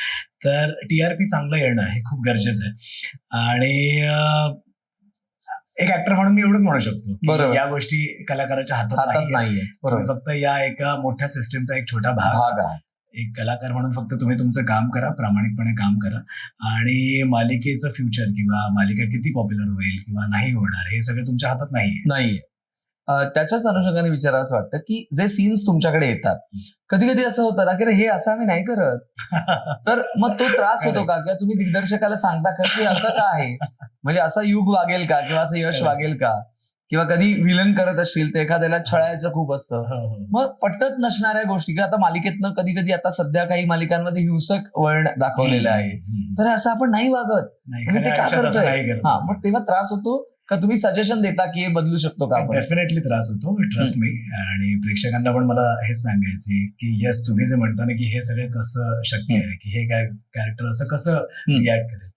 तर TRP चांगलं येणं हे खूप गरजेचं आहे. आणि एक ऍक्टर म्हणून मी एवढंच म्हणू शकतो की या गोष्टी कलाकाराच्या हातात नाहीये. फक्त या एका मोठ्या सिस्टीमचा एक छोटा भाग आहे. एक कलाकार म्हणून फक्त तुम्ही तुमचं काम करा, प्रामाणिकपणे काम करा, आणि मालिकेचं फ्युचर किंवा मालिका किती पॉप्युलर होईल किंवा नाही होणार हे सगळं तुमच्या हातात नाहीये. त्याच्याच अनुषंगाने विचारावं वाटतं की जे सीन्स तुमच्याकडे येतात, कधी कधी असं होतं ना की हे असं आम्ही नाही करत, तर मग तो त्रास होतो का? किंवा तुम्ही दिग्दर्शकाला सांगता का की असं का आहे, म्हणजे असा युग वागेल का, किंवा असं यश वागेल का? किंवा कधी विलन करत असतील तर एखाद्याला छळायचं खूप असतं, मग पटत नसणाऱ्या गोष्टी, किंवा आता मालिकेतनं कधी कधी, आता सध्या काही मालिकांमध्ये हिंसक वळण दाखवलेलं आहे, तर असं आपण नाही वागत, ते का करतोय? मग तेव्हा त्रास होतो का? तुम्ही सजेशन देता की हे बदलू शकतो का? डेफिनेटली त्रास होतो, ट्रस्ट मी. आणि प्रेक्षकांना पण मला हेच सांगायचे की यस, तुम्ही जे म्हणता ना की हे सगळं कसं शक्य आहे, की हे काय कॅरेक्टर असं कसं रिॲक्ट करेल,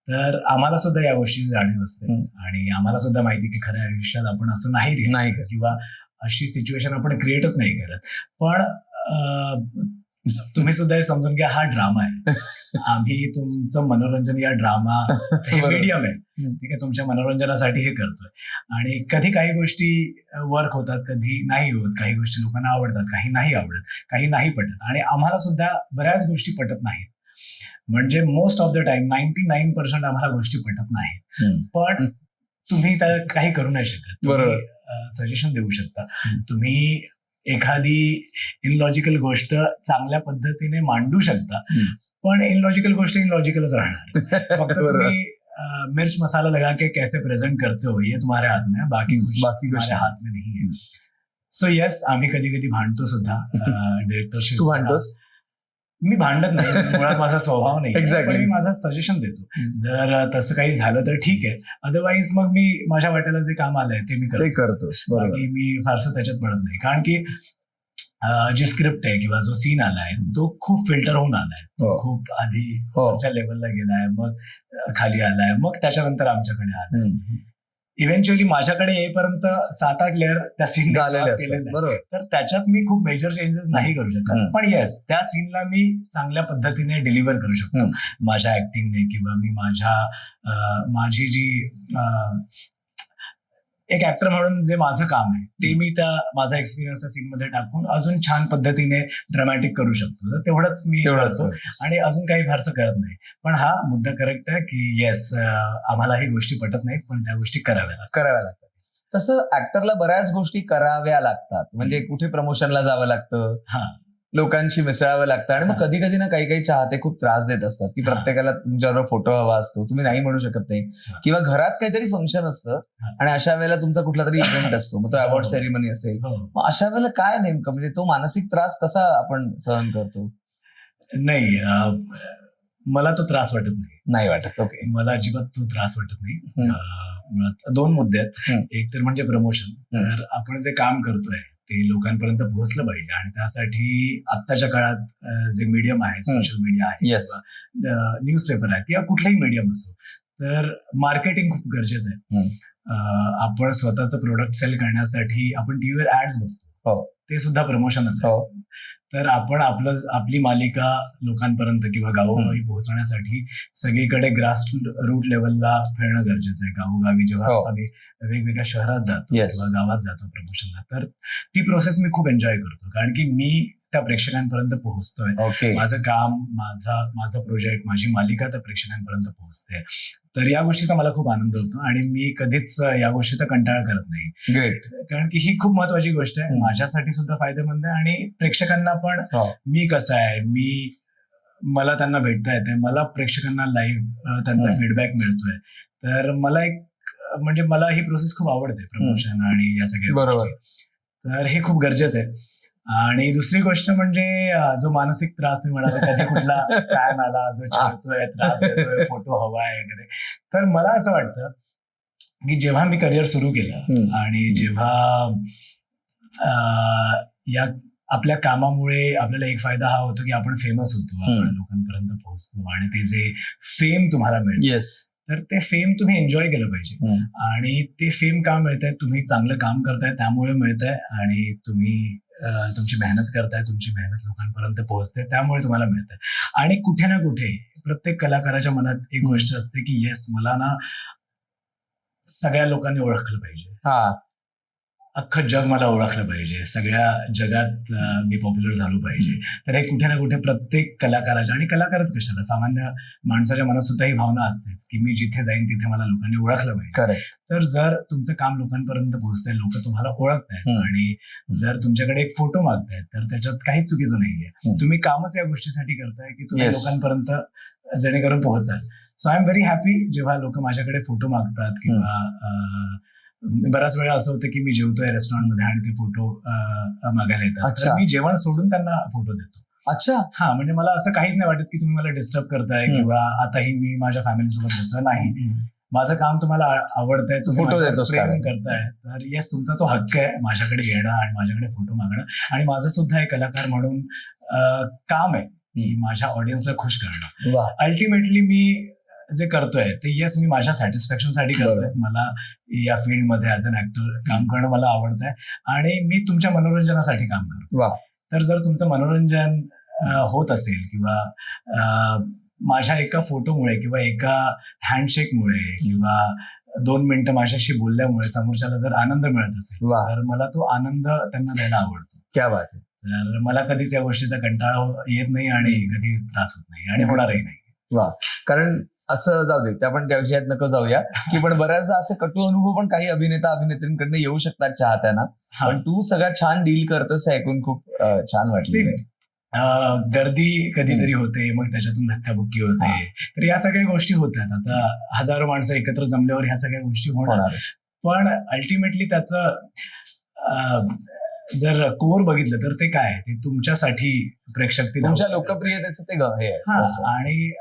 तर आम्हाला सुद्धा या गोष्टीची जाणीव असते. आणि आम्हाला सुद्धा माहिती की खऱ्या आयुष्यात आपण असं नाही करत, किंवा अशी सिच्युएशन आपण क्रिएटच नाही करत. पण तुम्ही सुद्धा हे समजून घ्या, हा ड्रामा आहे. आम्ही तुमचं मनोरंजन, या ड्रामा हे मीडियम आहे, ठीक आहे, तुमच्या मनोरंजनासाठी हे करतोय. आणि कधी काही गोष्टी वर्क होतात, कधी नाही होत. काही गोष्टी लोकांना आवडतात, काही नाही आवडत, काही नाही पटत. आणि आम्हाला सुद्धा बऱ्याच गोष्टी पटत नाहीत. म्हणजे मोस्ट ऑफ द टाइम 99% आम्हाला गोष्टी पटत नाहीत. पण तुम्ही त्या काही करू नाही शकत. तुम्ही सजेशन देऊ शकता, तुम्ही एखादी इनलॉजिकल गोष्ट चांगल्या पद्धतीने मांडू शकता, पण इनलॉजिकल गोष्ट इनलॉजिकलच राहणार. फक्त तुम्ही मिर्च मसाला लगा के कैसे प्रेझेंट करते हो ये तुम्हारे हाथ में, बाकी तुम्हारे हाथ में नहीं है. सो येस, आम्ही कधी कधी भांडतो सुद्धा डिरेक्टरशी. तू भांडतोस? मी भांडत नाही, मुळात माझा स्वभाव नाही. एक्झॅक्टली. मी माझं सजेशन देतो. जर तसं काही झालं तर ठीक आहे, अदरवाईज मग मी माझ्या वाट्याला जे काम आलंय ते मी करतोस. बाकी मी फारसं त्याच्यात पडत नाही, कारण की जी स्क्रिप्ट आहे किंवा जो सीन आलाय तो खूप फिल्टर होऊन आलाय. खूप आधी आमच्या लेवलला गेलाय, मग खाली आलाय, मग त्याच्यानंतर आमच्याकडे आलाय. इव्हेंच्युअली माझ्याकडे येईपर्यंत 7-8 लेअर त्या सीन झालेले, तर त्याच्यात मी खूप मेजर चेंजेस नाही करू शकत. पण येस, त्या सीनला मी चांगल्या पद्धतीने डिलिव्हर करू शकतो माझ्या ऍक्टिंगने, किंवा मी माझी जी एक ऍक्टर म्हणून जे माझं काम आहे ते मी माझा एक्सपिरियन्स त्या सीन मध्ये टाकून अजून छान पद्धतीने ड्रामॅटिक करू शकतो. तर तेवढंच मी करतो, आणि अजून काही फारसं करत नाही. पण हा मुद्दा करेक्ट आहे की येस, आम्हाला ही गोष्टी पटत नाहीत, पण त्या गोष्टी कराव्या लागतात. तसं ऍक्टरला बऱ्याच गोष्टी कराव्या लागतात, म्हणजे कुठे प्रमोशनला जावं लागतं, लोकांशी मिसळावं लागतं, आणि मग कधी कधी ना काही चाहते खूप त्रास देत असतात की प्रत्येकाला तुमच्याबरोबर फोटो हवा असतो, तुम्ही नाही म्हणू शकत नाही, किंवा घरात काहीतरी फंक्शन असतं आणि अशा वेळेला तुमचा कुठला तरी इव्हेंट असतो, मग तो अवॉर्ड सेरेमनी असेल, मग अशा वेळेला काय नेमकं, म्हणजे तो मानसिक त्रास कसा आपण सहन करतो? नाही, मला तो त्रास नाही वाटत. ओके, मला अजिबात तो त्रास वाटत नाही. 2 मुद्दे आहेत. एक तर म्हणजे प्रमोशन. तर आपण जे काम करतोय ते लोकांपर्यंत पोहोचलं पाहिजे, आणि त्यासाठी आत्ताच्या काळात जे मीडियम आहे, सोशल मीडिया आहे, न्यूजपेपर आहे, किंवा कुठलाही मीडियम असो, तर मार्केटिंग खूप गरजेचं आहे. आपण स्वतःचं प्रोडक्ट सेल करण्यासाठी आपण टीव्हीवर ऍड्स बघतो, ते सुद्धा प्रमोशनच आहे. तर आपण आपली मालिका लोकांपर्यंत किंवा गावोगावी पोहोचण्यासाठी सगळीकडे ग्रास रूट लेवलला फिरणं गरजेचं आहे. गावोगावी जेव्हा आम्ही वेगवेगळ्या शहरात जातो किंवा गावात जातो प्रमोशनला, तर ती प्रोसेस मी खूप एन्जॉय करतो, कारण की मी त्या प्रेक्षकांपर्यंत पोहोचतोय. ओके. माझं काम, माझं प्रोजेक्ट, माझी मालिका त्या प्रेक्षकांपर्यंत पोहोचते. तर या गोष्टीचा मला खूप आनंद होतो आणि मी कधीच या गोष्टीचा कंटाळा करत नाही. ग्रेट. कारण की ही खूप महत्वाची गोष्ट आहे, माझ्यासाठी सुद्धा फायदेमंद आहे आणि प्रेक्षकांना पण. मी कसं आहे, मला त्यांना भेटता येते, मला प्रेक्षकांना लाईव्ह त्यांचा फीडबॅक मिळतोय. तर मला म्हणजे मला ही प्रोसेस खूप आवडते, प्रमोशन आणि या सगळ्या गोष्टी. तर हे खूप गरजेचं आहे. आणि दुसरी गोष्ट म्हणजे जो मानसिक त्रास तुम्ही म्हणाला, कधी कुठला फॅन आला जो चिडतोय, त्रास देतोय, फोटो हवाय वगैरे. तर मला असं वाटतं की जेव्हा मी करिअर सुरू केलं आणि जेव्हा या आपल्या कामामुळे आपल्याला एक फायदा हा होतो की आपण फेमस होतो, आपण लोकांपर्यंत पोहोचतो आणि ते जे फेम तुम्हाला मिळतं, तर ते फेम तुम्ही एन्जॉय केलं पाहिजे. आणि ते फेम का मिळतंय, तुम्ही चांगलं काम करताय त्यामुळे मिळतंय आणि तुम्ही तुमची मेहनत करताय, तुमची मेहनत लोकांपर्यंत पोहोचते त्यामुळे तुम्हाला मिळतंय. आणि कुठे ना कुठे प्रत्येक कलाकाराच्या मनात एक गोष्ट असते की येस, मला ना सगळ्या लोकांनी ओळखलं पाहिजे, अख्खं जग मला ओळखलं पाहिजे, सगळ्या जगात मी पॉप्युलर झालो पाहिजे. तर हे कुठे ना कुठे प्रत्येक कलाकाराच्या, आणि कलाकारच कशाला, सामान्य माणसाच्या मनात सुद्धा ही भावना असतेच की मी जिथे जाईन तिथे मला लोकांनी ओळखलं पाहिजे. तर जर तुमचं काम लोकांपर्यंत पोहोचतंय, लोक तुम्हाला ओळखतायत आणि जर तुमच्याकडे एक फोटो मागतायत, तर त्याच्यात काहीच चुकीचं नाहीये. तुम्ही कामच या गोष्टीसाठी करताय की तुम्ही लोकांपर्यंत जेणेकरून पोहोचाल. So I am very happy जेव्हा लोक माझ्याकडे फोटो मागतात. किंवा बऱ्याच वेळा असं होतं की मी जेवतोय रेस्टॉरंटमध्ये आणि ते फोटो मागायला येतात, तर मी जेवण सोडून त्यांना फोटो देतो. अच्छा. हा, म्हणजे मला असं काहीच नाही वाटत की तुम्ही मला डिस्टर्ब करताय किंवा आताही मी माझ्या फॅमिलीसोबत बसलो नाही. माझं काम तुम्हाला आवडतंय, तुम्ही प्रेम करताय, तर येस, तुमचा तो हक्क आहे माझ्याकडे येणं आणि माझ्याकडे फोटो मागणं. आणि माझं सुद्धा एक कलाकार म्हणून काम आहे की माझ्या ऑडियन्सला खुश करणं. अल्टिमेटली मी जे करतोय ते येस, मी माझ्या सॅटिस्फॅक्शनसाठी करतोय. मला या फील्डमध्ये ॲज अन ऍक्टर काम करणं मला आवडतंय आणि मी तुमच्या मनोरंजनासाठी काम करतो. तर जर तुमचं मनोरंजन होत असेल किंवा माझ्या एका फोटोमुळे किंवा एका हँडशेकमुळे किंवा 2 मिनिटं माझ्याशी बोलल्यामुळे समोरच्याला जर आनंद मिळत असेल, तर मला तो आनंद त्यांना द्यायला आवडतो. क्या बात आहे. तर मला कधीच या गोष्टीचा कंटाळा येत नाही आणि कधी त्रास होत नाही आणि होणारही नाही. वा. कारण असं जाऊ दे, आपण त्या विषयात नको जाऊया की पण बऱ्याचदा असे कटू अनुभव पण काही अभिनेता अभिनेत्रींकडनं येऊ शकतात चाहत्यांना, पण तू सगळ्यात छान डील करतोस हे ऐकून खूप छान वाटलं. गर्दी कधीतरी होते, मग त्याच्यातून धक्काबुक्की होते, तर या सगळ्या गोष्टी होतात. आता हजारो माणसं एकत्र जमल्यावर ह्या सगळ्या गोष्टी होणार, पण अल्टिमेटली त्याचं जर कोर बघितलं तर ते काय, ते तुमच्यासाठी प्रेक्षक, तुमच्या लोकप्रियतेचं ते आणि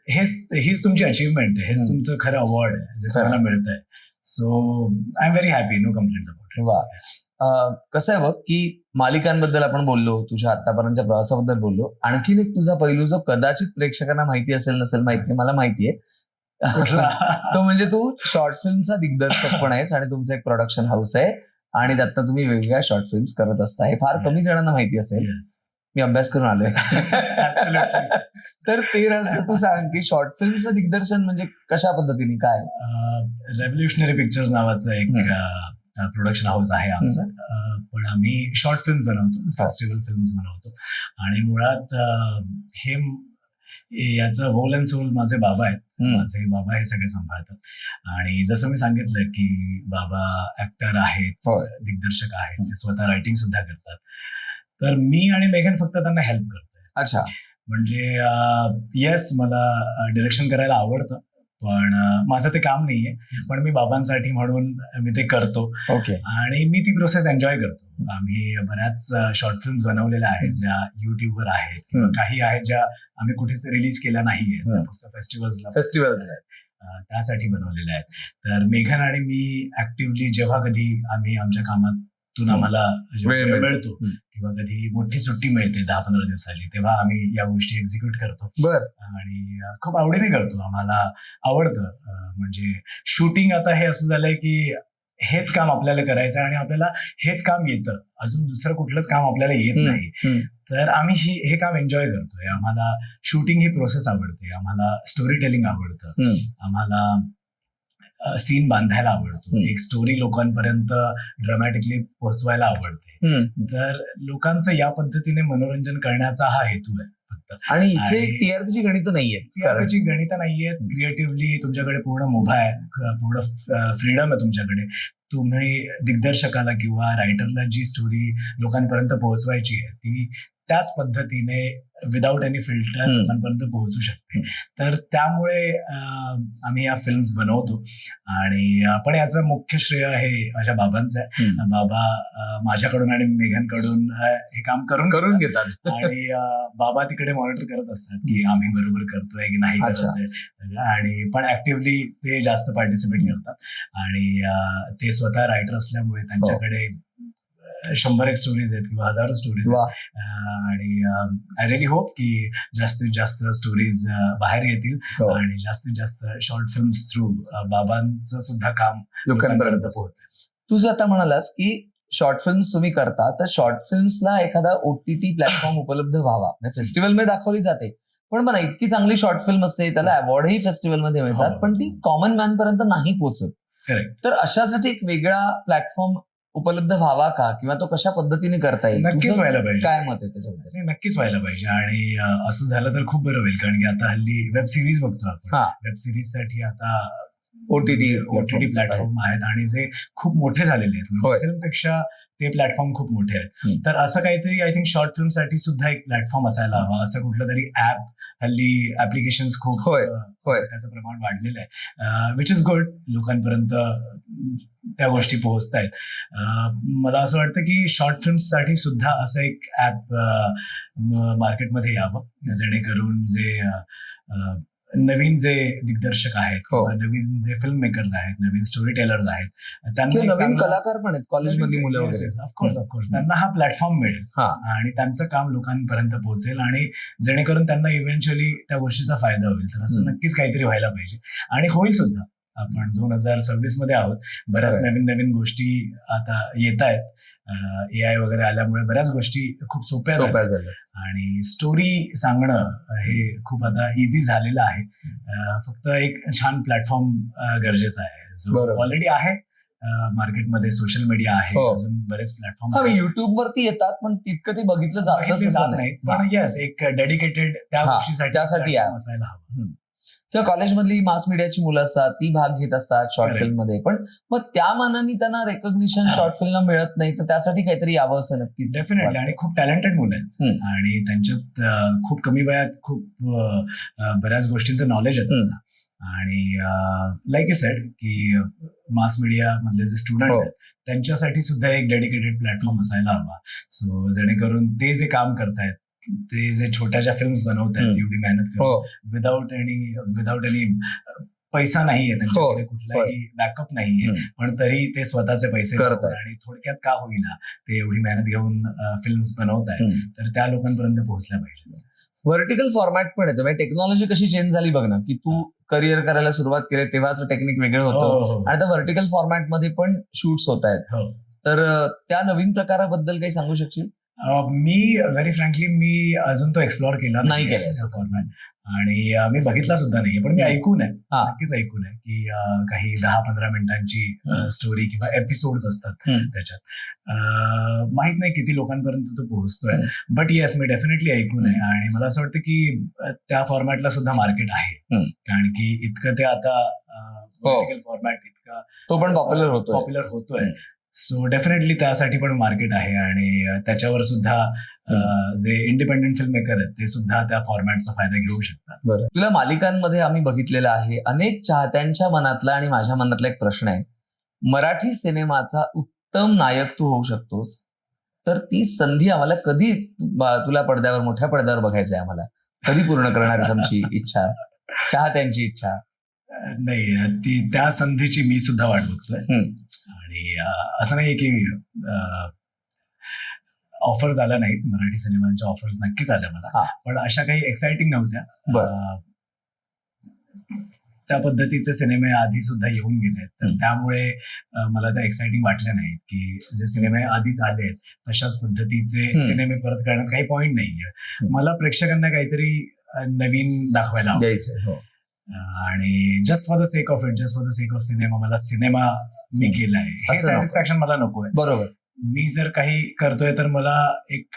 हेच तुमची अचीवमेंट आहे, हेच तुमचं खरं अवॉर्ड आहे जे तुम्हाला मिळत आहे. So I am very happy, no complaints about it. वा. कसं आहे बघ की मालिकांबद्दल आपण बोललो, तुझ्या आतापर्यंतच्या प्रवासाबद्दल बोललो, आणखीन एक तुझा पैलू जो कदाचित प्रेक्षकांना माहिती असेल नसेल माहिती, मला माहितीये तो म्हणजे तू शॉर्ट फिल्मचा दिग्दर्शक पण आहेस आणि तुमचं एक प्रोडक्शन हाऊस आहे आणि त्यातनं तुम्ही वेगवेगळ्या शॉर्ट फिल्म्स करत असता. हे फार कमी जणांना माहिती असेल. मी अभ्यास करून आलोय. तर ते रस्ते तू सांग की शॉर्ट फिल्मचं दिग्दर्शन म्हणजे कशा पद्धतीने, काय? रेव्होल्युशनरी पिक्चर्स नावाचं एक प्रोडक्शन हाऊस आहे आमचं, पण आम्ही शॉर्ट फिल्म बनवतो, फेस्टिवल फिल्म्स बनवतो. आणि मुळात याचं होल अँड सोल माझे बाबा आहेत. माझे बाबा हे सगळे सांभाळतात. आणि जसं मी सांगितलं की बाबा ऍक्टर आहेत, दिग्दर्शक आहेत, ते स्वतः रायटिंग सुद्धा करतात. तर मी आणि मेघन फक्त त्यांना हेल्प करतोय. अच्छा. म्हणजे येस, मला डिरेक्शन करायला आवडतं, पण माझं ते काम नाहीये, पण मी बाबांसाठी म्हणून मी ते करतो. आणि मी ती प्रोसेस एन्जॉय करतो. आम्ही बऱ्याच शॉर्ट फिल्म बनवलेल्या आहेत ज्या युट्यूबवर आहेत किंवा काही आहेत ज्या आम्ही कुठेच रिलीज केल्या नाहीये, फक्त फेस्टिवल्स त्यासाठी बनवलेल्या आहेत. तर मेघन आणि मी ऍक्टिव्हली जेव्हा कधी आम्ही आमच्या कामातून आम्हाला वेळ मिळतो किंवा कधी मोठी सुट्टी मिळते 10-15 दिवसाची, तेव्हा आम्ही या गोष्टी एक्झिक्यूट करतो. आणि खूप आवडीने करतो. आम्हाला आवडतं. म्हणजे शूटिंग आता हे असं झालंय की हेच काम आपल्याला करायचं आणि आपल्याला हेच काम येतं, अजून दुसरं कुठलंच काम आपल्याला येत नाही. तर आम्ही हे काम एन्जॉय करतोय. आम्हाला शूटिंग ही प्रोसेस आवडते, आम्हाला स्टोरी टेलिंग आवडतं, आम्हाला सीन बांधायला आवडतो, एक स्टोरी लोकांपर्यंत ड्रामॅटिकली पोहोचवायला आवडते. तर लोकांचं या पद्धतीने मनोरंजन करण्याचा हा हेतू आहे फक्त. आणि इथे टीआरपीची गणित नाहीयेत, टीआरपीची गणितं नाहीयेत. क्रिएटिव्हली तुमच्याकडे पूर्ण मुभा आहे, पूर्ण फ्रीडम आहे तुमच्याकडे. तुम्ही दिग्दर्शकाला किंवा रायटरला जी स्टोरी लोकांपर्यंत पोहोचवायची आहे ती त्याच पद्धतीने विदाउट एनी फिल्टर लोकांपर्यंत पोहोचू शकते. तर त्यामुळे आम्ही या फिल्म्स बनवतो आणि पण याचं मुख्य श्रेय हे माझ्या बाबांचं आहे. बाबा माझ्याकडून आणि मेघांकडून हे काम करून घेतात आणि बाबा तिकडे मॉनिटर करत असतात की आम्ही बरोबर करतोय की नाही करतोय, आणि पण ऍक्टिव्हली ते जास्त पार्टिसिपेट करतात. आणि ते स्वतः रायटर असल्यामुळे त्यांच्याकडे 100 स्टोरीज आहेत किंवा 1000 स्टोरीज आणि आय रिअली होप की जास्तीत जास्त स्टोरीज बाहेर येतील आणि जास्तीत जास्त शॉर्ट फिल्म्स थ्रू बाबांचं सुद्धा काम लोकांपर्यंत पोहोचेल. तू जर आता म्हणालास की शॉर्ट फिल्म्स तुम्ही करता, तर शॉर्ट फिल्म्सला एखादा OTT प्लॅटफॉर्म उपलब्ध व्हावा. फेस्टिवलमध्ये दाखवली जाते, पण बघा इतकी चांगली शॉर्ट फिल्म असते, त्याला अवॉर्डही फेस्टिवलमध्ये मिळतात, पण ती कॉमन मॅन पर्यंत नाही पोहोचत. तर अशासाठी एक वेगळा प्लॅटफॉर्म उपलब्ध व्हावा का, किंवा तो कशा पद्धतीने करता येईल? नक्कीच व्हायला पाहिजे. काय मत आहे त्याच्याबद्दल? नक्कीच व्हायला पाहिजे आणि असं झालं तर खूप बरं होईल, कारण की आता हल्ली वेब सिरीज बघतो आपण. वेब सिरीज साठी आता ओटीटी प्लॅटफॉर्म आहेत आणि जे खूप मोठे झालेले आहेत. फिल्मपेक्षा ते प्लॅटफॉर्म खूप मोठे आहेत. तर असं काहीतरी आय थिंक शॉर्ट फिल्म साठी सुद्धा एक प्लॅटफॉर्म असायला हवा. असं कुठलं तरी ऍप, हल्ली ऍप्लिकेशन्स खूप त्याचं प्रमाण वाढलेलं आहे, विच इज गुड. लोकांपर्यंत त्या गोष्टी पोहोचतायत. मला असं वाटतं की शॉर्ट फिल्म्स साठी सुद्धा असं एक ऍप मार्केटमध्ये यावं, जेणेकरून जे नवीन जे दिग्दर्शक आहेत, नवीन जे फिल्म मेकर्स आहेत, नवीन स्टोरी टेलर्स आहेत, त्यांना नवीन कलाकार पण आहेत, कॉलेजमधली मुलं वगैरे, ऑफकोर्स त्यांना हा प्लॅटफॉर्म मिळेल आणि त्यांचं काम लोकांपर्यंत पोहोचेल आणि जेणेकरून त्यांना इव्हेंच्युअली त्या गोष्टीचा फायदा होईल. तर असं नक्कीच काहीतरी व्हायला पाहिजे आणि होईल सुद्धा. आपण 2026 मध्ये आहोत, बऱ्याच नवीन गोष्टी आता येत आहेत. AI वगैरे आल्यामुळे बऱ्याच गोष्टी खूप सोप्या झाल्या आणि स्टोरी सांगणं हे खूप आता इझी झालेलं आहे. फक्त एक छान प्लॅटफॉर्म गरजेचा आहे, जो ऑलरेडी आहे मार्केटमध्ये. सोशल मीडिया आहे, अजून बरेच प्लॅटफॉर्म युट्यूब वरती येतात, पण तितकं ते बघितलं जात नाही. पण येस, एक डेडिकेटेड त्या गोष्टीसाठी असायला हवं. किंवा कॉलेजमधली मास मीडियाची मुलं असतात, ती भाग घेत असतात शॉर्ट फिल्म मध्ये, पण मग त्या मानाने त्यांना रेकॉग्निशन शॉर्ट फिल्मला मिळत नाही. तर त्यासाठी काहीतरी यावं असं नक्कीच. डेफिनेटली. आणि खूप टॅलेंटेड मुलं आहेत आणि त्यांच्यात खूप कमी वयात खूप बऱ्याच गोष्टींचं नॉलेज येतं. आणि लाईक यू सेड की मास मीडिया मधले जे स्टुडंट आहेत त्यांच्यासाठी सुद्धा एक डेडिकेटेड प्लॅटफॉर्म असायला हवा. सो जेणेकरून ते जे काम करतायत, ते जे छोट्याशा फिल्म्स बनवत आहेत एवढी मेहनत करून, विदाउट एनी पैसा नाहीये त्यांच्याकडे, कुठलाही बॅकअप नाहीये, पण तरी ते स्वतःचे पैसे करतात आणि थोडक्यात का होईना ते एवढी मेहनत घेऊन फिल्म्स बनवत आहेत. तर त्या लोकांपर्यंत पोहोचल्या पाहिजे. व्हर्टिकल फॉर्मॅट पण येतो. म्हणजे टेक्नॉलॉजी कशी चेंज झाली बघ ना, की तू करिअर करायला सुरुवात केली तेव्हाच टेक्निक वेगळं होतं आणि आता व्हर्टिकल फॉर्मॅट मध्ये पण शूट्स होत आहेत. तर त्या नवीन प्रकाराबद्दल काही सांगू शकशील? मी व्हेरी फ्रँकली मी अजून तो एक्सप्लोअर केला नाही फॉर्मॅट आणि मी बघितला सुद्धा नाहीये, पण मी ऐकून आहे, नक्कीच ऐकून आहे की काही 10-15 मिनिटांची स्टोरी किंवा एपिसोड्स असतात त्याच्यात. माहित नाही किती लोकांपर्यंत तो पोहोचतोय, बट येस, मी डेफिनेटली ऐकून आहे आणि मला असं वाटतं की त्या फॉर्मॅटला सुद्धा मार्केट आहे, कारण की इतकं ते आता फॉर्मॅट इतका तो पण पॉप्युलर होतोय. सो डेफिनेटली त्यासाठी पण मार्केट आहे आणि त्याच्यावर सुद्धा जे इंडिपेंडेंट फिल्म मेकर आहेत ते सुद्धा त्या फॉर्मॅटचा फायदा घेऊ शकतात. बरं, तुला मालिकांमध्ये आम्ही बघितलेलं आहे. अनेक चाहत्यांच्या मनातला आणि माझ्या मनातला एक प्रश्न आहे, मराठी सिनेमाचा उत्तम नायक तू होऊ शकतोस, तर ती संधी आम्हाला कधी तुला पडद्यावर, मोठ्या पडद्यावर बघायचं आहे, आम्हाला कधी पूर्ण करणारी आमची इच्छा, चाहत्यांची इच्छा? नाही, त्या संधीची मी सुद्धा वाट बघतोय आणि असं नाही की ऑफर्स आल्या नाहीत, मराठी सिनेमांच्या ऑफर्स नक्कीच आल्या मला, पण अशा काही एक्साइटिंग नव्हत्या. त्या पद्धतीचे सिनेमे आधी सुद्धा येऊन गेले, तर त्यामुळे मला त्या एक्साइटिंग वाटल्या नाहीत की जे सिनेमे आधीच आले तशाच पद्धतीचे सिनेमे परत करण्यात काही पॉइंट नाहीये. मला प्रेक्षकांना काहीतरी नवीन दाखवायला आवडतं. आणि just for the sake of it, just for the sake of cinema, मला सिनेमा मी केलाय हे असं नको. सॅटिस्फॅक्शन मला नकोय. बरोबर. मी जर काही करतोय तर मला एक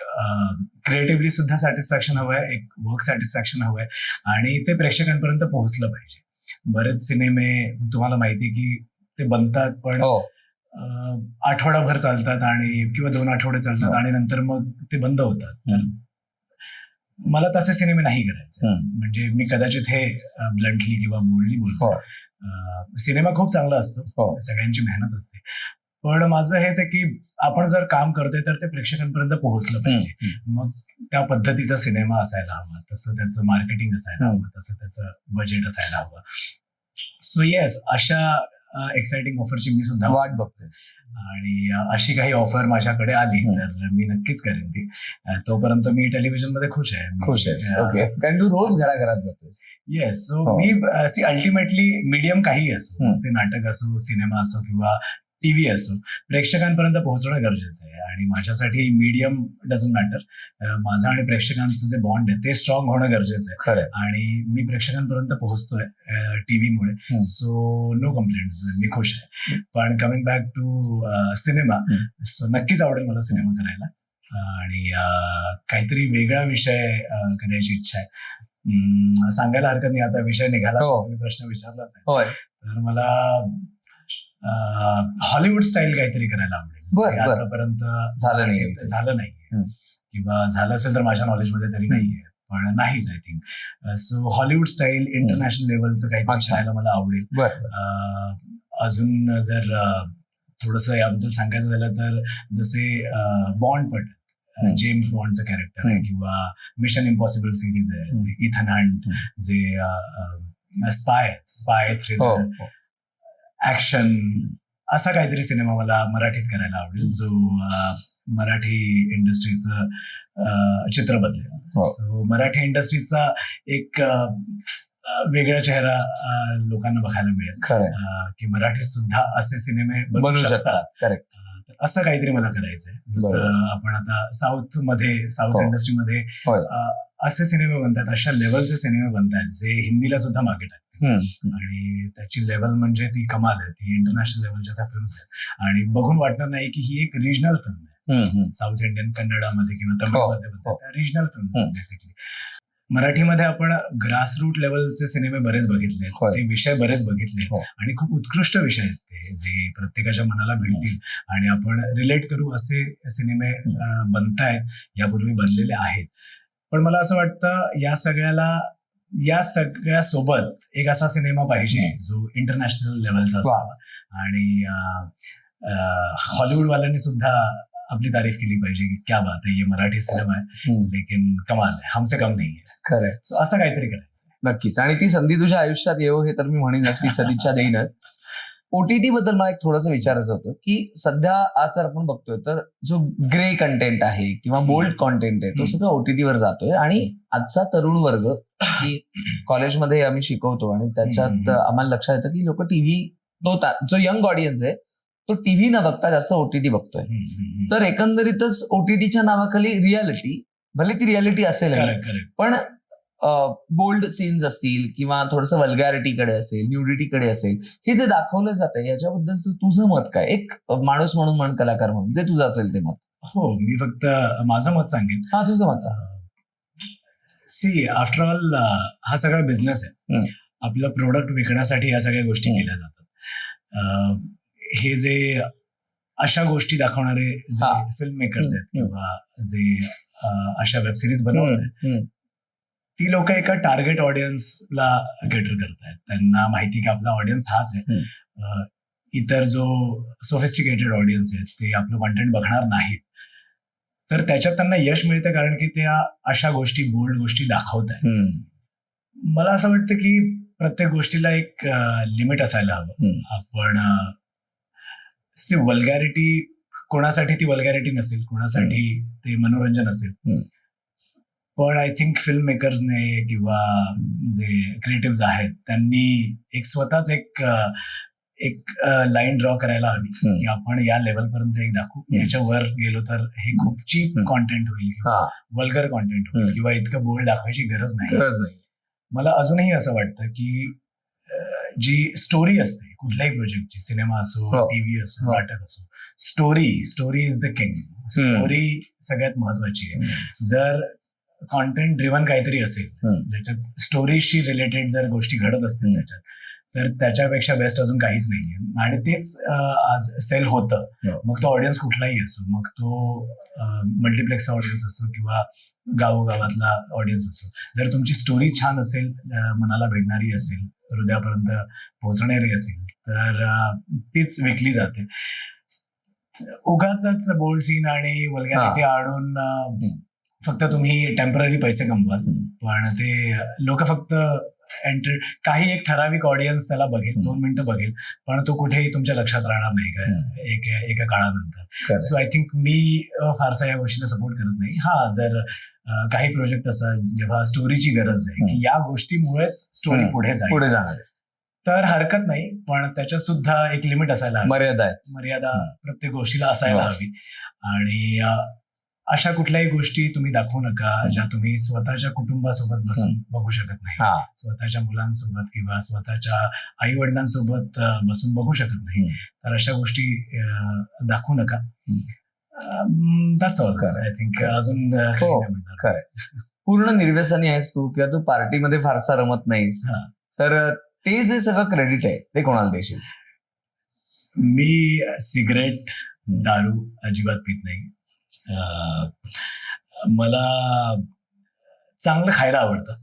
क्रिएटिव्हली सुद्धा सॅटिस्फॅक्शन हवंय, एक वर्क सॅटिस्फॅक्शन हवंय आणि ते प्रेक्षकांपर्यंत पोहोचलं पाहिजे. बरेच सिनेमे तुम्हाला माहिती की ते बनतात पण हो. आठवडाभर चालतात आणि किंवा 2 आठवडे चालतात आणि नंतर मग ते बंद होतात. तर मला तसे सिनेमे नाही करायचे. म्हणजे मी कदाचित हे ब्लंटली किंवा बोल्डली बोलतो. सिनेमा खूप चांगला असतो, सगळ्यांची मेहनत असते, पण माझं हेच आहे की आपण जर काम करतोय तर ते प्रेक्षकांपर्यंत पोहोचलं पाहिजे. मग त्या पद्धतीचा सिनेमा असायला हवा, तसं त्याचं मार्केटिंग असायला हवं, तसं त्याचं बजेट असायला हवं. सो येस, अशा एक्साइटिंग ऑफरची मी सुद्धा वाट बघतेस आणि अशी काही ऑफर माझ्याकडे आली तर मी नक्कीच करेन ती. तोपर्यंत मी टेलिव्हिजन मध्ये खुश आहे. ओके, कारण तू रोज घराघरात जातोस. येस, सो मी अल्टिमेटली मीडियम काही असो, ते नाटक असो, सिनेमा असो किंवा टीव्ही असो, प्रेक्षकांपर्यंत पोहोचणं गरजेचं आहे आणि माझ्यासाठी मीडियम डझंट मॅटर. माझं आणि प्रेक्षकांचं जे बॉन्ड आहे ते स्ट्रॉंग होणं गरजेचं आहे आणि मी प्रेक्षकांपर्यंत पोहोचतोय टीव्हीमुळे. सो नो कंप्लेंट्स, मी खुश आहे. पण coming back to cinema, so नक्कीच आवडेल मला सिनेमा करायला आणि काहीतरी वेगळा विषय करायची इच्छा आहे. सांगायला हरकत नाही, आता विषय निघाला, प्रश्न विचारलाच आहे, तर मला हॉलिवूड स्टाईल काहीतरी करायला आवडेल. आतापर्यंत झालं नाही किंवा झालं असेल तर माझ्या नॉलेजमध्ये तरी नाहीये, पण नाहीच I think. So Hollywood style international लेवलचं काहीतरी शिकायला मला आवडेल. अजून जर थोडंसं याबद्दल सांगायचं झालं तर जसे बॉन्ड पट, जेम्स बॉन्डचं कॅरेक्टर आहे किंवा मिशन इम्पॉसिबल सिरीज आहे, जे इथन हंट, जे स्पाय थ्रिलर ऍक्शन, असा काहीतरी सिनेमा मला मराठीत करायला आवडेल जो मराठी इंडस्ट्रीचं चित्र बदलेल. सो मराठी इंडस्ट्रीचा एक वेगळा चेहरा लोकांना बघायला मिळेल की मराठीत सुद्धा असे सिनेमे बनू शकतात. करेक्ट. असं काहीतरी मला करायचंय. जसं आपण आता साऊथ इंडस्ट्रीमध्ये असे सिनेमे बनतात, अशा लेवलचे सिनेमे बनतात जे हिंदीला सुद्धा मागे टाकतात आणि त्याची लेवल म्हणजे ती कमाल आहे. ती इंटरनॅशनल लेवलच्या त्या फिल्म्स आहेत आणि बघून वाटणार नाही की ही एक रिजनल फिल्म आहे. साऊथ इंडियन कन्नडामध्ये किंवा तमिळमध्ये बनतात, रिजनल फिल्म बेसिकली. मराठीमध्ये आपण ग्रासरूट लेवलचे सिनेमे बरेच बघितले, ते विषय बरेच बघितले आणि खूप उत्कृष्ट विषय आहेत ते, जे प्रत्येकाच्या मनाला भिडतील आणि आपण रिलेट करू असे सिनेमे बनतायत, यापूर्वी बनलेले आहेत. पण मला असं वाटतं या सगळ्या सोबत एक असा सिनेमा पाहिजे जो इंटरनॅशनल लेवलचा असावा आणि हॉलिवूडवाल्यांनी सुद्धा आपली तारीफ केली पाहिजे की क्या बात आहे, ये मराठी सिनेमा आहे लेकिन कमाल आहे, हमसे कम नाही आहे. खरंय. सो असं काहीतरी करायचं नक्कीच. आणि ती संधी तुझ्या आयुष्यात येऊ हे तर मी म्हणेनच, ती सदिच्छा देईनच. ओटीटी बद्दल मला एक थोडंसं विचारायचं होतं की सध्या आज जर आपण बघतोय तर जो ग्रे कंटेंट आहे किंवा बोल्ड कंटेंट आहे तो सगळं ओटीटीवर जातोय आणि आजचा तरुण वर्ग की कॉलेजमध्ये आम्ही शिकवतो आणि त्याच्यात आम्हाला लक्षात येतं की लोक टीव्ही, जो यंग ऑडियन्स आहे तो टीव्ही न बघता जास्त ओटीटी बघतोय. तर एकंदरीतच ओटीटीच्या नावाखाली रियालिटी, भले ती रियालिटी असेल पण बोल्ड सीन्स असतील किंवा थोडंसं वल्गॅरिटीकडे असेल, न्यूडिटीकडे असेल, हे जे दाखवलं जातंय याच्याबद्दलचं तुझं मत काय, एक माणूस म्हणून, म्हण कलाकार म्हणून, जे तुझं असेल ते मत. हो, मी फक्त माझं मत सांगेन. तुझं मत सांग. सी, आफ्टर ऑल हा सगळा बिझनेस आहे. आपलं प्रोडक्ट विकण्यासाठी या सगळ्या गोष्टी केल्या जातात. हे जे अशा गोष्टी दाखवणारे जे फिल्म मेकर्स आहेत किंवा जे अशा वेब सिरीज बनवत आहेत, ती लोक एका टार्गेट ऑडियन्सला केटर करतायत. त्यांना माहिती की आपला ऑडियन्स हाच आहे. इतर जो सोफिस्टिकेटेड ऑडियन्स आहेत ते आपलं कॉन्टेंट बघणार नाहीत. तर त्याच्यात त्यांना यश मिळतं कारण की त्या अशा गोष्टी, बोल्ड गोष्टी दाखवत आहेत. मला असं वाटतं की प्रत्येक गोष्टीला एक लिमिट असायला हवं. आपण वल्गॅरिटी, कोणासाठी ती वल्गॅरिटी नसेल, कोणासाठी ते मनोरंजन असेल, पण आय थिंक फिल्म मेकर्सने किंवा जे क्रिएटिव्ह आहेत त्यांनी एक स्वतःच एक लाईन ड्रॉ करायला हवी की आपण या लेवल पर्यंत एक दाखवू, याच्यावर गेलो तर हे खूप चीप कॉन्टेंट होईल, वल्गर कॉन्टेंट होईल किंवा इतकं बोल्ड दाखवायची गरज नाही. मला अजूनही असं वाटतं की जी स्टोरी असते कुठल्याही प्रोजेक्टची, सिनेमा असो, हो. टीव्ही असो, हो. नाटक असो, story is the king. Story सगळ्यात महत्वाची आहे. जर कॉन्टेंट ड्रिव्हन काहीतरी असेल, ज्याच्यात स्टोरीशी रिलेटेड जर गोष्टी घडत असतील त्याच्यात, तर त्याच्यापेक्षा बेस्ट अजून काहीच नाहीये. आणि तेच आज सेल होतं. मग तो ऑडियन्स कुठलाही असो, मग तो मल्टिप्लेक्सचा ऑडियन्स असतो किंवा गावोगावातला ऑडियन्स असो, जर तुमची स्टोरी छान असेल, मनाला भेटणारी असेल, हृदयापर्यंत पोहोचणारी असेल, तर तीच विकली जाते. उगाच बोल्ड सीन आणि वल्गॅरिटी आणून फक्त तुम्ही टेम्पररी पैसे कमवाल, पण ते लोक फक्त काही एक ठराविक ऑडियन्स त्याला बघेल, 2 मिनिटं बघेल, पण तो कुठेही तुमच्या लक्षात राहणार नाही का एका काळानंतर. सो आय थिंक मी फारसा या गोष्टीला सपोर्ट करत नाही. हा, जर काही प्रोजेक्ट असतात जेव्हा स्टोरीची गरज आहे की या गोष्टीमुळेच स्टोरी पुढे जाणार, तर हरकत नाही, पण त्याच्यात सुद्धा एक लिमिट असायला हवी, मर्यादा प्रत्येक गोष्टीला असायला हवी. आणि अशा कुठल्याही गोष्टी तुम्ही दाखवू नका ज्या तुम्ही स्वतःच्या कुटुंबासोबत बसून बघू शकत नाही, स्वतःच्या मुलांसोबत किंवा स्वतःच्या आई वडिलांसोबत बसून बघू शकत नाही. तर अशा गोष्टी दाखवू नका. That's all. आय थिंक अजून पूर्ण निर्व्यसनी आहेस तू किंवा तू पार्टीमध्ये फारसा रमत नाहीस, तर ते जे सगळं क्रेडिट आहे ते कोणाला देशील? मी सिगरेट, दारू अजिबात पित नाही. मला चांगलं खायला आवडतं,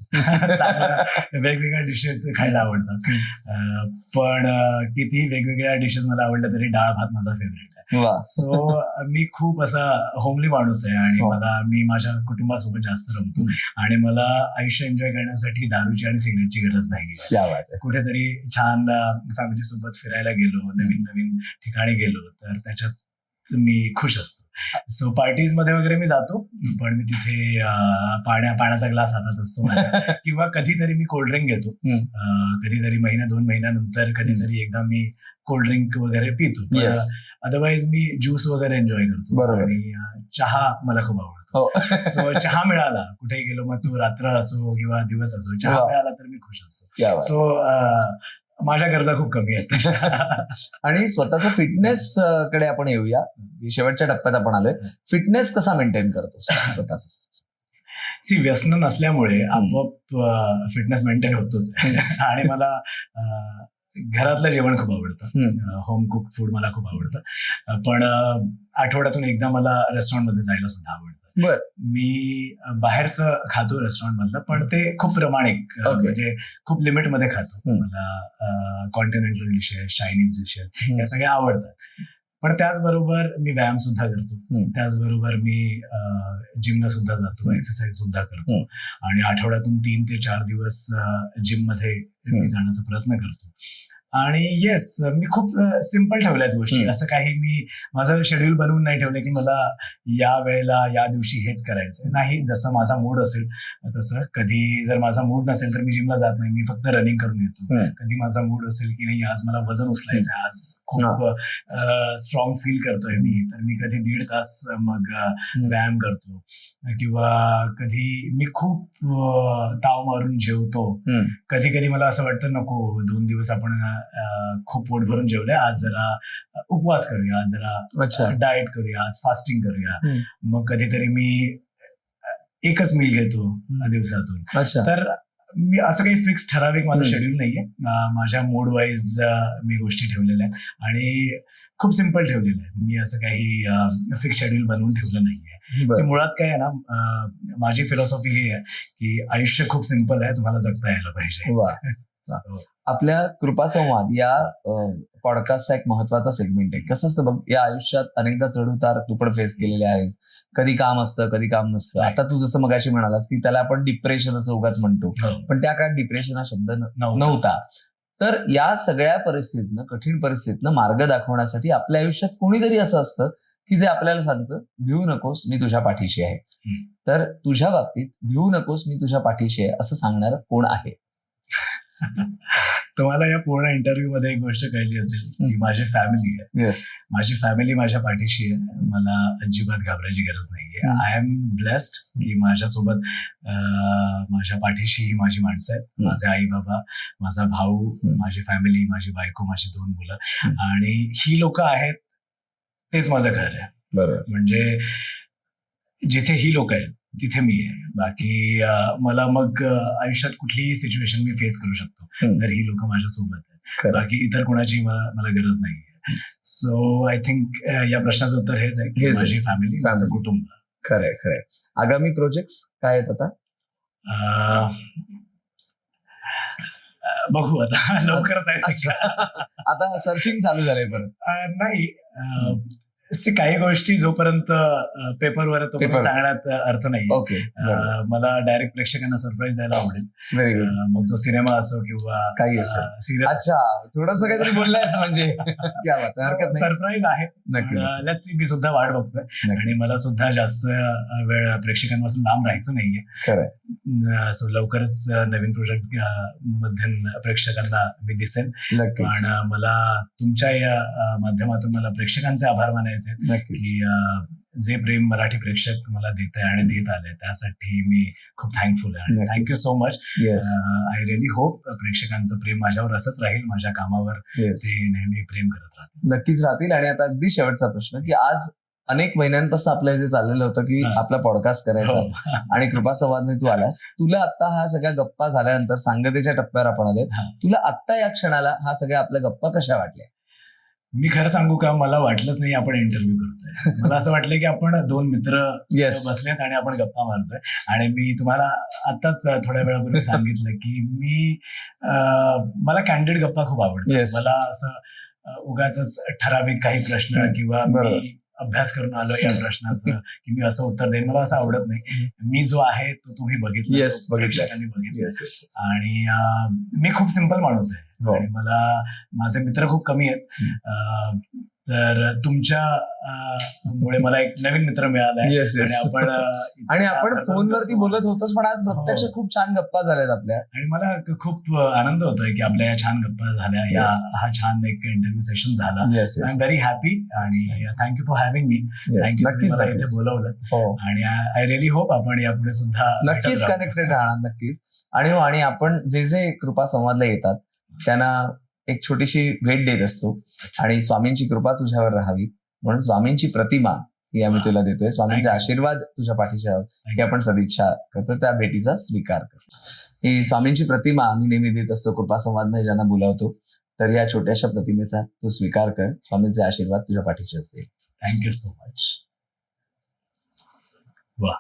वेगवेगळ्या डिशेस खायला आवडतात, पण कितीही वेगवेगळ्या डिशेस मला आवडल्या तरी डाळ भात माझा फेवरेट आहे. सो मी खूप असा होमली माणूस आहे आणि मी माझ्या कुटुंबासोबत जास्त रमतो आणि मला आयुष्य एन्जॉय करण्यासाठी दारूची आणि सिगरेटची गरज नाही. कुठेतरी छान फॅमिली सोबत फिरायला गेलो, नवीन नवीन ठिकाणी गेलो, तर त्याच्यात मी खुश असतो. सो पार्टीज मध्ये वगैरे मी जातो, पण मी तिथे पाण्याचा ग्लास हातात असतो किंवा कधीतरी मी कोल्ड्रिंक घेतो, कधीतरी 1-2 महिन्यानंतर कधीतरी एकदा मी कोल्ड्रिंक वगैरे पितो. अदरवाईज मी ज्यूस वगैरे एन्जॉय करतो. आणि चहा मला खूप आवडतो. सो चहा मिळाला, कुठेही गेलो, मग तो रात्र असो किंवा दिवस असो, चहा मिळाला तर मी खुश असतो. सो माझ्या गरजा खूप कमी आहेत. आणि स्वतःचं फिटनेस कडे आपण येऊया, शेवटच्या टप्प्यात आपण आलोय. फिटनेस कसा मेंटेन करतो स्वतःच? व्यसन नसल्यामुळे आपोआप फिटनेस मेंटेन होतोच. आणि मला घरातलं जेवण खूप आवडतं, होम कुक फूड मला खूप आवडतं, पण आठवड्यातून एकदा मला रेस्टॉरंटमध्ये जायला सुद्धा आवडतं. मी बाहेरचं खातो रेस्टॉरंट मधलं, पण ते खूप प्रमाणिक, म्हणजे खूप लिमिटमध्ये खातो. मला कॉन्टिनेंटल डिशेस, चायनीज डिशेस या सगळ्या आवडतात. पण त्याचबरोबर मी व्यायाम सुद्धा करतो, त्याचबरोबर मी जिमला सुद्धा जातो, एक्सरसाइज सुद्धा करतो आणि आठवड्यातून 3 ते 4 दिवस जिम मध्ये मी जाण्याचा प्रयत्न करतो. आणि येस, मी खूप सिम्पल ठेवल्यात गोष्टी. असं काही मी माझं शेड्यूल बनवून नाही ठेवलं की मला या वेळेला या दिवशी हेच करायचं नाही. जसं माझा मूड असेल तसं. कधी जर माझा मूड नसेल तर मी जिमला जात नाही, मी फक्त रनिंग करून येतो. कधी माझा मूड असेल की नाही आज मला वजन उचलायचं आहे, आज खूप स्ट्रॉंग फील करतोय मी, तर मी कधी 1.5 तास मग व्यायाम करतो. किंवा कधी मी खूप ताव मारून जेवतो. कधी कधी मला असं वाटतं नको 2 दिवस आपण खूप पोट भरून जेवलंय, आज जरा उपवास करूया, आज जरा डाएट करूया, आज फास्टिंग करूया. मग कधीतरी मी एकच मील घेतो दिवसातून. तर मी असं काही फिक्स ठराविक माझं शेड्यूल नाहीये. माझ्या मूड वाईज मी गोष्टी ठेवलेल्या आहेत आणि खूप सिम्पल ठेवलेल्या आहेत. मी असं काही फिक्स शेड्यूल बनवून ठेवलं नाहीये. मुळात काय आहे ना, माझी फिलॉसॉफी ही आहे की आयुष्य खूप सिम्पल आहे, तुम्हाला जगता यायला पाहिजे. आपल्या कृपासंवाद या पॉडकास्टचा एक महत्वाचा सेगमेंट आहे. कसं असतं बघ, या आयुष्यात अनेकदा चढ-उतार तू पण फेस केलेले आहेस. कधी काम असतं, कधी काम नसतं. आता तू जसं मगाशी म्हणालास की त्याला आपण डिप्रेशन असं उगाच म्हणतो, पण त्या काळात डिप्रेशन हा शब्द नव्हता. तर या सगळ्या परिस्थितीनं, कठीण परिस्थितीनं मार्ग दाखवण्यासाठी आपल्या आयुष्यात कोणीतरी असं असतं की जे आपल्याला सांगतं भिवू नकोस, मी तुझ्या पाठीशी आहे. तर तुझ्या बाबतीत भिवू नकोस, मी तुझ्या पाठीशी आहे असं सांगणारं कोण आहे? तुम्हाला या पूर्ण इंटरव्ह्यू मध्ये एक गोष्ट कळली असेल की माझी फॅमिली आहे. येस. माझी फॅमिली माझ्या पाठीशी आहे. मला अजिबात घाबरायची गरज नाहीये. आय एम ब्लेस्ड की माझ्यासोबत माझ्या पाठीशी ही माझी माणसं आहेत. माझे आई बाबा, माझा भाऊ, माझी फॅमिली, माझी बायको, माझी 2 मुलं, आणि ही लोक आहेत तेच माझं घर आहे. बरोबर. म्हणजे जिथे ही लोक आहेत तिथे मी आहे. बाकी मला मग आयुष्यात कुठलीही सिच्युएशन मी फेस करू शकतो जर ही लोक माझ्यासोबत आहेत. बाकी इतर कोणाची मला गरज नाहीये. सो आय थिंक या प्रश्नाचं उत्तर हेच आहे की माझी फॅमिली, माझं कुटुंब. खरंय खरंय. आगामी प्रोजेक्ट काय आहेत आता? बघू आता लवकरच आहे. आता सर्चिंग चालू झालंय परत? नाही, काही गोष्टी जोपर्यंत पेपरवर तोपर्यंत सांगण्यात अर्थ नाही. ओके. मला डायरेक्ट प्रेक्षकांना सरप्राईज द्यायला आवडेल. Very good. मग तो सिनेमा असो किंवा काही असेल. सिरियल. अच्छा, थोडस काहीतरी बोललायस म्हणजे. क्या बात, हरकत नाही. सरप्राईज आहे. नक्की. मी सुद्धा वाट बघतोय आणि मला सुद्धा जास्त वेळ प्रेक्षकांपासून लांब राहायचं नाहीये. खरंय. सो लवकरच नवीन प्रोजेक्ट मध्ये प्रेक्षकांना मी दिसेन. पण मला तुमच्या या माध्यमातून मला प्रेक्षकांचे आभार मानायचे की जे प्रेम मराठी प्रेक्षक मला देत आहे आणि देत आले त्यासाठी मी खूप थँकफुल आहे. Thank you so much. I really hope प्रेक्षकांचं प्रेम माझ्यावर असंच राहील. माझ्या कामावर ते नेहमी प्रेम करत राहतील. नक्कीच राहतील. आणि आता अगदी शेवटचा प्रश्न की आज अनेक महिन्यांपासून आपलं जे चाललेलं होतं की आपला पॉडकास्ट करायचा आणि कृपा संवाद तू आलास. तुला आता हा सगळ्या गप्पा झाल्यानंतर सांगतेच्या टप्प्यावर आपण आलोय. तुला आता या क्षणाला हा सगळ्या आपल्या गप्पा कशा वाटल्या? मी खरं सांगू का, मला वाटलंच नाही आपण इंटरव्ह्यू करतोय. मला असं वाटलं की आपण 2 मित्र बसलेत आणि आपण गप्पा मारतोय. आणि मी तुम्हाला आताच थोड्या वेळापूर्वी सांगितलं की मला कॅन्डिड गप्पा खूप आवडतात. मला असं उगाच ठराविक काही प्रश्न किंवा अभ्यास करून आलो या प्रश्नाचं की मी असं उत्तर देईन, मला असं आवडत नाही. मी जो आहे तो तुम्ही बघितलं, प्रेक्षकांनी बघितलं. आणि मी खूप सिंपल माणूस आहे आणि मला माझे मित्र खूप कमी आहेत. तर तुमच्या मुळे मला एक नवीन मित्र मिळालाय आणि आपण फोनवरती बोलत होतोच, पण आज प्रत्यक्ष खूप छान गप्पा झाल्यात आपल्या. आणि मला खूप आनंद होतोय की आपल्या या छान गप्पा झाल्या, हा छान एक इंटरव्ह्यू सेशन झाला. आय एम व्हेरी हॅपी आणि thank you for having me. Thank you मला इथे बोलवलं. आणि आय रिअली होप आपण यापुढे सुद्धा नक्कीच कनेक्टेड राहणार. नक्कीच. आणि आपण जे कृपा संवादला येतात त्यांना एक छोटीशी भेट देत असतो आणि स्वामींची कृपा तुझ्यावर राहावी म्हणून स्वामींची प्रतिमा ही आम्ही तुला देतोय. स्वामींचे आशीर्वाद तुझ्या पाठीशी राहावे ही आपण सदिच्छा करतो. त्या भेटीचा स्वीकार करतो. ही स्वामींची प्रतिमा आम्ही नेहमी देत असतो कृपा संवाद ज्यांना बोलावतो. तर या छोट्याशा प्रतिमेचा तू स्वीकार कर. स्वामींचे आशीर्वाद तुझ्या पाठीशी असतील. Thank you so much. वा.